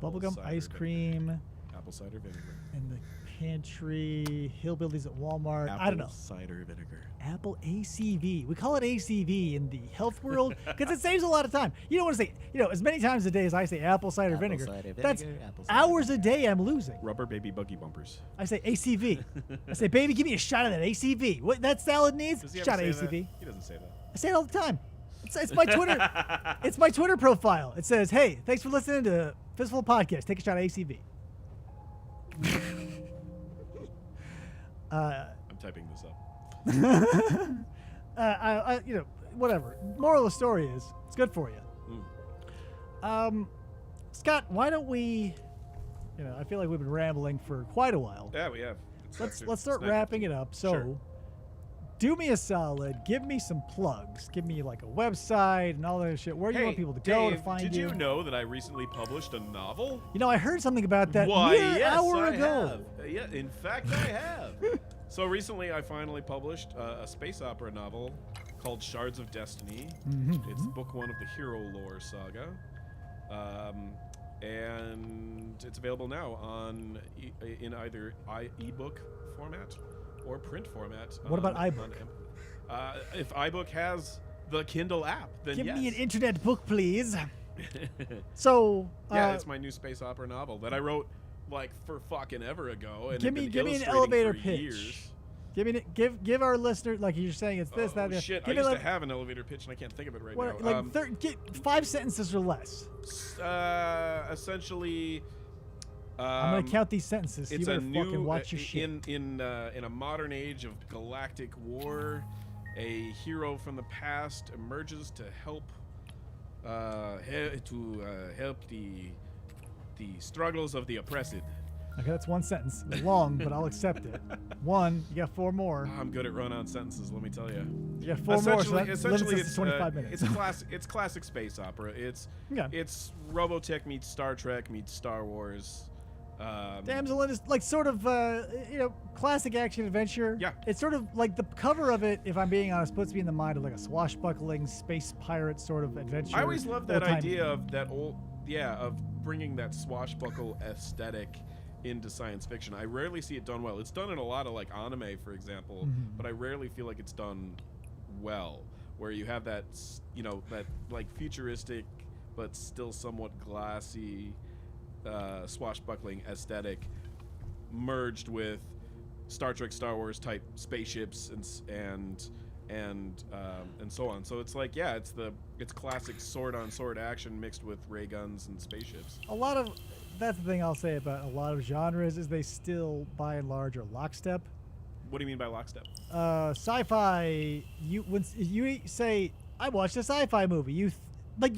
Bubblegum ice cream. Apple cider vinegar. In the pantry. Hillbillies at Walmart. I don't know. Apple cider vinegar. Apple ACV. We call it ACV in the health world because it saves a lot of time. You don't want to say, as many times a day as I say apple cider vinegar. That's hours a day I'm losing. Rubber baby buggy bumpers. I say ACV. I say, baby, give me a shot of that ACV. What that salad needs? Shot of ACV. That? He doesn't say that. I say it all the time. It's my Twitter. It's my Twitter profile. It says, "Hey, thanks for listening to Fistful Podcast. Take a shot of ACV." I'm typing this up. Whatever. Moral of the story is, it's good for you. Scott, why don't we? I feel like we've been rambling for quite a while. Yeah, we have. Let's start wrapping it up. So. Sure. Do me a solid. Give me some plugs. Give me like a website and all that shit. Where do you want people to go to find you? Did you know that I recently published a novel? I heard something about that an hour ago. Yeah, in fact, I have. So recently, I finally published a space opera novel called Shards of Destiny. It's book 1 of the Hero Lore saga, and it's available now in either ebook format or print format. What about iBook? If iBook has the Kindle app, then Give yes. me an internet book, please. So it's my new space opera novel that I wrote for fucking ever ago, and give me an elevator pitch. Give our listeners, like you're saying, it's this, that. Shit, I used to have an elevator pitch, and I can't think of it right now. Get 5 sentences or less. Essentially. I'm gonna count these sentences. It's you better a new fucking watch your shit. in a modern age of galactic war. a hero from the past emerges to help help the struggles of the oppressed. Okay, that's one sentence. It's long, but I'll accept it. One, you got 4 more. I'm good at run-on sentences, let me tell you. You got 4 more, so that essentially limits us to 25 minutes. It's classic space opera. It's Robotech meets Star Trek meets Star Wars. Damsel in like sort of classic action adventure. Yeah. It's sort of like the cover of it, if I'm being honest, puts me in the mind of like a swashbuckling space pirate sort of adventure. I always loved that old-timey. idea of that of bringing that swashbuckle aesthetic into science fiction. I rarely see it done well. It's done in a lot of like anime, for example, but I rarely feel like it's done well, where you have that that like futuristic but still somewhat glassy swashbuckling aesthetic merged with Star Trek, Star Wars type spaceships and so on. So it's like it's classic sword on sword action mixed with ray guns and spaceships. That's the thing I'll say about a lot of genres is they still by and large are lockstep. What do you mean by lockstep? Sci-fi. When you say I watched a sci-fi movie, you're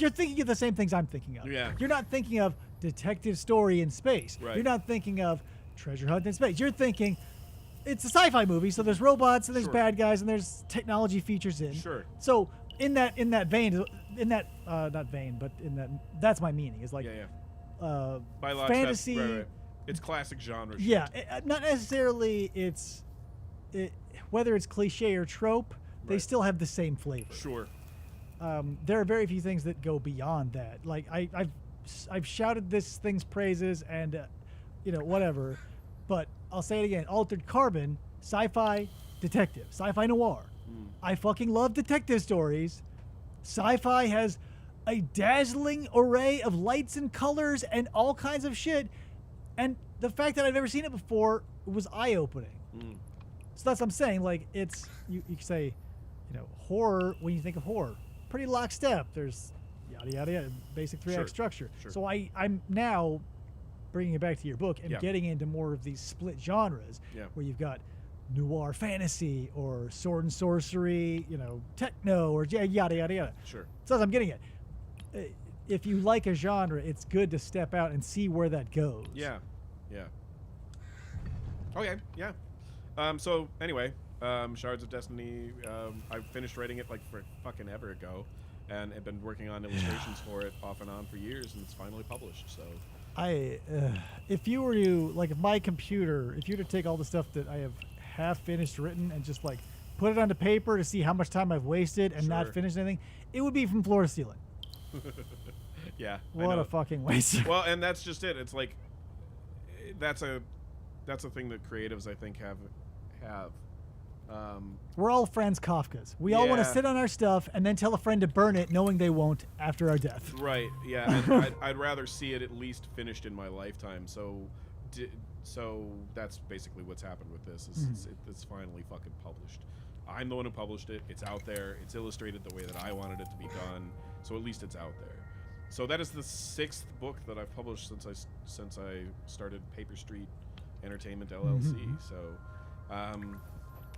thinking of the same things I'm thinking of. Yeah. You're not thinking of detective story in space. Right. You're not thinking of treasure hunt in space. You're thinking it's a sci-fi movie, so there's robots and there's bad guys and there's technology features in. Sure. So in that vein, that's my meaning. Is like by lockstep, fantasy. right. It's classic genre. Yeah, not necessarily. Whether it's cliche or trope, they still have the same flavor. Sure. There are very few things that go beyond that. Like I've shouted this thing's praises and whatever, but I'll say it again. Altered Carbon, sci-fi detective, sci-fi noir. I fucking love detective stories. Sci-fi has a dazzling array of lights and colors and all kinds of shit, and the fact that I've never seen it before was eye-opening. So that's what I'm saying. Like it's you can say, horror when you think of horror, pretty lockstep. There's yada yada yada, basic 3-act structure. Sure. So I'm now bringing it back to your book and getting into more of these split genres where you've got noir fantasy or sword and sorcery, techno or yada yada yada. Sure. So as I'm getting at, if you like a genre, it's good to step out and see where that goes. Yeah. Okay. Yeah. So anyway, Shards of Destiny. I finished writing it like for fucking ever ago, and have been working on illustrations for it off and on for years, and it's finally published. So if you were to if my computer, if you were to take all the stuff that I have half finished written and just like put it onto paper to see how much time I've wasted and not finished anything, it would be from floor to ceiling. Yeah. What a fucking waste. Well, and that's just it. It's like that's a thing that creatives I think have. We're all Franz Kafkas. We all want to sit on our stuff and then tell a friend to burn it, knowing they won't after our death. Right. Yeah. And I'd rather see it at least finished in my lifetime. So that's basically what's happened with this. It's finally fucking published. I'm the one who published it. It's out there. It's illustrated the way that I wanted it to be done. So at least it's out there. So that is the 6th book that I've published since I started Paper Street Entertainment LLC. So.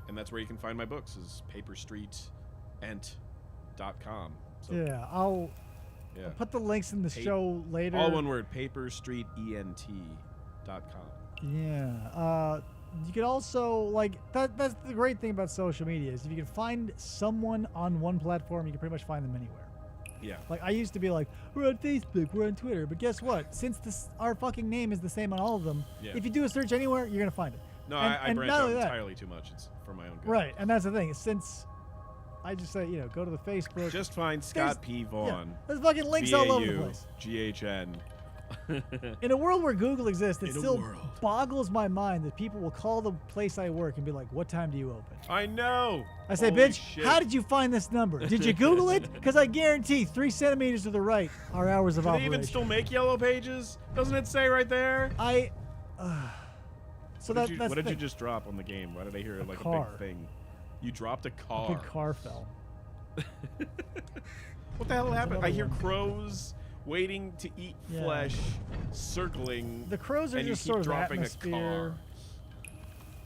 And that's where you can find my books is paperstreetent.com. So, I'll put the links in the show later. All one word, paperstreetent.com. Yeah. You can also that's the great thing about social media is if you can find someone on one platform, you can pretty much find them anywhere. Yeah. Like I used to be like, we're on Facebook, we're on Twitter, but guess what? Since our fucking name is the same on all of them, if you do a search anywhere, you're gonna find it. No, I branch out entirely too much. It's for my own good. Right, and that's the thing. Since I just say, go to the Facebook. Just find Scott P. Vaughn. There's fucking links all over the place. GHN. In a world where Google exists, it still boggles my mind that people will call the place I work and be like, what time do you open? I know. I say, Holy bitch, shit. how did you find this number? Did you Google it? Because I guarantee 3 centimeters to the right are hours of operation. Do they even still make yellow pages? Doesn't it say right there? So what did you just drop on the game? Why did I hear like a big thing? You dropped a car. A big car fell. What the hell happened? I hear crows waiting to eat flesh, circling. The crows are and just you keep sort of dropping atmosphere. a car.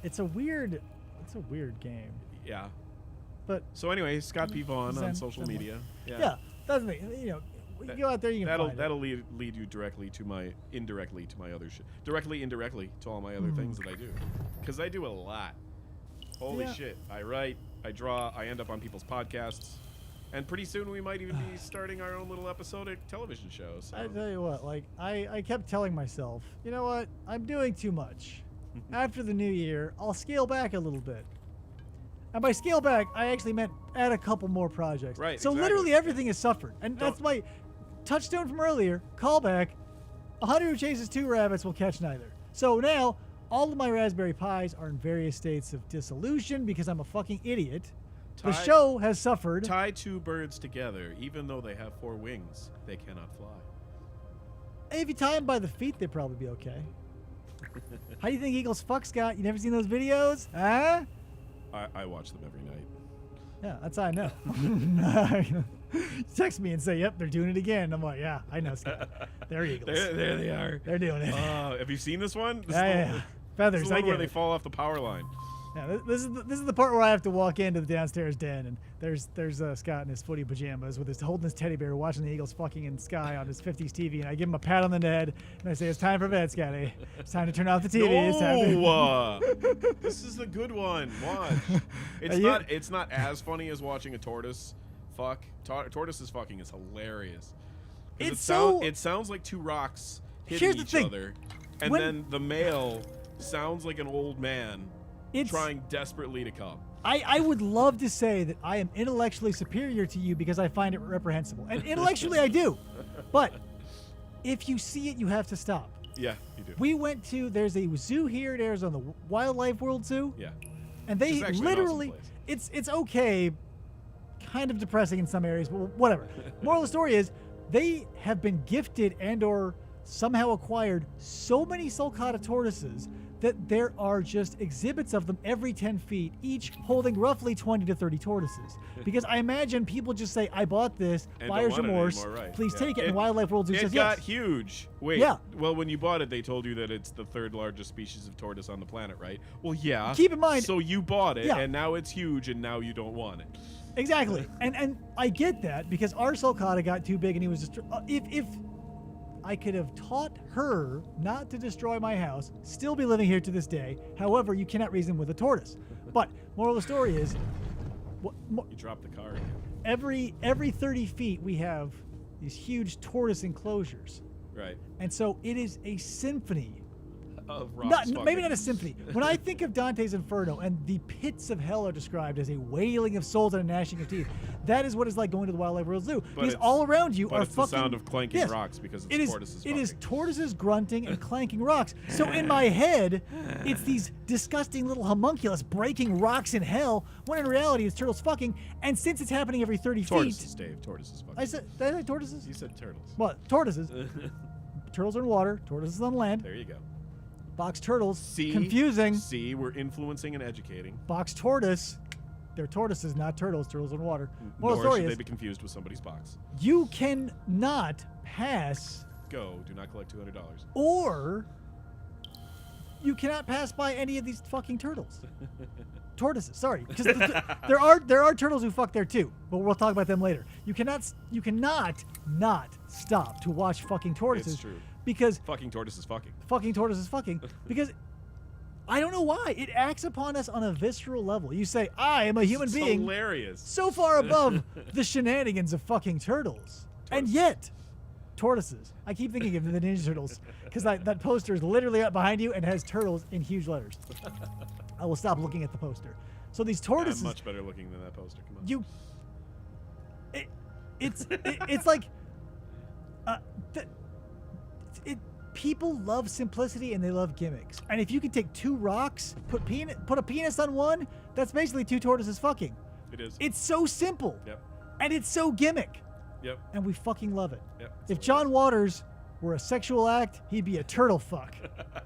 It's a weird game. Yeah. But So anyway, Scott P. Vaughn on social Zen media. yeah, that's me. You know, you go out there, you can find That'll lead you indirectly to my other shit. Directly, indirectly to all my other things that I do. Because I do a lot. Holy shit. I write, I draw, I end up on people's podcasts. And pretty soon we might even be starting our own little episodic television show. So. I tell you what, like, I kept telling myself, you know what, I'm doing too much. After the new year, I'll scale back a little bit. And by scale back, I actually meant add a couple more projects. Right, So exactly. literally everything has suffered. And that's my touchstone from earlier, callback, a hunter who chases 2 rabbits will catch neither. So now, all of my Raspberry Pis are in various states of dissolution because I'm a fucking idiot. The show has suffered. Tie 2 birds together, even though they have 4 wings, they cannot fly. If you tie them by the feet, they'd probably be okay. How do you think eagles fuck, Scott? You never seen those videos? Huh? I watch them every night. Yeah, that's how I know. You text me and say, yep, they're doing it again. I'm like, yeah, I know, Scott. They're eagles. There they are. They're doing it. Have you seen this one? Yeah. Feathers, This is the I one where get they it. fall off the power line. Yeah, this is the part where I have to walk into the downstairs den, and there's Scott in his footy pajamas with holding his teddy bear, watching the Eagles fucking in the sky on his 50s TV, and I give him a pat on the head, and I say, "It's time for bed, Scotty. It's time to turn off the TV. It's time to This is a good one. Watch. It's not as funny as watching a tortoise fuck. Tortoises fucking is hilarious. It's so. It sounds like 2 rocks Here's hitting the each thing. other, and When- then the male sounds like an old man trying desperately to come. I would love to say that I am intellectually superior to you because I find it reprehensible, and intellectually I do, but if you see it, you have to stop. Yeah, you do. We went to there's a zoo here at Arizona, the Wildlife World Zoo. Yeah. And Which they is actually an literally, awesome it's okay, kind of depressing in some areas, but whatever. Moral of the story is, they have been gifted and/or somehow acquired so many sulcata tortoises that there are just exhibits of them every 10 feet, each holding roughly 20 to 30 tortoises. Because I imagine people just say, "I bought this, And buyer's don't want it remorse, anymore, right. please Yeah. take it." And Wildlife World Zoo It says got yes. huge. Wait. Yeah. Well, when you bought it, they told you that it's the 3rd largest species of tortoise on the planet, right? Well, yeah. Keep in mind- So you bought it, Yeah. and now it's huge, and now you don't want it. Exactly, and I get that because our sulcata got too big and he was just if I could have taught her not to destroy my house, still be living here to this day. However, you cannot reason with a tortoise. But moral of the story is, You dropped the car again. every 30 feet we have these huge tortoise enclosures, Right. and so it is a symphony. Of rocks Maybe fucking. not a symphony. When I think of Dante's Inferno and the pits of hell are described as a wailing of souls and a gnashing of teeth, that is what it's like going to the Wildlife World Zoo. Because it's- all around you But are it's fucking... the sound of clanking Yes. rocks because it's It is, tortoises it is fucking. tortoises grunting and clanking rocks. So in my head, it's these disgusting little homunculus breaking rocks in hell, when in reality it's turtles fucking. And since it's happening every 30 Tortoises, feet... Dave. Tortoises fucking. Did I say tortoises? You said turtles. What? Tortoises. Turtles are in water. Tortoises on land. There you go. Box turtles. See? Confusing. See, we're influencing and educating. Box tortoise. They're tortoises, not turtles. Turtles in water. Moral Nor story should they is, be confused with somebody's box. you cannot pass, Go. Do not collect $200. or you cannot pass by any of these fucking turtles. Tortoises, sorry, because there are turtles who fuck there too, but we'll talk about them later. You cannot not stop to watch fucking tortoises. It's true. Because Fucking tortoises fucking. fucking tortoises fucking, because I don't know why it acts upon us on a visceral level. You say, I am a human It's being hilarious. so far above the shenanigans of fucking turtles. And yet, tortoises. I keep thinking of the Ninja Turtles because that poster is literally up behind you and has turtles in huge letters. I will stop looking at the poster. So these tortoises, I'm much better looking than that poster. Come on. it's like, people love simplicity and they love gimmicks. And if you can take 2 rocks, put a penis on one, that's basically 2 tortoises fucking. It is. It's so simple. Yep. And it's so gimmick. Yep. And we fucking love it. Yep. If John Waters were a sexual act, he'd be a turtle fuck.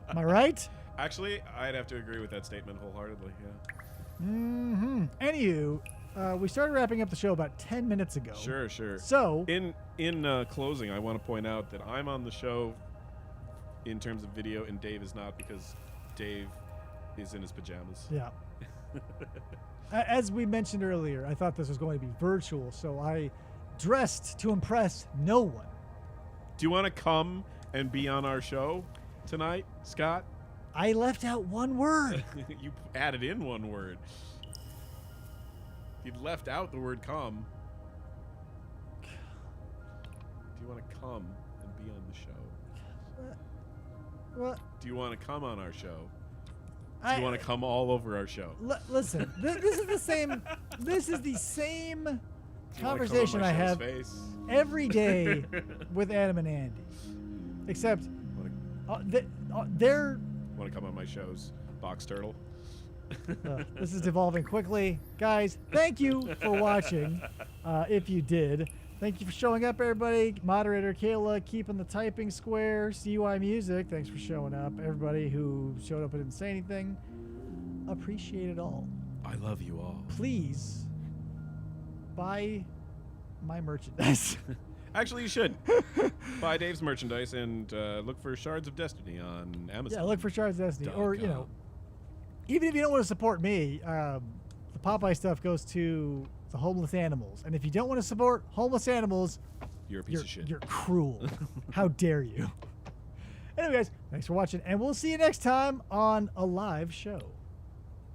Am I right? Actually, I'd have to agree with that statement wholeheartedly. Yeah. Mm-hmm. Anywho, we started wrapping up the show about 10 minutes ago. Sure. So, In closing, I want to point out that I'm on the show in terms of video, and Dave is not because Dave is in his pajamas. yeah. As we mentioned earlier, I thought this was going to be virtual, so I dressed to impress no one. Do you want to come and be on our show tonight, Scott? I left out one word. You added in one word. You left out the word come. Do you want to come and be on the show? What? Do you want to come on our show? Do you want to come all over our show? Listen, this is the same. This is the same Do you wanna come on conversation my I show's have face? every day with Adam and Andy, except they're. Want to come on my show's Box Turtle? This is devolving quickly, guys. Thank you for watching. If you did, thank you for showing up, everybody. Moderator Kayla keeping the typing square. CUI Music, thanks for showing up. Everybody who showed up and didn't say anything, appreciate it all. I love you all. Please buy my merchandise. Actually, you should. Buy Dave's merchandise and look for Shards of Destiny on Amazon. Yeah, look for Shards of Destiny. Or, you know, even if you don't want to support me, the Popeye stuff goes to the homeless animals. And if you don't want to support homeless animals, You're a piece of shit. You're cruel. How dare you? Anyway, guys, thanks for watching. And we'll see you next time on a live show.